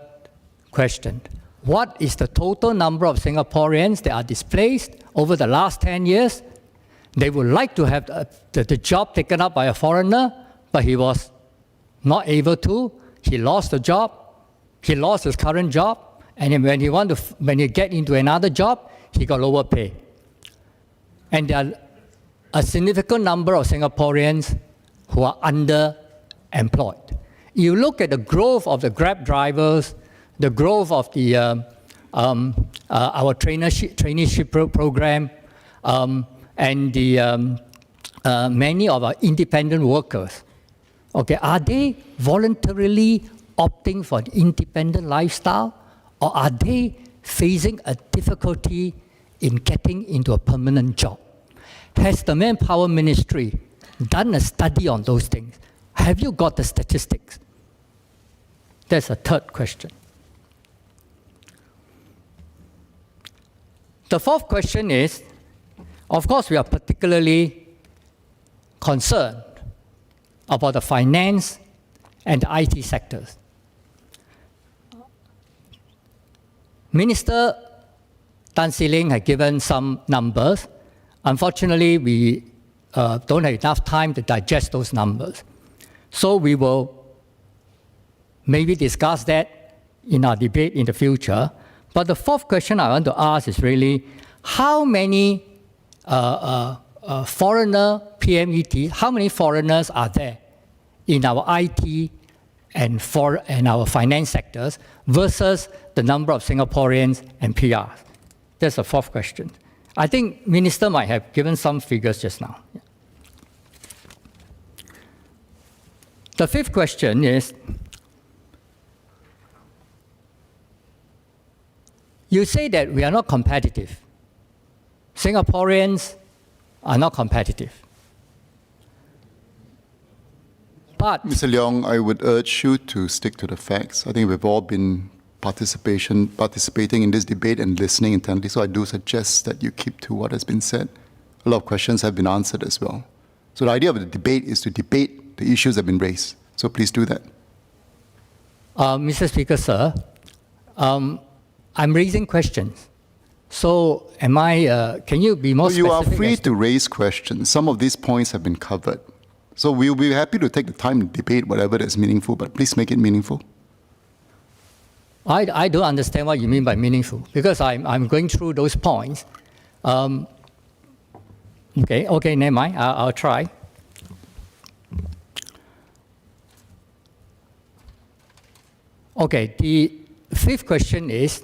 question. What is the total number of Singaporeans that are displaced over the last 10 years? They would like to have the job taken up by a foreigner, but he was not able to. He lost the job. He lost his current job. And then when he get into another job, he got lower pay. And there are a significant number of Singaporeans who are underemployed. You look at the growth of the Grab drivers, the growth of the our traineeship program, and the many of our independent workers. Okay, are they voluntarily opting for an independent lifestyle, or are they facing a difficulty in getting into a permanent job? Has the Manpower Ministry done a study on those things? Have you got the statistics? That's a third question. The fourth question is, of course, we are particularly concerned about the finance and the IT sectors. Minister Tan See Leng had given some numbers. Unfortunately, we don't have enough time to digest those numbers. So we will maybe discuss that in our debate in the future. But the fourth question I want to ask is really, how many foreigner PMET, how many foreigners are there in our IT and our finance sectors versus the number of Singaporeans and PRs? That's the fourth question. I think Minister might have given some figures just now. The fifth question is, you say that we are not competitive. Singaporeans are not competitive. But Mr. Leong, I would urge you to stick to the facts. I think we've all been participating in this debate and listening intently, so I do suggest that you keep to what has been said. A lot of questions have been answered as well. So the idea of the debate is to debate the issues that have been raised. So please do that. Mr. Speaker, sir, I'm raising questions. So am I, can you be more specific? You are free to raise questions. Some of these points have been covered. So we'll be happy to take the time to debate whatever that's meaningful, but please make it meaningful. I don't understand what you mean by meaningful, because I'm going through those points. Okay, never mind. I'll try. Okay, the fifth question is,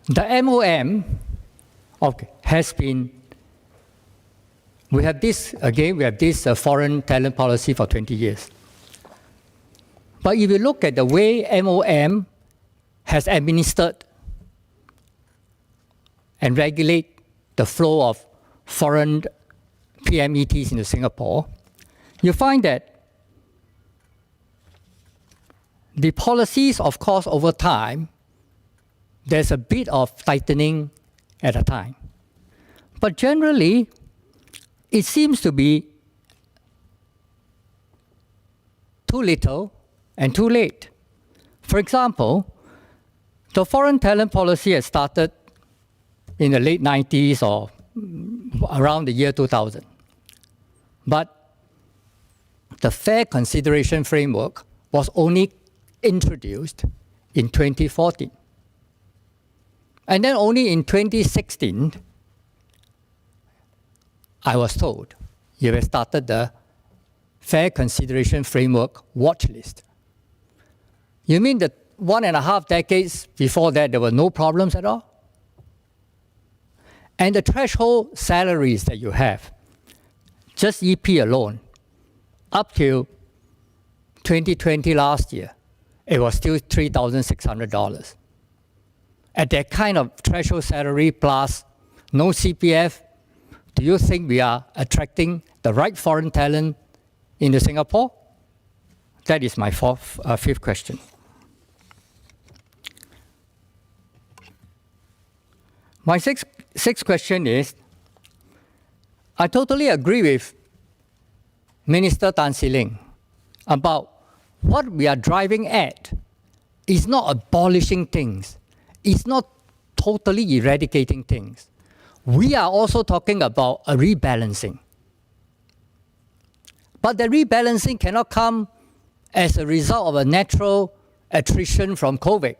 the MOM has been, we have this foreign talent policy for 20 years. But if you look at the way MOM has administered and regulate the flow of foreign PMETs into Singapore, you find that the policies, of course, over time, there's a bit of tightening at a time. But generally, it seems to be too little and too late. For example, the foreign talent policy has started in the late 90s or around the year 2000. But the fair consideration framework was only introduced in 2014. And then only in 2016, I was told, you have started the Fair Consideration Framework watch list. You mean that 1.5 decades before that, there were no problems at all? And the threshold salaries that you have, just EP alone, up till 2020 last year, it was still $3,600. At that kind of threshold salary plus no CPF, do you think we are attracting the right foreign talent into Singapore? That is my fifth question. My sixth question is, I totally agree with Minister Tan See Leng about what we are driving at is not abolishing things. It's not totally eradicating things. We are also talking about a rebalancing. But the rebalancing cannot come as a result of a natural attrition from COVID.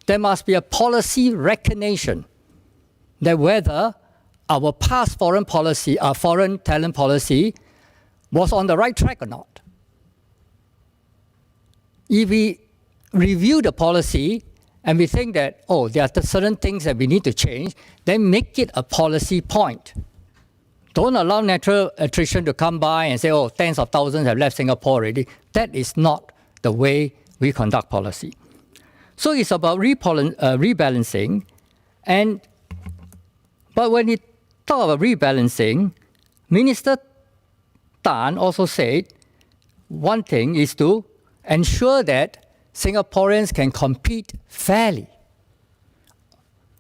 There must be a policy recognition that whether our past foreign policy, our foreign talent policy, was on the right track or not. If we review the policy and we think that, oh, there are certain things that we need to change, then make it a policy point. Don't allow natural attrition to come by and say, oh, tens of thousands have left Singapore already. That is not the way we conduct policy. So it's about rebalancing. But when we talk about rebalancing, Minister Tan also said one thing is to ensure that Singaporeans can compete fairly,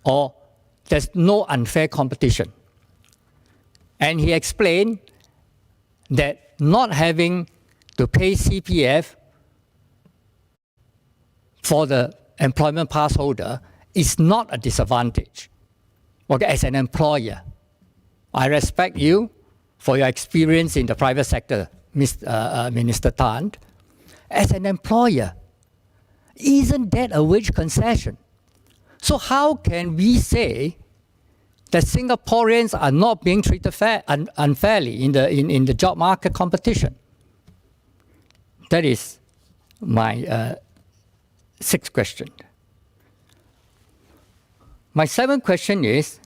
or there's no unfair competition. And he explained that not having to pay CPF for the employment pass holder is not a disadvantage. Okay, as an employer, I respect you for your experience in the private sector, Minister Tan. As an employer, isn't that a wage concession? So how can we say that Singaporeans are not being treated unfairly in the job market competition? That is my sixth question. My seventh question is,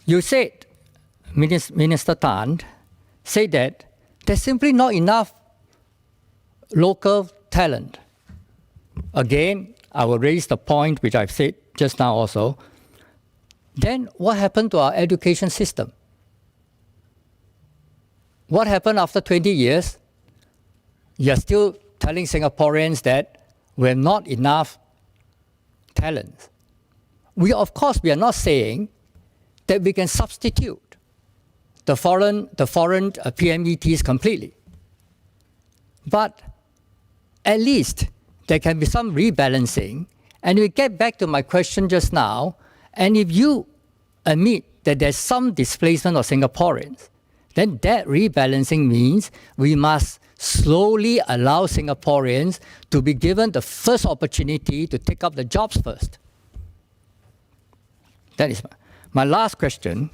you said, Minister Tan said that there's simply not enough local talent. Again, I will raise the point which I've said just now also. Then what happened to our education system? What happened after 20 years? You're still telling Singaporeans that we're not enough talent. Of course, we are not saying that we can substitute the foreign PMETs completely. But at least there can be some rebalancing. And we get back to my question just now, and if you admit that there's some displacement of Singaporeans, then that rebalancing means we must slowly allow Singaporeans to be given the first opportunity to take up the jobs first. That is my last question.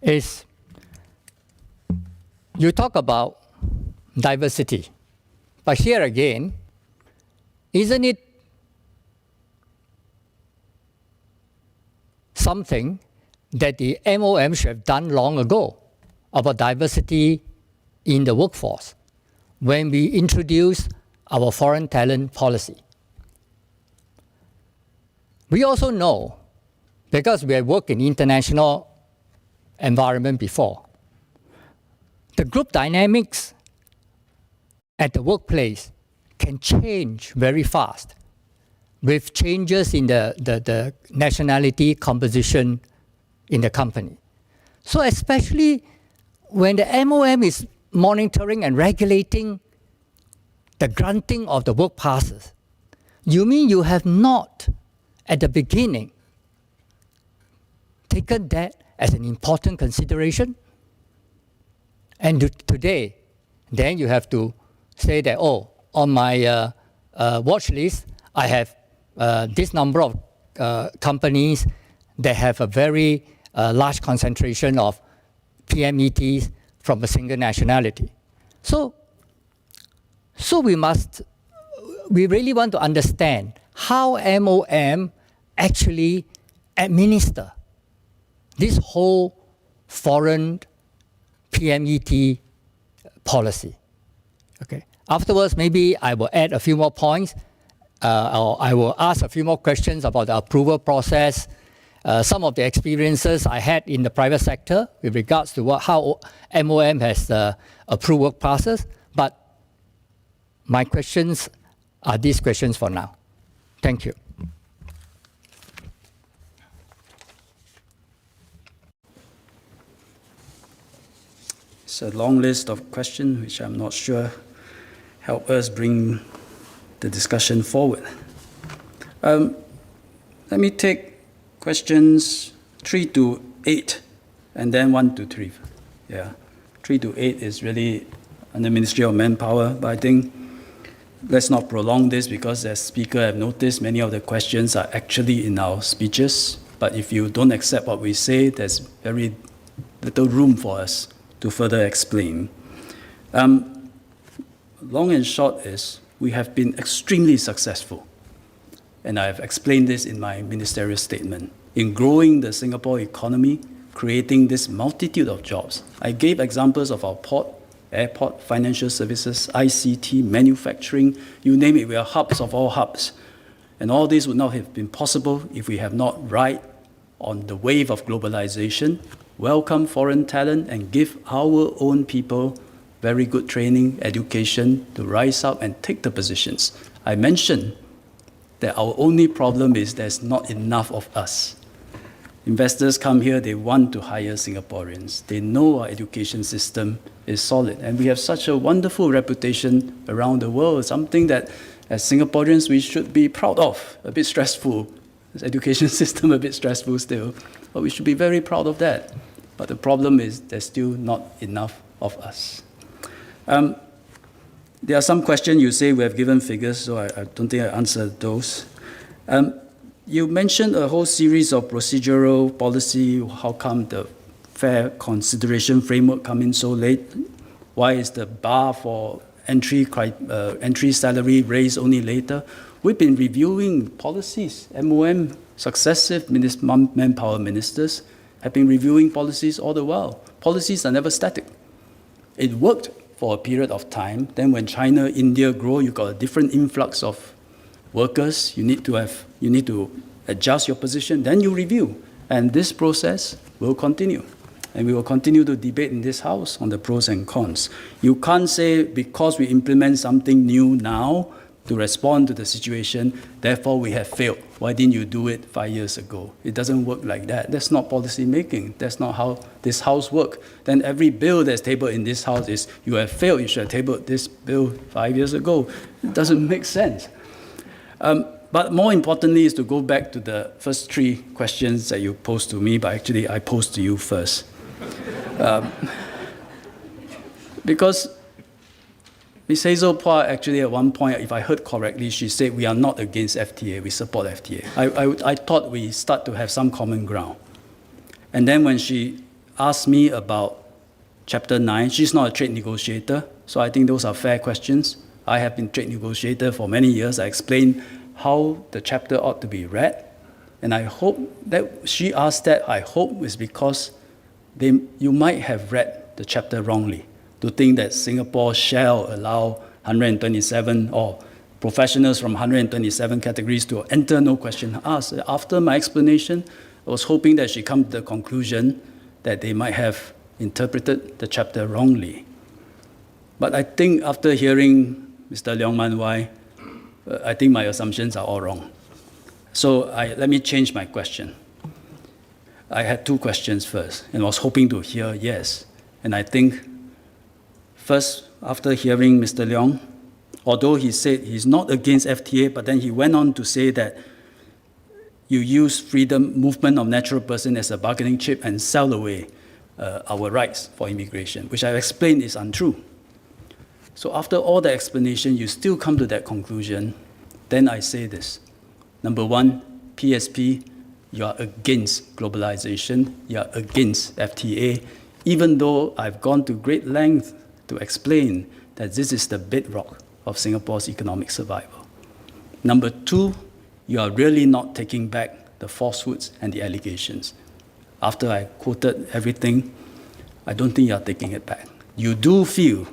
Is you talk about diversity, but here again, isn't it something that the MOM should have done long ago about diversity in the workforce when we introduced our foreign talent policy? We also know, because we have worked in international environment before, the group dynamics at the workplace can change very fast with changes in the nationality composition in the company. So especially when the MOM is monitoring and regulating the granting of the work passes, you mean you have not, at the beginning, taken that as an important consideration? And today, then you have to say that, oh, on my watch list, I have this number of companies that have a very large concentration of PMETs from a single nationality. So we really want to understand how MOM actually administer this whole foreign PMET policy. Okay. Afterwards, maybe I will add a few more points, or I will ask a few more questions about the approval process, some of the experiences I had in the private sector with regards to how MOM has approved work passes. But my questions are these questions for now. Thank you. It's a long list of questions which I'm not sure help us bring the discussion forward. Let me take questions 3 to 8 and then 1 to 3. Yeah, 3 to 8 is really under Ministerial Manpower, but I think let's not prolong this because as speaker have noticed, many of the questions are actually in our speeches, but if you don't accept what we say, there's very little room for us to further explain. Long and short is, we have been extremely successful, and I have explained this in my ministerial statement, in growing the Singapore economy, creating this multitude of jobs. I gave examples of our port, airport, financial services, ICT, manufacturing, you name it, we are hubs of all hubs. And all this would not have been possible if we have not ride on the wave of globalization, welcome foreign talent, and give our own people very good training, education to rise up and take the positions. I mentioned that our only problem is there's not enough of us. Investors come here, they want to hire Singaporeans. They know our education system is solid, and we have such a wonderful reputation around the world, something that as Singaporeans we should be proud of. A bit stressful, this education system a bit stressful still, but we should be very proud of that. But the problem is there's still not enough of us. There are some questions you say we have given figures, so I don't think I answered those. You mentioned a whole series of procedural policy. How come the fair consideration framework come in so late? Why is the bar for entry salary raised only later? We've been reviewing policies. MOM, successive manpower ministers have been reviewing policies all the while. Policies are never static. It worked for a period of time. Then when China, India grow, you got a different influx of workers. You need to adjust your position. Then you review, and this process will continue, and we will continue to debate in this House on the pros and cons. You can't say because we implement something new now, to respond to the situation, therefore we have failed. Why didn't you do it 5 years ago? It doesn't work like that. That's not policy making. That's not how this House works. Then every bill that's tabled in this House is, you have failed, you should have tabled this bill 5 years ago. It doesn't make sense. But more importantly is to go back to the first 3 questions that you posed to me, but actually I posed to you first. Because Ms. Hazel Phua actually at one point, if I heard correctly, she said we are not against FTA, we support FTA. I thought we start to have some common ground. And then when she asked me about Chapter 9, she's not a trade negotiator, so I think those are fair questions. I have been trade negotiator for many years. I explained how the chapter ought to be read. And I hope that she asked that, I hope is because you might have read the chapter wrongly, to think that Singapore shall allow 127 or professionals from 127 categories to enter, no question asked. After my explanation, I was hoping that she come to the conclusion that they might have interpreted the chapter wrongly. But I think after hearing Mr. Leong Man Wai, I think my assumptions are all wrong. So let me change my question. I had 2 questions first, and was hoping to hear yes. And I think first, after hearing Mr. Leong, although he said he's not against FTA, but then he went on to say that you use freedom, movement of natural person as a bargaining chip and sell away our rights for immigration, which I've explained is untrue. So after all the explanation, you still come to that conclusion, then I say this. Number 1, PSP, you are against globalization, you are against FTA, even though I've gone to great length to explain that this is the bedrock of Singapore's economic survival. Number 2, you are really not taking back the falsehoods and the allegations. After I quoted everything, I don't think you are taking it back. You do feel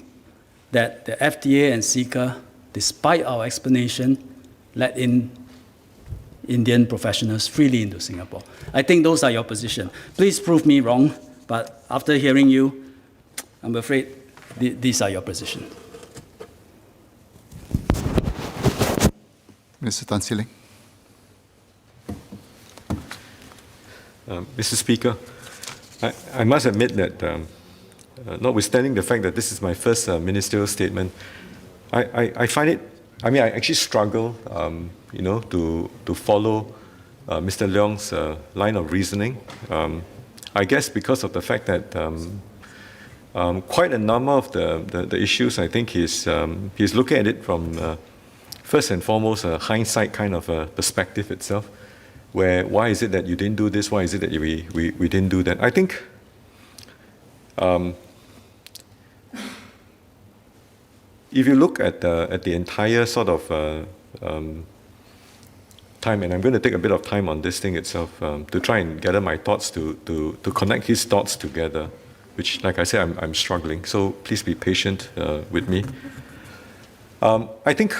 that the FTA and Ceca, despite our explanation, let in Indian professionals freely into Singapore. I think those are your position. Please prove me wrong, but after hearing you, I'm afraid these are your position. Mr. Tan See Leng. Mr. Speaker, I must admit that notwithstanding the fact that this is my first ministerial statement, I find it, I actually struggle, to follow Mr. Leong's line of reasoning. I guess because of the fact that quite a number of the issues, I think he's looking at it from first and foremost a hindsight kind of a perspective itself, where why is it that you didn't do this? Why is it that we didn't do that? I think if you look at the entire sort of time, and I'm going to take a bit of time on this thing itself to try and gather my thoughts to connect his thoughts together, which, like I said, I'm struggling. So please be patient with me. I think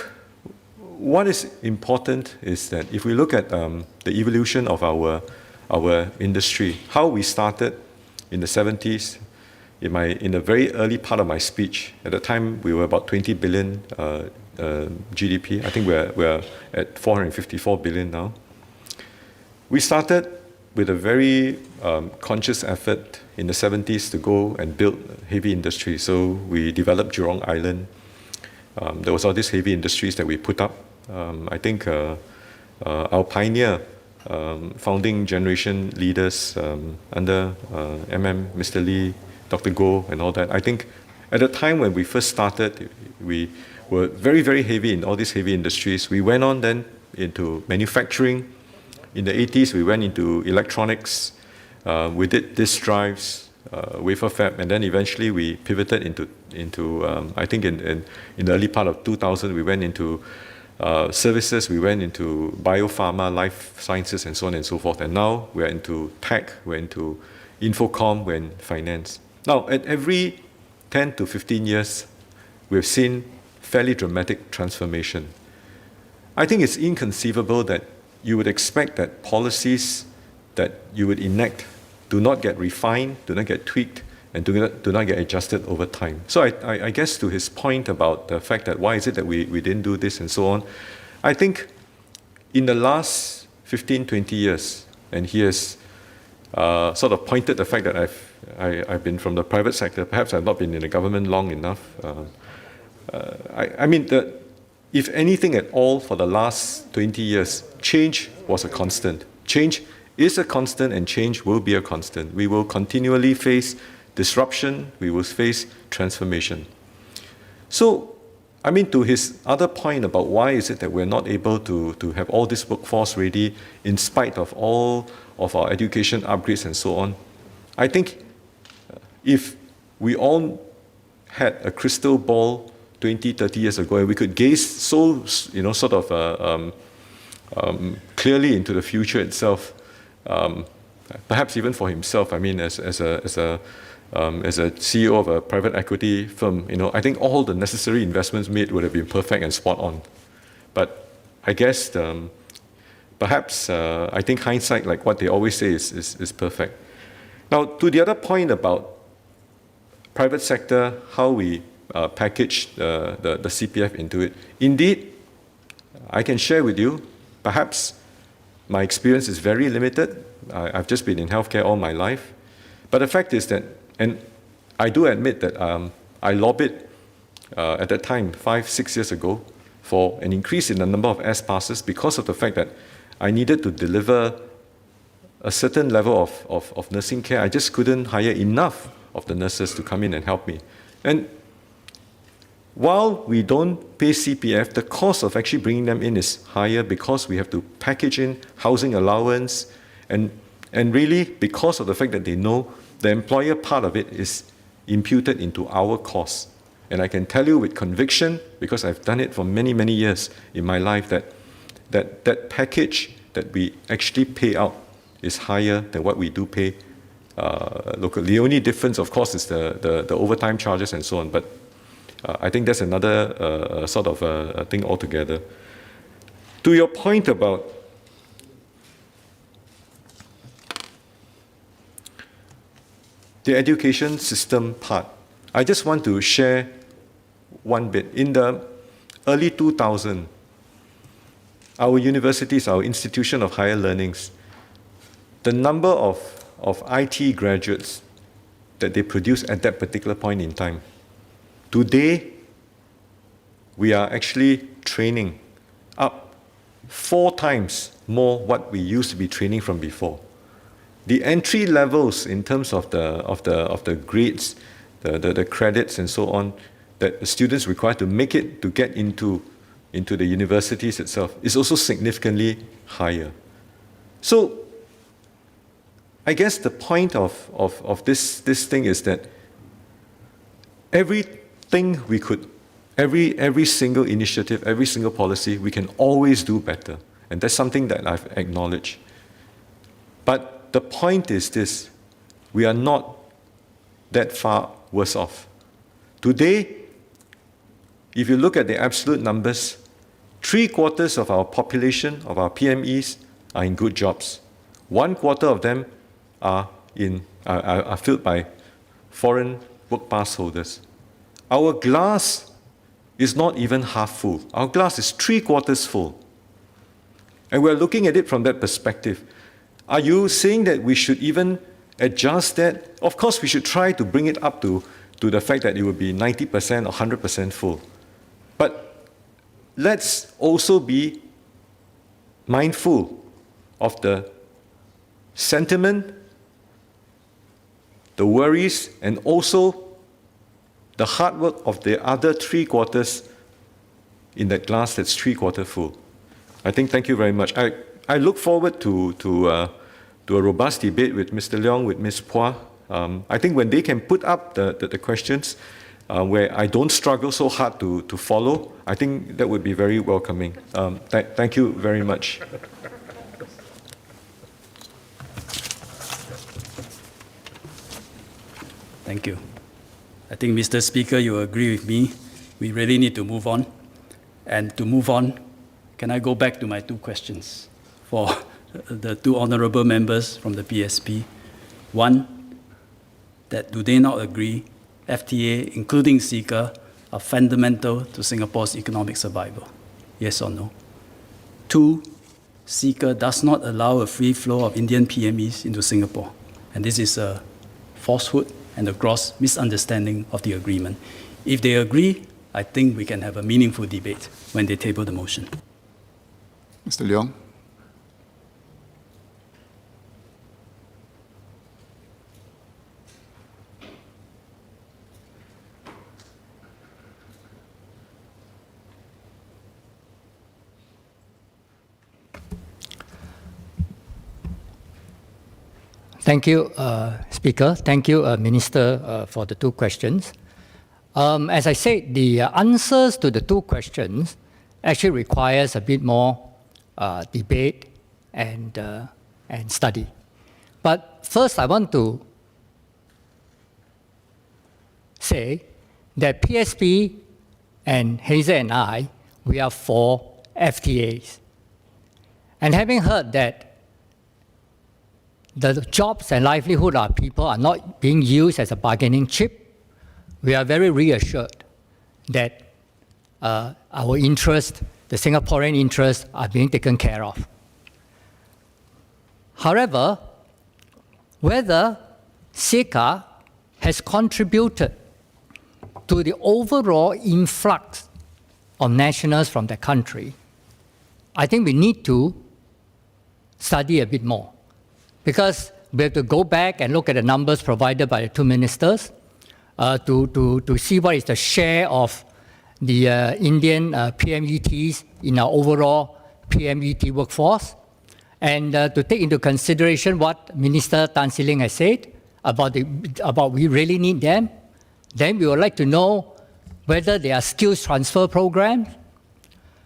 what is important is that if we look at the evolution of our industry, how we started in the 70s, in the very early part of my speech, at the time we were about 20 billion GDP. I think we're at 454 billion now. We started with a very conscious effort in the 70s to go and build heavy industry. So we developed Jurong Island. There was all these heavy industries that we put up. I think our pioneer founding generation leaders under Mr. Lee, Dr. Goh and all that, I think at the time when we first started, we were very, very heavy in all these heavy industries. We went on then into manufacturing. In the 80s, we went into electronics. We did disk drives, wafer fab, and then eventually we pivoted into I think in the early part of 2000, we went into services, we went into biopharma, life sciences, and so on and so forth. And now we're into tech, we're into infocom, we're in finance. Now, at every 10 to 15 years, we've seen fairly dramatic transformation. I think it's inconceivable that you would expect that policies that you would enact do not get refined, do not get tweaked, and do not get adjusted over time. So I guess to his point about the fact that why is it that we didn't do this and so on, I think in the last 15, 20 years, and he has sort of pointed the fact that I've been from the private sector, perhaps I've not been in the government long enough. I mean, if anything at all for the last 20 years, change was a constant. Change is a constant and change will be a constant. We will continually face disruption, we will face transformation. So, I mean, to his other point about why is it that we're not able to have all this workforce ready in spite of all of our education upgrades and so on, I think if we all had a crystal ball 20, 30 years ago and we could gaze so, sort of clearly into the future itself, perhaps even for himself, I mean, as a CEO of a private equity firm, I think all the necessary investments made would have been perfect and spot on. But I guess perhaps I think hindsight, like what they always say, is perfect. Now, to the other point about private sector, how we package the CPF into it, indeed, I can share with you, perhaps my experience is very limited. I've just been in healthcare all my life. But the fact is that, and I do admit that I lobbied at that time, 5-6 years ago, for an increase in the number of S passes because of the fact that I needed to deliver a certain level of nursing care. I just couldn't hire enough of the nurses to come in and help me. And while we don't pay CPF, the cost of actually bringing them in is higher because we have to package in housing allowance, and really because of the fact that they know the employer part of it is imputed into our costs. And I can tell you with conviction, because I've done it for many, many years in my life, that package that we actually pay out is higher than what we do pay locally. The only difference, of course, is the overtime charges and so on. But I think that's another sort of thing altogether. To your point about the education system part, I just want to share one bit. In the early 2000s, our universities, our institution of higher learnings, the number of IT graduates that they produce at that particular point in time, today, we are actually training up 4 times more what we used to be training from before. The entry levels in terms of the grades, the credits and so on, that the students require to make it to get into the universities itself is also significantly higher. So I guess the point of this thing is that everything we could, every single initiative, every single policy, we can always do better. And that's something that I've acknowledged. But the point is this: we are not that far worse off. Today, if you look at the absolute numbers, 3/4 of our population, of our PMEs, are in good jobs. 1/4 of them are filled by foreign work pass holders. Our glass is not even half full. Our glass is 3/4 full. And we're looking at it from that perspective. Are you saying that we should even adjust that? Of course, we should try to bring it up to the fact that it would be 90% or 100% full. But let's also be mindful of the sentiment, the worries, and also the hard work of the other 3/4 in that glass that's 3/4 full. I think, thank you very much. I look forward to a robust debate with Mr. Leong, with Ms. Phua. I think when they can put up the questions where I don't struggle so hard to follow, I think that would be very welcoming. Thank you very much. Thank you. I think, Mr. Speaker, you agree with me. We really need to move on. And to move on, can I go back to my 2 questions for the 2 honourable members from the PSP? One, that do they not agree FTA, including Ceca, are fundamental to Singapore's economic survival? Yes or no? 2, Ceca does not allow a free flow of Indian PMEs into Singapore. And this is a falsehood and a gross misunderstanding of the agreement. If they agree, I think we can have a meaningful debate when they table the motion. Mr. Leong. Thank you, Speaker. Thank you, Minister, for the two questions. As I said, the answers to the two questions actually requires a bit more debate and study. But first, I want to say that PSP and Hazel and I, we are for FTAs. And having heard that the jobs and livelihood of people are not being used as a bargaining chip, we are very reassured that our interests, the Singaporean interests, are being taken care of. However, whether Ceca has contributed to the overall influx of nationals from the country, I think we need to study a bit more. Because we have to go back and look at the numbers provided by the two ministers to see what is the share of the Indian PMETs in our overall PMET workforce, and to take into consideration what Minister Tan See Leng has said about we really need them. Then we would like to know whether there are skills transfer programs,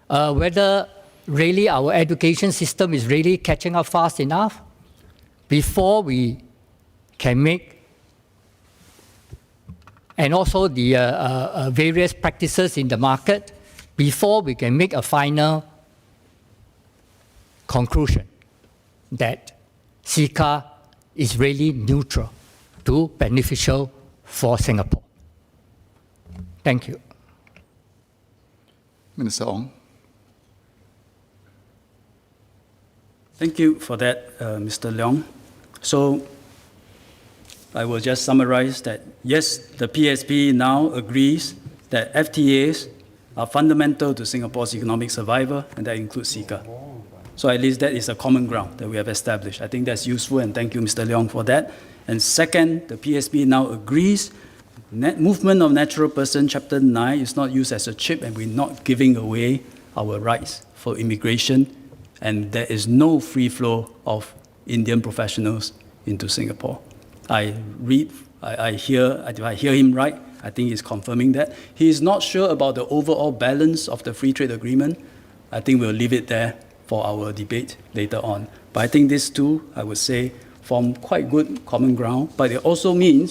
whether really our education system is really catching up fast enough, before we can make, and also the various practices in the market, before we can make a final conclusion that Ceca is really neutral to beneficial for Singapore. Thank you. Minister Ong. Thank you for that, Mr. Leong. So I will just summarize that, yes, the PSP now agrees that FTAs are fundamental to Singapore's economic survival, and that includes Ceca. So at least that is a common ground that we have established. I think that's useful, and thank you, Mr. Leong, for that. And second, the PSP now agrees movement of natural person, Chapter 9, is not used as a chip, and we're not giving away our rights for immigration, and there is no free flow of Indian professionals into Singapore. If I hear him right, I think he's confirming that. He is not sure about the overall balance of the free trade agreement. I think we'll leave it there for our debate later on. But I think these two, I would say, form quite good common ground. But it will also mean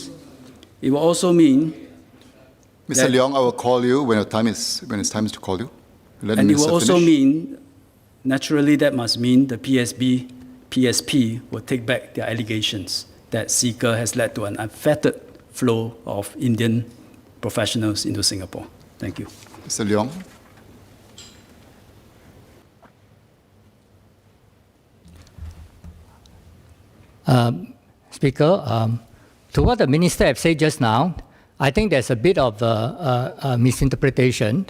Mr. Leong, I will call you when it's time to call you. Let and the it will minister also finish. mean, naturally, that must mean the PSP will take back their allegations that Ceca has led to an unfettered flow of Indian professionals into Singapore. Thank you. Mr. Leong. Speaker, to what the Minister have said just now, I think there's a bit of a misinterpretation.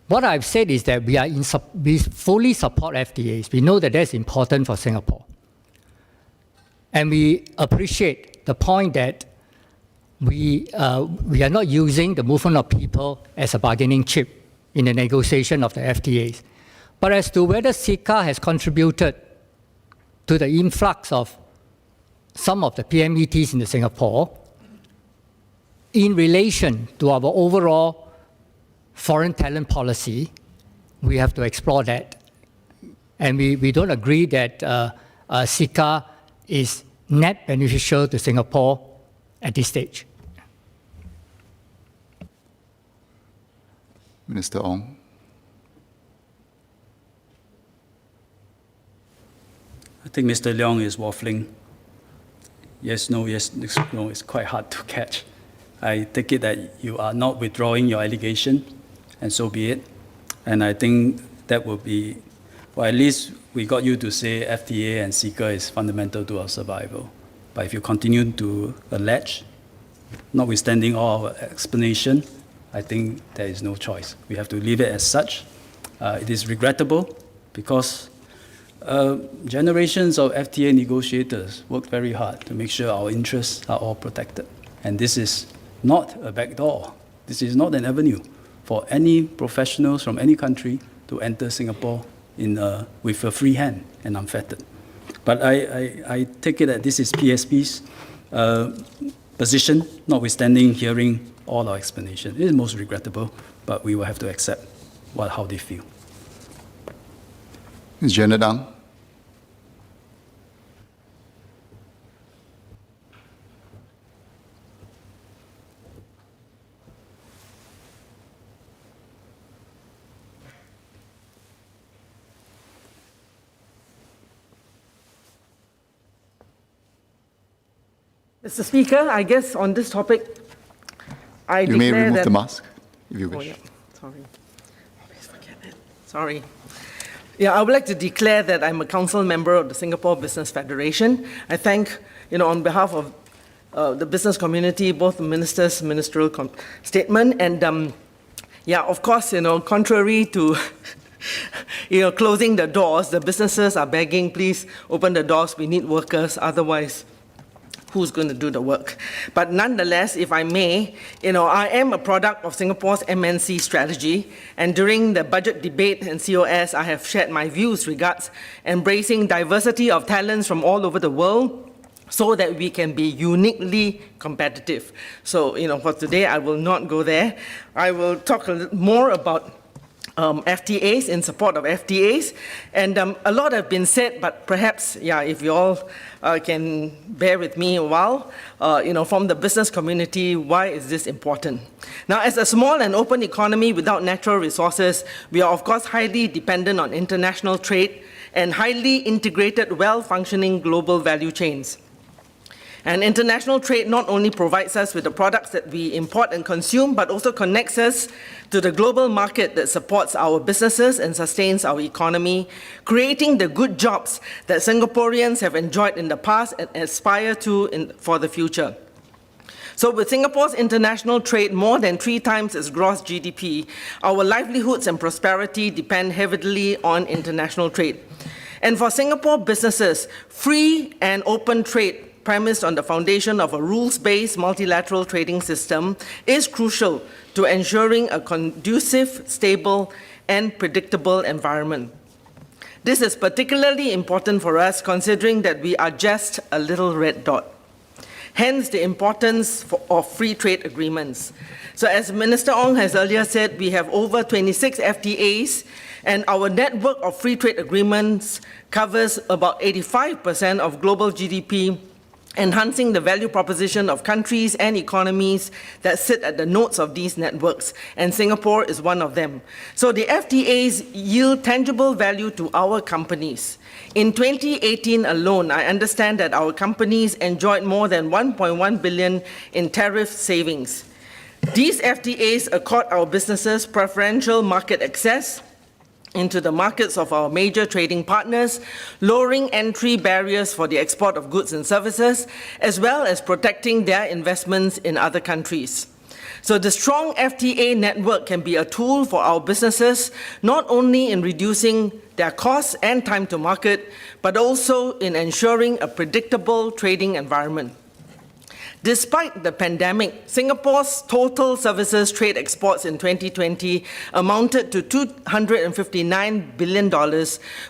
What I've said is that we fully support FTAs. We know that that's important for Singapore. And we appreciate the point that we are not using the movement of people as a bargaining chip in the negotiation of the FTAs. But as to whether Ceca has contributed to the influx of some of the PMETs in Singapore in relation to our overall foreign talent policy, we have to explore that. And we don't agree that Ceca is net beneficial to Singapore at this stage. Minister Ong. I think Mr. Leong is waffling. yes, no, it's quite hard to catch. I take it that you are not withdrawing your allegation, and so be it. And I think that will be, well, at least we got you to say FTA and Ceca is fundamental to our survival. But if you continue to allege, notwithstanding all our explanation, I think there is no choice. We have to leave it as such. It is regrettable because generations of FTA negotiators worked very hard to make sure our interests are all protected. And this is not a backdoor. This is not an avenue for any professionals from any country to enter Singapore with a free hand and unfettered. But I take it that this is PSP's position, notwithstanding hearing all our explanation. It is most regrettable, but we will have to accept how they feel. Ms. Janet Ang. Mr. Speaker, I guess on this topic, I You may remove the mask, if you wish. Oh, yeah. Sorry. Always forget it. Sorry. Yeah, I would like to declare that I'm a council member of the Singapore Business Federation. I thank, on behalf of the business community, both the minister's ministerial statement and, of course, contrary to closing the doors, the businesses are begging, please open the doors, we need workers, otherwise who's going to do the work? But nonetheless, if I may, I am a product of Singapore's MNC strategy, and during the budget debate and COS, I have shared my views regards embracing diversity of talents from all over the world so that we can be uniquely competitive. So, for today, I will not go there. I will talk a little more about FTAs, in support of FTAs, and a lot have been said, but perhaps, if you all can bear with me a while, from the business community, why is this important? Now, as a small and open economy without natural resources, we are of course highly dependent on international trade and highly integrated, well-functioning global value chains. And international trade not only provides us with the products that we import and consume, but also connects us to the global market that supports our businesses and sustains our economy, creating the good jobs that Singaporeans have enjoyed in the past and aspire to for the future. So with Singapore's international trade more than 3 times its gross GDP, our livelihoods and prosperity depend heavily on international trade. And for Singapore businesses, free and open trade premised on the foundation of a rules-based multilateral trading system is crucial to ensuring a conducive, stable, and predictable environment. This is particularly important for us considering that we are just a little red dot. Hence the importance of free trade agreements. So as Minister Ong has earlier said, we have over 26 FTAs, and our network of free trade agreements covers about 85% of global GDP, enhancing the value proposition of countries and economies that sit at the nodes of these networks, and Singapore is one of them. So the FTAs yield tangible value to our companies. In 2018 alone, I understand that our companies enjoyed more than 1.1 billion in tariff savings. These FTAs accord our businesses preferential market access into the markets of our major trading partners, lowering entry barriers for the export of goods and services, as well as protecting their investments in other countries. So the strong FTA network can be a tool for our businesses, not only in reducing their costs and time to market, but also in ensuring a predictable trading environment. Despite the pandemic, Singapore's total services trade exports in 2020 amounted to $259 billion,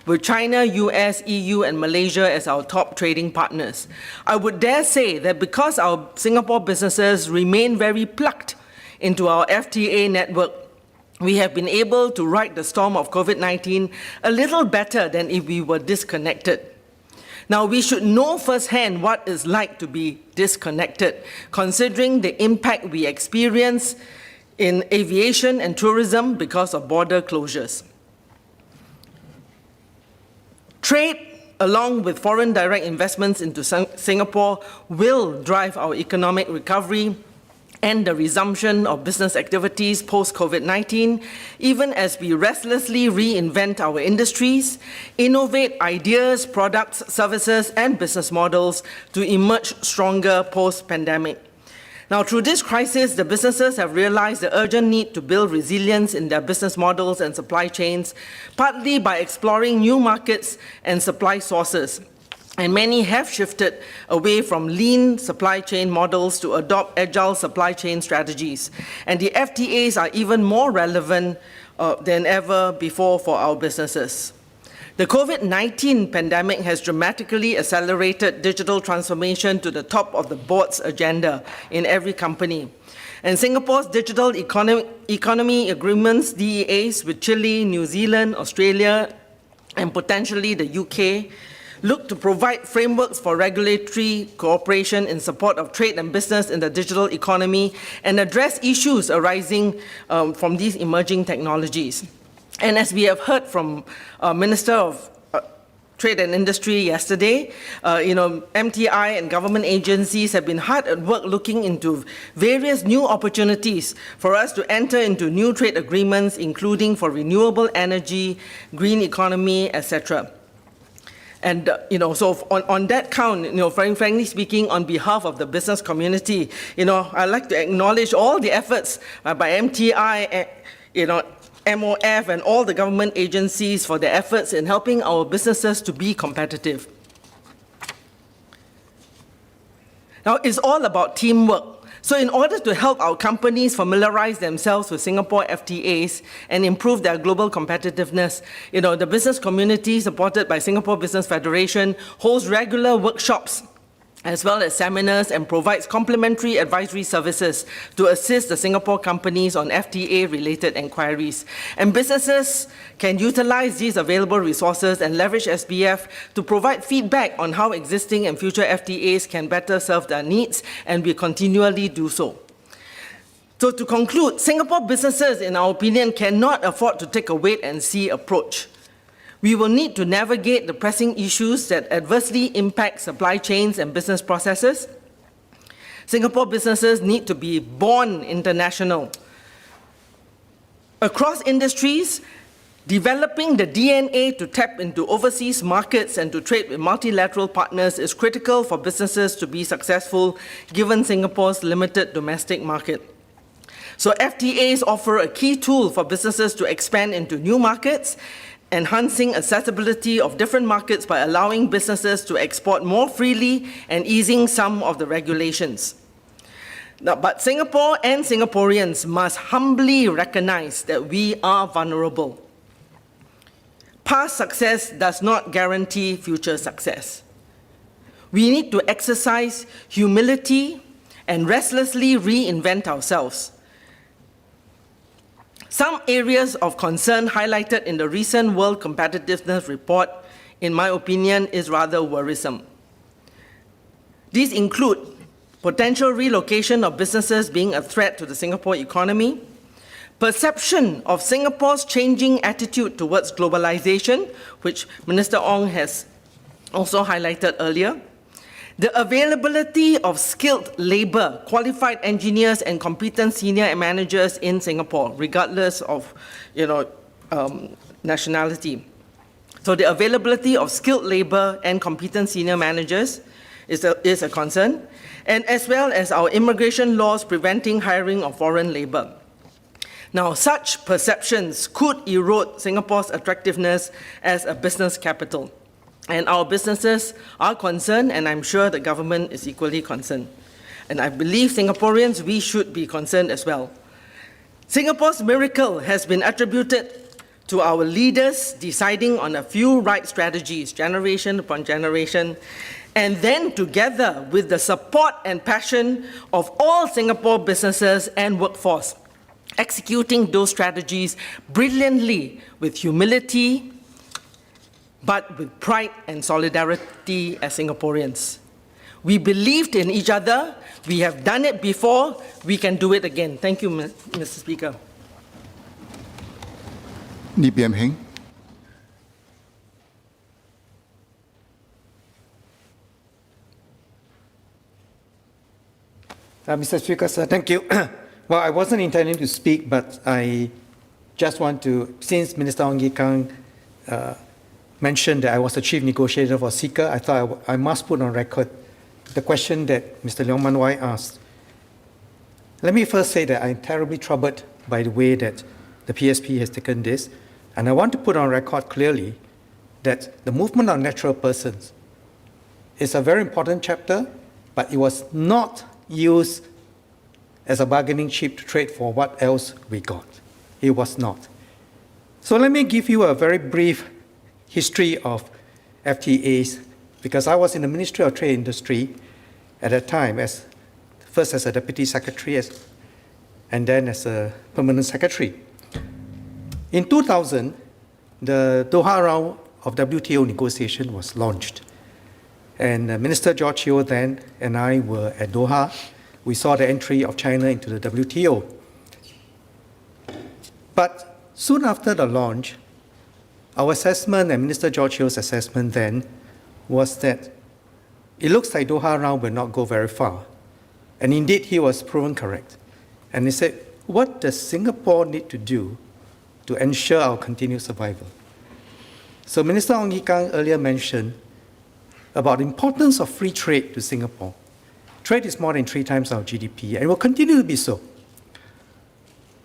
with China, US, EU, and Malaysia as our top trading partners. I would dare say that because our Singapore businesses remain very plugged into our FTA network, we have been able to ride the storm of COVID-19 a little better than if we were disconnected. Now, we should know firsthand what it's like to be disconnected, considering the impact we experience in aviation and tourism because of border closures. Trade along with foreign direct investments into Singapore, will drive our economic recovery and the resumption of business activities post-COVID-19, even as we restlessly reinvent our industries, innovate ideas, products, services, and business models to emerge stronger post-pandemic. Now, through this crisis, the businesses have realized the urgent need to build resilience in their business models and supply chains, partly by exploring new markets and supply sources. And many have shifted away from lean supply chain models to adopt agile supply chain strategies. And the FTAs are even more relevant than ever before for our businesses. The COVID-19 pandemic has dramatically accelerated digital transformation to the top of the board's agenda in every company. And Singapore's digital economy agreements, DEAs, with Chile, New Zealand, Australia, and potentially the UK, look to provide frameworks for regulatory cooperation in support of trade and business in the digital economy and address issues arising from these emerging technologies. And as we have heard from Minister of Trade and Industry yesterday, MTI and government agencies have been hard at work looking into various new opportunities for us to enter into new trade agreements, including for renewable energy, green economy, etc. And, so on that count, frankly speaking, on behalf of the business community, I'd like to acknowledge all the efforts by MTI, MOF, and all the government agencies for their efforts in helping our businesses to be competitive. Now, it's all about teamwork. So in order to help our companies familiarize themselves with Singapore FTAs and improve their global competitiveness, the business community, supported by Singapore Business Federation, holds regular workshops as well as seminars and provides complimentary advisory services to assist the Singapore companies on FTA-related inquiries. And businesses can utilize these available resources and leverage SBF to provide feedback on how existing and future FTAs can better serve their needs, and we continually do so. So to conclude, Singapore businesses, in our opinion, cannot afford to take a wait-and-see approach. We will need to navigate the pressing issues that adversely impact supply chains and business processes. Singapore businesses need to be born international. Across industries, developing the DNA to tap into overseas markets and to trade with multilateral partners is critical for businesses to be successful, given Singapore's limited domestic market. So FTAs offer a key tool for businesses to expand into new markets, enhancing accessibility of different markets by allowing businesses to export more freely and easing some of the regulations. Now, but Singapore and Singaporeans must humbly recognize that we are vulnerable. Past success does not guarantee future success. We need to exercise humility and restlessly reinvent ourselves. Some areas of concern highlighted in the recent World Competitiveness Report, in my opinion, is rather worrisome. These include potential relocation of businesses being a threat to the Singapore economy, perception of Singapore's changing attitude towards globalization, which Minister Ong has also highlighted earlier, the availability of skilled labor, qualified engineers, and competent senior managers in Singapore, regardless of nationality. So the availability of skilled labor and competent senior managers is a concern, and as well as our immigration laws preventing hiring of foreign labor. Now, such perceptions could erode Singapore's attractiveness as a business capital. And our businesses are concerned, and I'm sure the government is equally concerned. And I believe Singaporeans, we should be concerned as well. Singapore's miracle has been attributed to our leaders deciding on a few right strategies, generation upon generation, and then together with the support and passion of all Singapore businesses and workforce, executing those strategies brilliantly with humility, but with pride and solidarity as Singaporeans. We believed in each other. We have done it before. We can do it again. Thank you, Mr. Speaker. Ni Biam Heng. Mr. Speaker, sir, thank you. Well, I wasn't intending to speak, but I just want to, since Minister Ong Ye Kung mentioned that I was the chief negotiator for Ceca, I thought I must put on record the question that Mr. Leong Man Wai asked. Let me first say that I'm terribly troubled by the way that the PSP has taken this, and I want to put on record clearly that the movement of natural persons is a very important chapter, but it was not used as a bargaining chip to trade for what else we got. It was not. So let me give you a very brief history of FTAs, because I was in the Ministry of Trade Industry at that time, first as a deputy secretary and then as a permanent secretary. In 2000, the Doha round of WTO negotiation was launched. And Minister George Yeo then and I were at Doha. We saw the entry of China into the WTO. But soon after the launch, our assessment and Minister George Yeo's assessment then was that it looks like Doha round will not go very far. And indeed, he was proven correct. And he said, what does Singapore need to do to ensure our continued survival? So Minister Ong Ye Kung earlier mentioned about the importance of free trade to Singapore. Trade is more than 3 times our GDP and will continue to be so.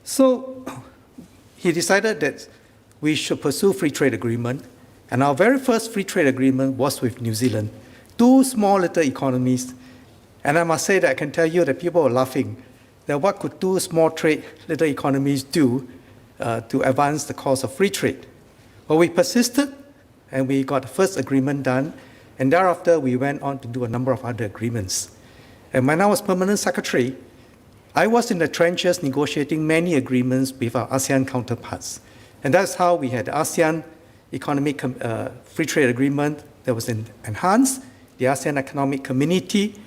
So he decided that we should pursue free trade agreement, and our very first free trade agreement was with New Zealand, 2 small little economies. And I must say that I can tell you that people are laughing that what could 2 small little economies do to advance the cause of free trade? Well, we persisted and we got the first agreement done, and thereafter we went on to do a number of other agreements. And when I was permanent secretary, I was in the trenches negotiating many agreements with our ASEAN counterparts. And that's how we had the ASEAN Economic Free Trade Agreement that was enhanced, the ASEAN Economic Community,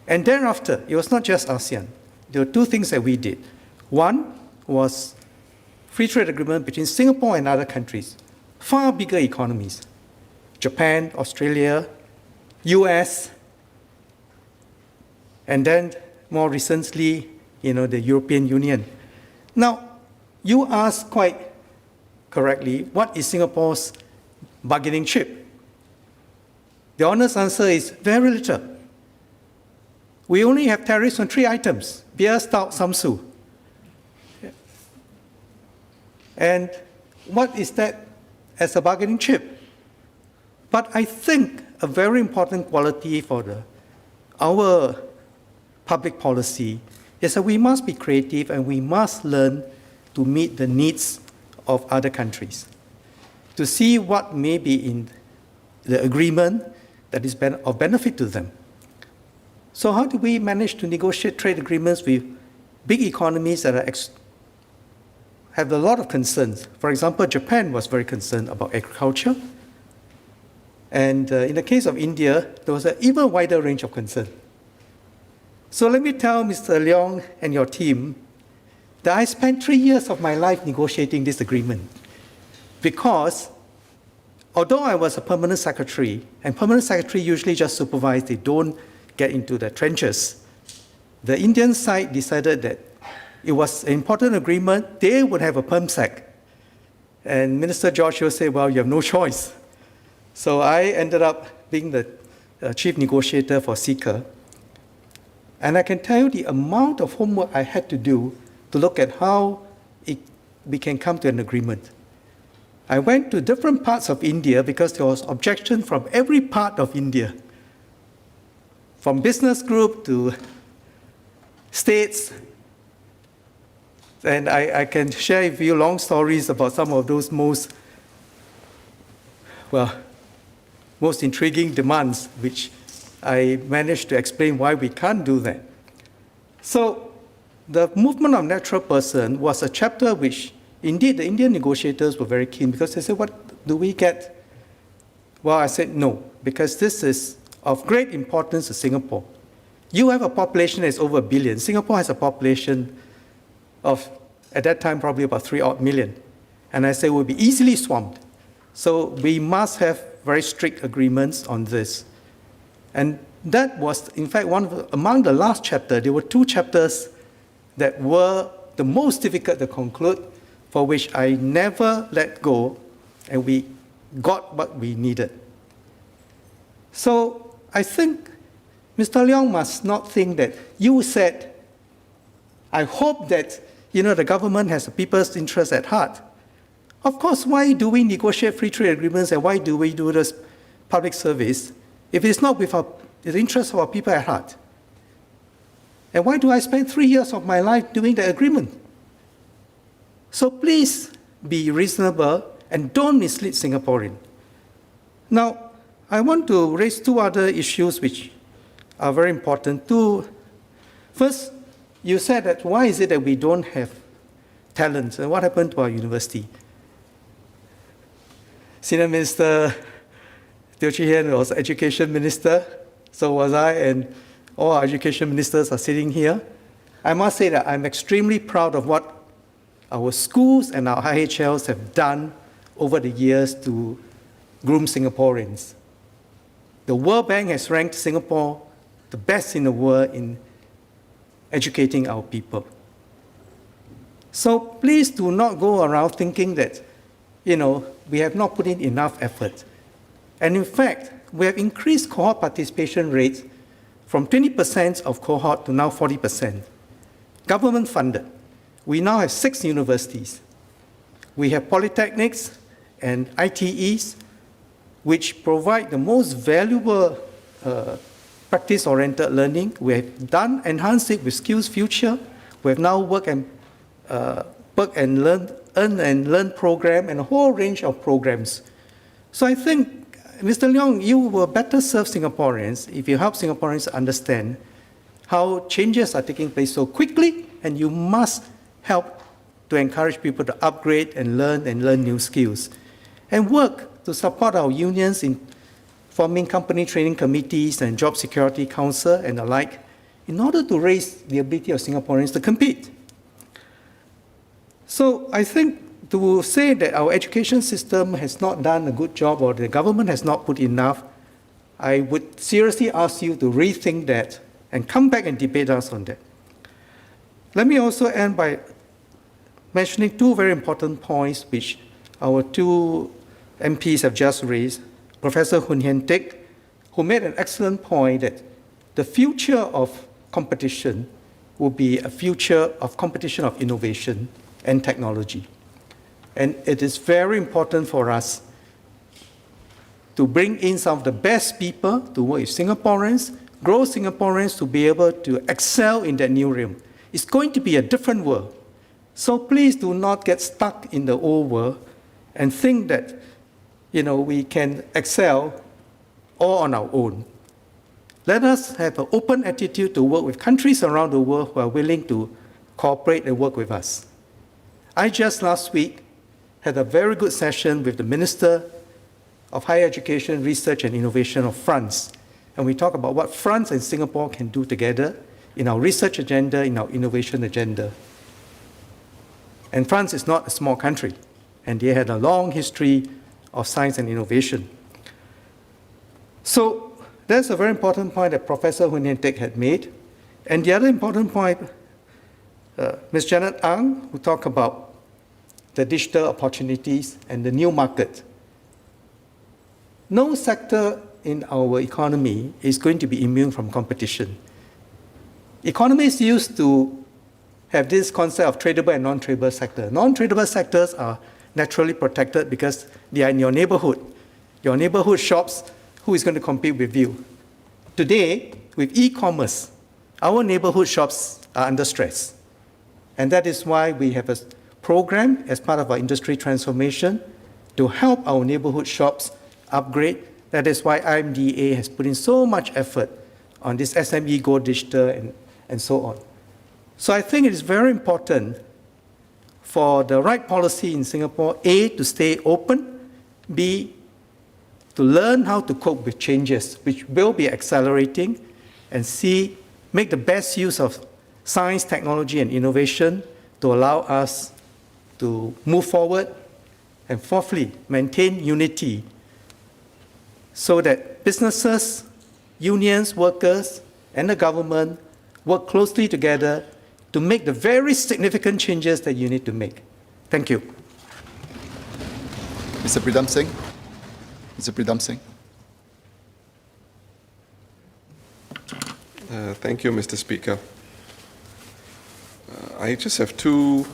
and thereafter, it was not just ASEAN. There were 2 things that we did. One was free trade agreement between Singapore and other countries, far bigger economies, Japan, Australia, US, and then more recently, the European Union. Now, you asked quite correctly, what is Singapore's bargaining chip? The honest answer is very little. We only have tariffs on 3 items, beer, stout, samsu. And what is that as a bargaining chip? But I think a very important quality for our public policy is that we must be creative and we must learn to meet the needs of other countries, to see what may be in the agreement that is of benefit to them. So how do we manage to negotiate trade agreements with big economies that have a lot of concerns? For example, Japan was very concerned about agriculture. And in the case of India, there was an even wider range of concern. So let me tell Mr. Leong and your team that I spent 3 years of my life negotiating this agreement, because although I was a permanent secretary, and permanent secretary usually just supervise, they don't get into the trenches, the Indian side decided that it was an important agreement, they would have a perm sec. And Minister George Yeo said, well, you have no choice. So I ended up being the chief negotiator for Ceca. And I can tell you the amount of homework I had to do to look at how we can come to an agreement. I went to different parts of India because there was objection from every part of India, from business group to states. And I can share with you long stories about some of those most intriguing demands, which I managed to explain why we can't do that. So the movement of natural person was a chapter which, indeed, the Indian negotiators were very keen, because they said, what do we get? Well, I said no, because this is of great importance to Singapore. You have a population that is over 1 billion. Singapore has a population of, at that time, probably about 3 odd million. And I said we'll be easily swamped. So we must have very strict agreements on this. And that was, in fact, among the last chapter. There were 2 chapters that were the most difficult to conclude, for which I never let go, and we got what we needed. So I think Mr. Leong must not think that you said, I hope that the government has the people's interest at heart. Of course, why do we negotiate free trade agreements and why do we do this public service if it's not with the interest of our people at heart? And why do I spend 3 years of my life doing the agreement? So please be reasonable and don't mislead Singaporeans. Now, I want to raise 2 other issues which are very important. First, you said that why is it that we don't have talents and what happened to our university? Senior Minister Teo Chee Hean was Education Minister, so was I, and all our education ministers are sitting here. I must say that I'm extremely proud of what our schools and our IHLs have done over the years to groom Singaporeans. The World Bank has ranked Singapore the best in the world in educating our people. So please do not go around thinking that, we have not put in enough effort. And in fact, we have increased cohort participation rates from 20% of cohort to now 40%. Government funded. We now have 6 universities. We have polytechnics and ITEs, which provide the most valuable practice-oriented learning. We have enhanced it with Skills Future. We have now earn and learn program and a whole range of programs. So I think, Mr. Leong, you will better serve Singaporeans if you help Singaporeans understand how changes are taking place so quickly, and you must help to encourage people to upgrade and learn new skills. And work to support our unions in forming company training committees and job security council and the like, in order to raise the ability of Singaporeans to compete. So I think to say that our education system has not done a good job or the government has not put enough, I would seriously ask you to rethink that and come back and debate us on that. Let me also end by mentioning 2 very important points which our 2 MPs have just raised. Professor Hun Hien Teck, who made an excellent point that the future of competition will be a future of competition of innovation and technology. And it is very important for us to bring in some of the best people to work with Singaporeans, grow Singaporeans to be able to excel in that new realm. It's going to be a different world. So please do not get stuck in the old world and think that we can excel all on our own. Let us have an open attitude to work with countries around the world who are willing to cooperate and work with us. I just last week had a very good session with the Minister of Higher Education, Research and Innovation of France. And we talk about what France and Singapore can do together in our research agenda, in our innovation agenda. And France is not a small country, and they had a long history of science and innovation. So that's a very important point that Professor Hun Hien Teck had made. And the other important point, Ms. Janet Ang, who talked about the digital opportunities and the new market. No sector in our economy is going to be immune from competition. Economists used to have this concept of tradable and non-tradable sector. Non-tradable sectors are naturally protected because they are in your neighborhood. Your neighborhood shops, who is going to compete with you? Today, with e-commerce, our neighborhood shops are under stress. And that is why we have a program as part of our industry transformation to help our neighborhood shops upgrade. That is why IMDA has put in so much effort on this SME Go Digital and so on. So I think it is very important for the right policy in Singapore, A, to stay open, B, to learn how to cope with changes, which will be accelerating, and C, make the best use of science, technology, and innovation to allow us to move forward, and fourthly, maintain unity so that businesses unions, workers, and the government work closely together to make the very significant changes that you need to make. Thank you. Mr. Pridham Singh. Mr. Pridham Singh. Thank you, Mr. Speaker. I just have two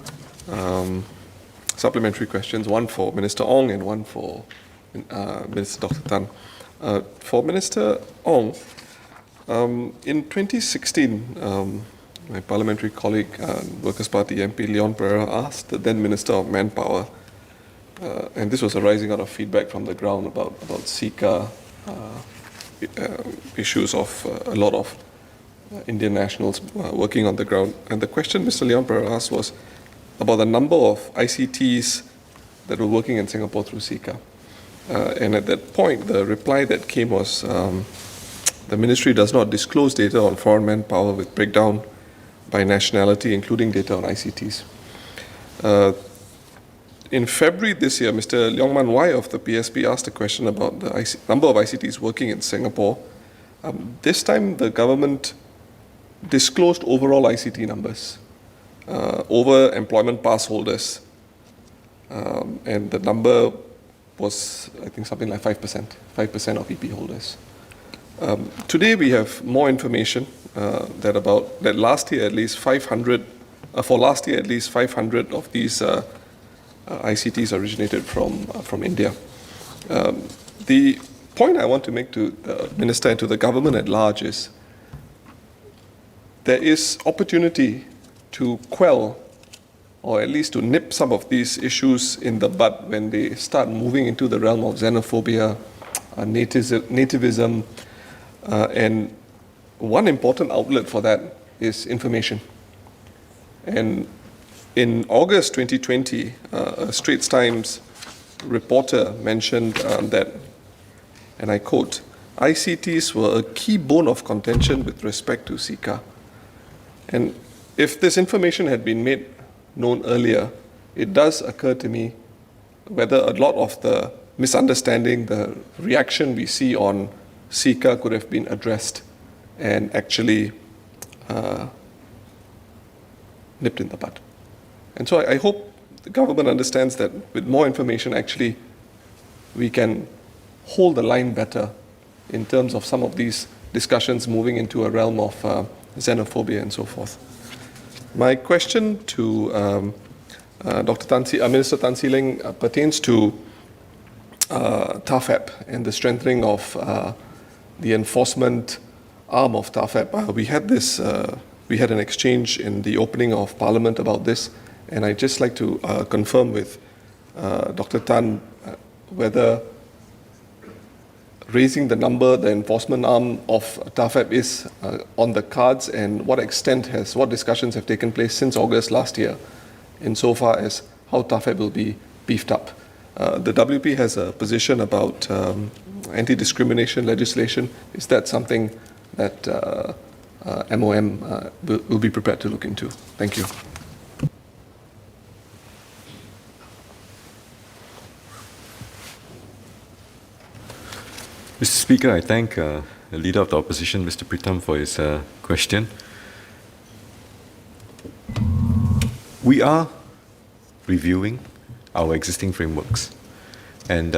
supplementary questions, one for Minister Ong and one for Minister Dr. Tan. For Minister Ong, in 2016, my parliamentary colleague, Workers' Party MP Leon Pereira, asked the then Minister of Manpower, and this was arising out of feedback from the ground about Ceca issues of a lot of Indian nationals working on the ground. And the question Mr. Leon Pereira asked was about the number of ICTs that were working in Singapore through Ceca. And at that point, the reply that came was the ministry does not disclose data on foreign manpower with breakdown by nationality, including data on ICTs. In February this year, Mr. Leong Man Wai of the PSP asked a question about the number of ICTs working in Singapore. This time, the government disclosed overall ICT numbers over employment pass holders. And the number was, I think, something like 5% of EP holders. Today, we have more information that last year at least 500, for last year at least 500 of these ICTs originated from India. The point I want to make to the Minister and to the government at large is there is opportunity to quell or at least to nip some of these issues in the bud when they start moving into the realm of xenophobia, nativism, and one important outlet for that is information. And in August 2020, a Straits Times reporter mentioned that, and I quote, ICTs were a key bone of contention with respect to Ceca. And if this information had been made known earlier, it does occur to me whether a lot of the misunderstanding, the reaction we see on Ceca could have been addressed and actually nipped in the bud. And so I hope the government understands that with more information, actually, we can hold the line better in terms of some of these discussions moving into a realm of xenophobia and so forth. My question to Minister Tan See Leng pertains to TAFEP and the strengthening of the enforcement arm of TAFEP. We had an exchange in the opening of Parliament about this, and I'd just like to confirm with Dr. Tan whether raising the enforcement arm of TAFEP is on the cards, and what discussions have taken place since August last year insofar as how TAFEP will be beefed up. The WP has a position about anti-discrimination legislation. Is that something that MOM will be prepared to look into? Thank you. Mr. Speaker, I thank the Leader of the Opposition, Mr. Pritham, for his question. We are reviewing our existing frameworks. And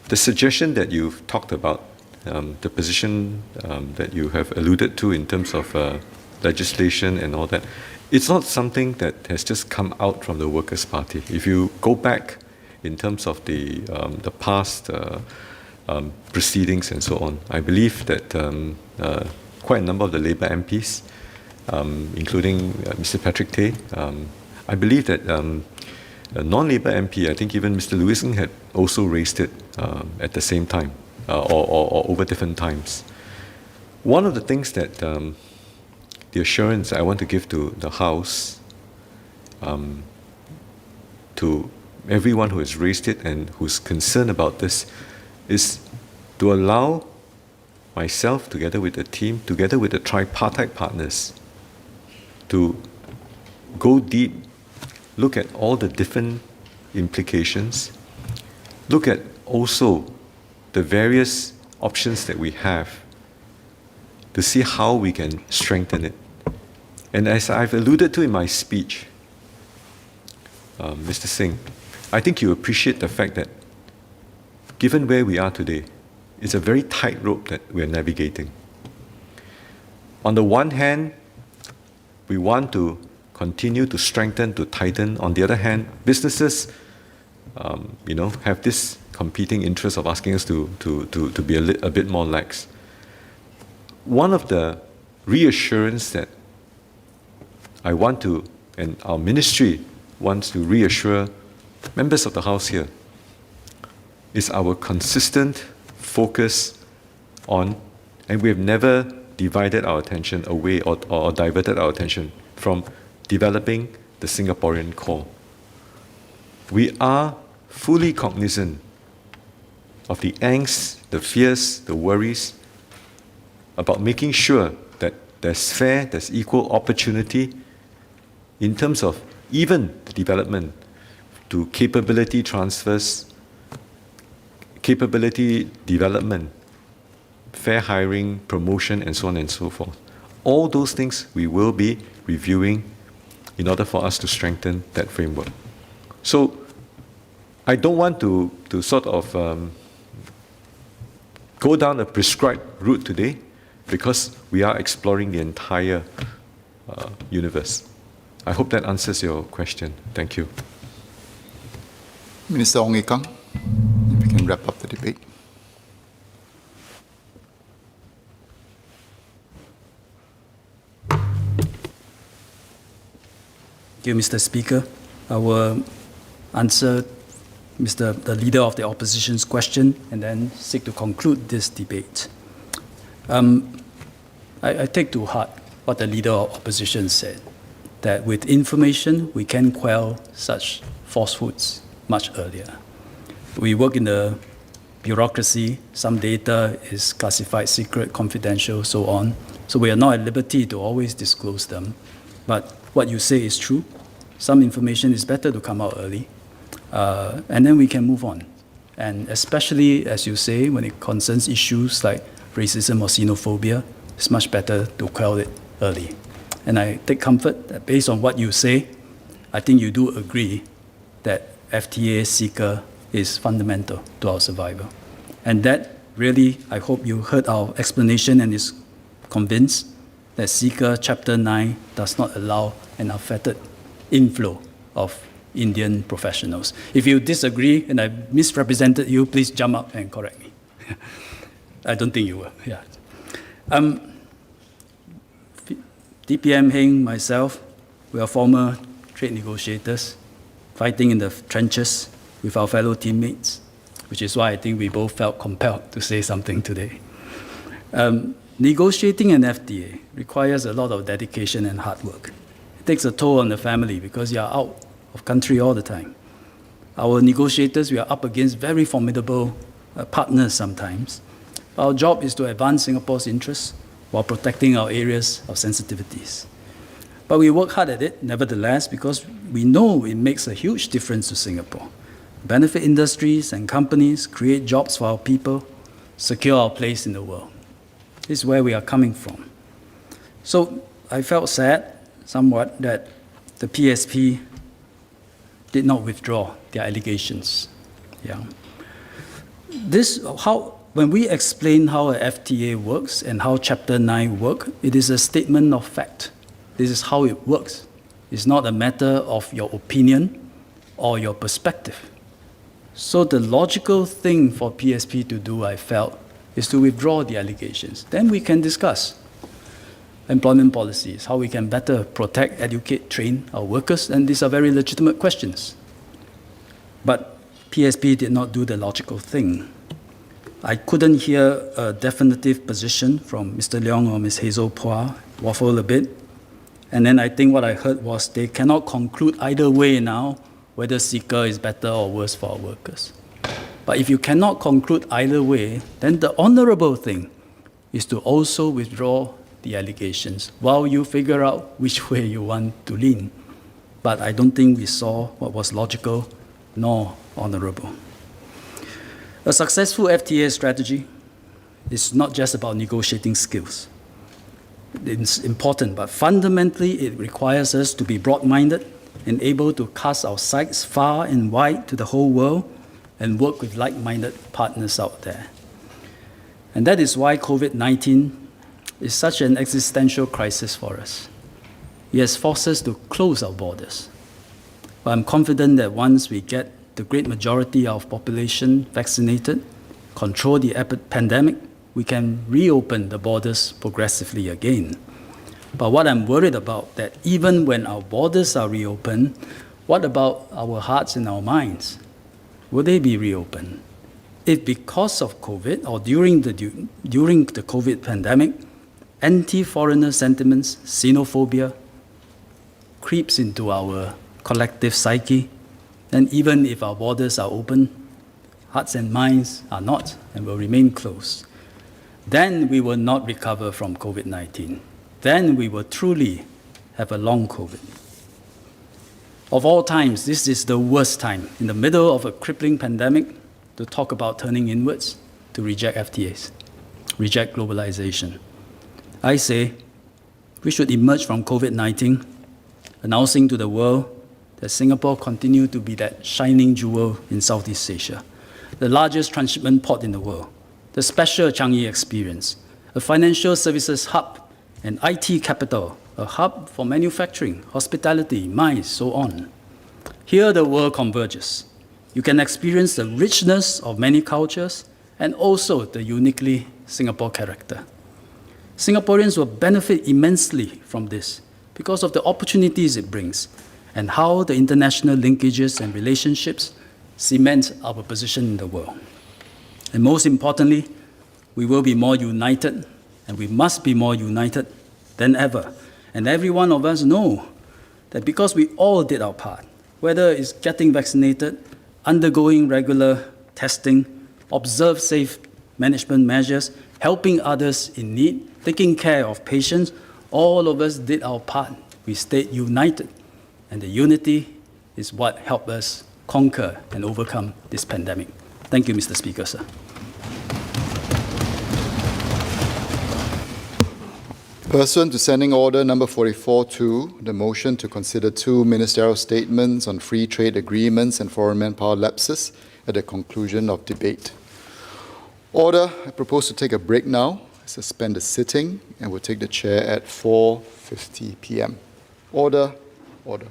the suggestion that you've talked about, the position that you have alluded to in terms of legislation and all that, it's not something that has just come out from the Workers' Party. If you go back in terms of the past proceedings and so on, I believe that quite a number of the Labour MPs, including Mr. Patrick Tay, I believe that a non-Labour MP, I think even Mr. Lewison had also raised it at the same time or over different times. One of the things that the assurance I want to give to the House, to everyone who has raised it and who's concerned about this, is to allow myself, together with the team, together with the tripartite partners, to go deep, look at all the different implications, look at also the various options that we have to see how we can strengthen it. And as I've alluded to in my speech, Mr. Singh, I think you appreciate the fact that given where we are today, it's a very tight rope that we're navigating. On the one hand, we want to continue to strengthen, to tighten. On the other hand, businesses, have this competing interest of asking us to be a bit more lax. One of the reassurance that I want to, and our ministry wants to reassure members of the House here, is our consistent focus on, and we have never divided our attention away or diverted our attention from developing the Singaporean core. We are fully cognizant of the angst, the fears, the worries about making sure that there's fair, there's equal opportunity in terms of even the development to capability transfers, capability development, fair hiring, promotion, and so on and so forth. All those things we will be reviewing in order for us to strengthen that framework. So I don't want to sort of go down a prescribed route today because we are exploring the entire universe. I hope that answers your question. Thank you. Minister Ong Ye Kung, if we can wrap up the debate. Thank you, Mr. Speaker. I will answer the Leader of the Opposition's question and then seek to conclude this debate. I take to heart what the Leader of Opposition said, that with information we can quell such falsehoods much earlier. We work in the bureaucracy, some data is classified, secret, confidential, so on. So we are not at liberty to always disclose them. But what you say is true. Some information is better to come out early, and then we can move on. And especially, as you say, when it concerns issues like racism or xenophobia, it's much better to quell it early. And I take comfort that based on what you say, I think you do agree that FTA Ceca is fundamental to our survival. And that really, I hope you heard our explanation and is convinced that Ceca Chapter 9 does not allow an unfettered inflow of Indian professionals. If you disagree and I misrepresented you, please jump up and correct me. I don't think you will. Yeah. DPM Heng, myself, we are former trade negotiators fighting in the trenches with our fellow teammates, which is why I think we both felt compelled to say something today. Negotiating an FTA requires a lot of dedication and hard work. It takes a toll on the family because you are out of country all the time. Our negotiators, we are up against very formidable partners sometimes. Our job is to advance Singapore's interests while protecting our areas of sensitivities. But we work hard at it, nevertheless, because we know it makes a huge difference to Singapore. Benefit industries and companies, create jobs for our people, secure our place in the world. This is where we are coming from. So I felt sad somewhat that the PSP did not withdraw their allegations. Yeah. When we explain how a FTA works and how Chapter 9 works, it is a statement of fact. This is how it works. It's not a matter of your opinion or your perspective. So the logical thing for PSP to do, I felt, is to withdraw the allegations. Then we can discuss employment policies, how we can better protect, educate, train our workers, and these are very legitimate questions. But PSP did not do the logical thing. I couldn't hear a definitive position from Mr. Leong or Ms. Hazel Phua, waffle a bit. And then I think what I heard was they cannot conclude either way now whether Ceca is better or worse for our workers. But if you cannot conclude either way, then the honorable thing is to also withdraw the allegations while you figure out which way you want to lean. But I don't think we saw what was logical nor honorable. A successful FTA strategy is not just about negotiating skills. It's important, but fundamentally it requires us to be broad-minded and able to cast our sights far and wide to the whole world and work with like-minded partners out there. And that is why COVID-19 is such an existential crisis for us. It has forced us to close our borders. But I'm confident that once we get the great majority of population vaccinated, control the pandemic, we can reopen the borders progressively again. But what I'm worried about, that even when our borders are reopened, what about our hearts and our minds? Will they be reopened? If because of COVID or during the COVID pandemic, anti-foreigner sentiments, xenophobia, creeps into our collective psyche, then even if our borders are open, hearts and minds are not and will remain closed, then we will not recover from COVID-19. Then we will truly have a long COVID. Of all times, this is the worst time, in the middle of a crippling pandemic, to talk about turning inwards, to reject FTAs, reject globalization. I say we should emerge from COVID-19 announcing to the world that Singapore continues to be that shining jewel in Southeast Asia, the largest transshipment port in the world, the special Changi experience, a financial services hub, an IT capital, a hub for manufacturing, hospitality, mines, so on. Here the world converges. You can experience the richness of many cultures and also the uniquely Singapore character. Singaporeans will benefit immensely from this because of the opportunities it brings and how the international linkages and relationships cement our position in the world. And most importantly, we will be more united, and we must be more united than ever. And every one of us know that because we all did our part, whether it's getting vaccinated, undergoing regular testing, observe safe management measures, helping others in need, taking care of patients, all of us did our part. We stayed united. And the unity is what helped us conquer and overcome this pandemic. Thank you, Mr. Speaker, sir. Pursuant to Standing Order number 44-2, the motion to consider 2 ministerial statements on free trade agreements and foreign manpower lapses at the conclusion of debate. Order, I propose to take a break now, suspend the sitting, and we'll take the chair at 4:50 p.m. Order, order.